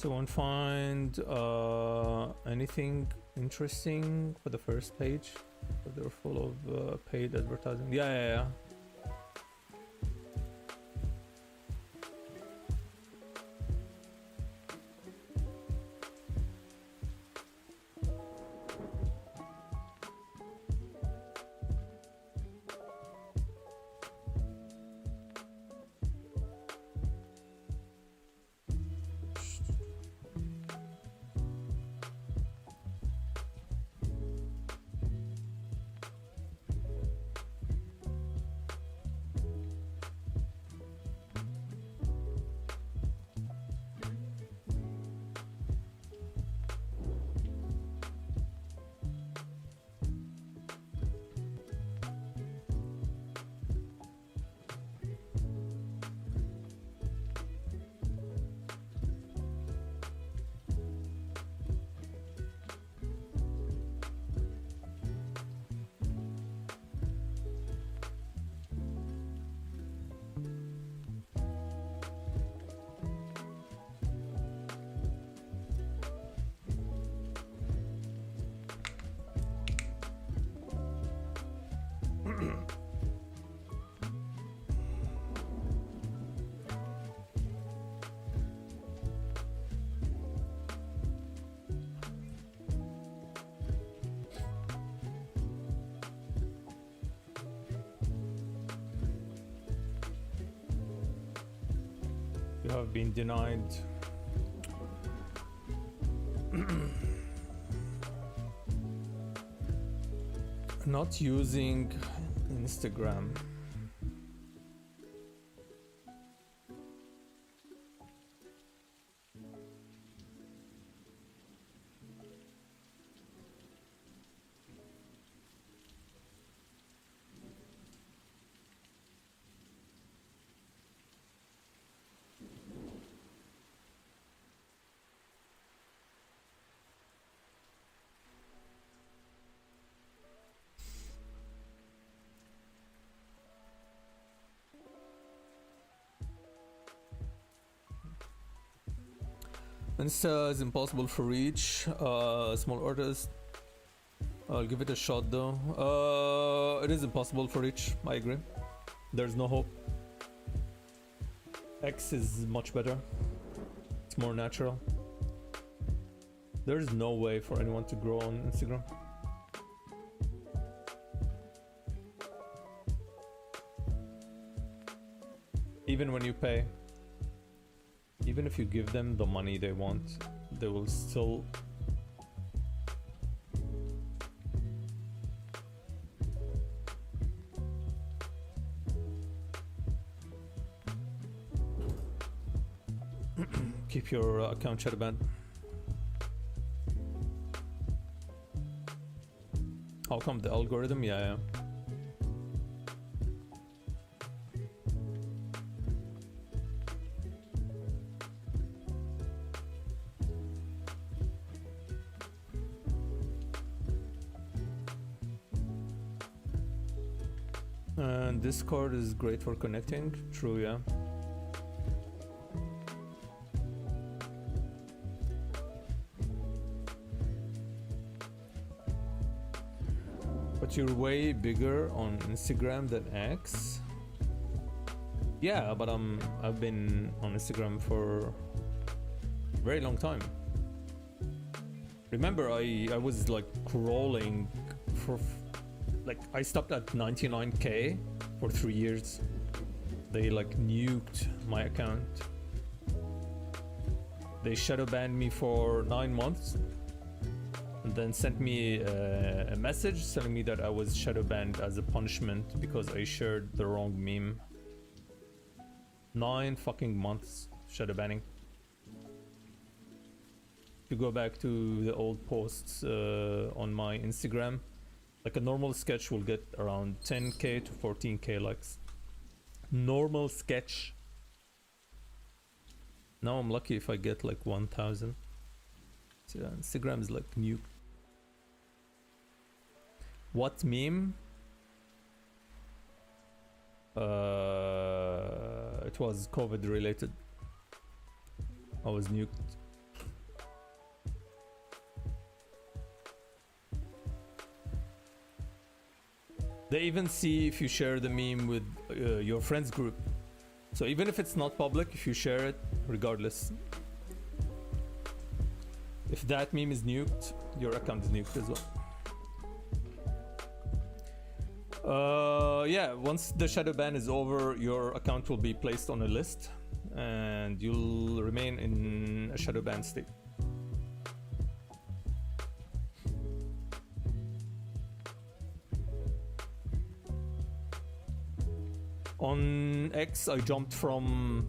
So won't find anything interesting for the first page, but they're full of paid advertising. Yeah. You have been denied. Not using Instagram. Insta is impossible for reach. Small artist. I'll give it a shot though. It is impossible for reach. I agree. There's no hope. X is much better. It's more natural. There's no way for anyone to grow on Instagram. Even when you pay. Even if you give them the money they want, they will still keep your account shadow banned. How come the algorithm? Yeah. And Discord is great for connecting. True, yeah. But you're way bigger on Instagram than X. Yeah, but I've been on Instagram for a very long time. Remember, I was like crawling for like I stopped at 99k for 3 years. They like nuked my account. They shadow banned me for 9 months and then sent me a message telling me that I was shadow banned as a punishment because I shared the wrong meme. 9 fucking months shadow banning. If you go back to the old posts on my Instagram, like a normal sketch will get around 10k to 14k likes. Normal sketch. Now I'm lucky if I get like 1000. So yeah, Instagram is like new. What meme? It was COVID related. I was nuked. They even see if you share the meme with your friends group. So even if it's not public, if you share it, regardless, if that meme is nuked, your account is nuked as well. Yeah, once the shadow ban is over, your account will be placed on a list and you'll remain in a shadow ban state. On X, I jumped from,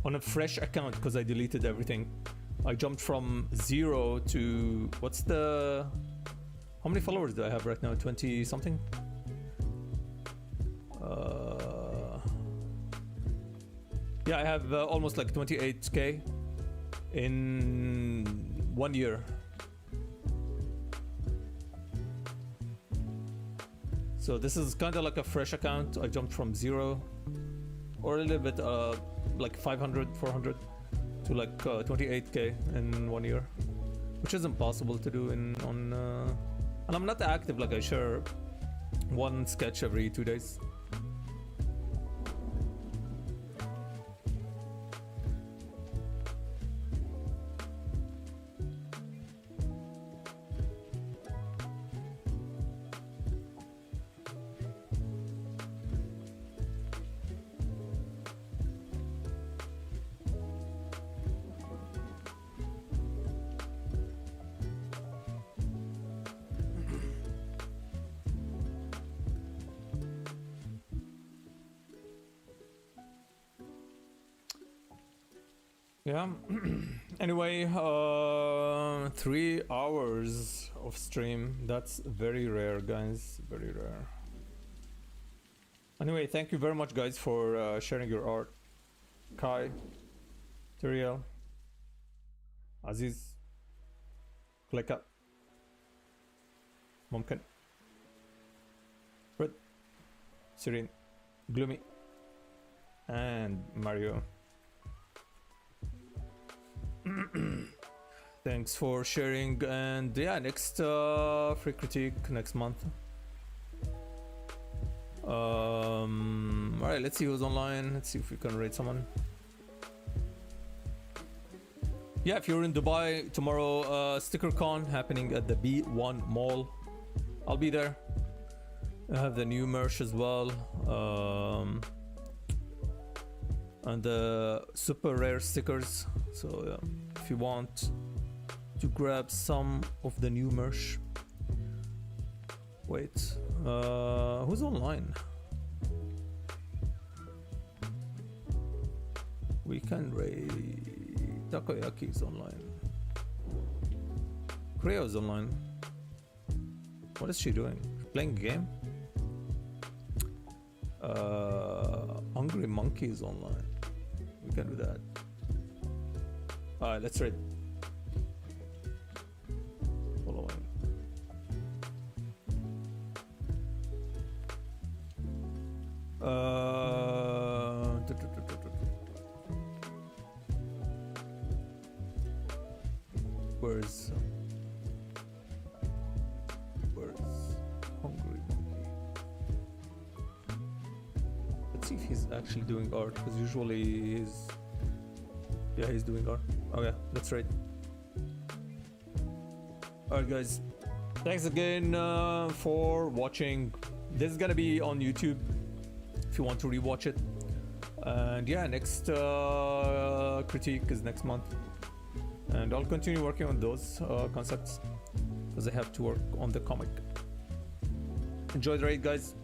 on a fresh account because I deleted everything. I jumped from 0 to, what's the, how many followers do I have right now? 20 something? Yeah, I have almost like 28k in 1 year. So this is kind of like a fresh account. I jumped from 0 or a little bit like 500, 400 to like 28k in 1 year, which is impossible to do and I'm not active. Like I share one sketch every 2 days. Yeah. Anyway, 3 hours of stream. That's very rare, guys. Very rare. Anyway, thank you very much, guys, for sharing your art. Kai, Turiel, Aziz, Kleka, Mumkin, Fred, Serene, Gloomy, and Mario. Thanks for sharing, and yeah, next free critique next month. Alright, let's see who's online. Let's see if we can rate someone. Yeah, if you're in Dubai tomorrow, StickerCon happening at the B1 Mall. I'll be there. I have the new merch as well. And the super rare stickers. So yeah, if you want to grab some of the new merch. Wait, who's online? We can raid. Takoyaki is online. Creo is online. What is she doing? Playing a game? Hungry Monkey is online. We can do that. Alright, let's raid. Following. Where's Hungry Monkey? Let's see if he's actually doing art, because usually he's doing art. Oh yeah, that's right. Alright guys, thanks again for watching. This is gonna be on YouTube if you want to rewatch it. And yeah, next critique is next month. And I'll continue working on those concepts because I have to work on the comic. Enjoy the raid, guys.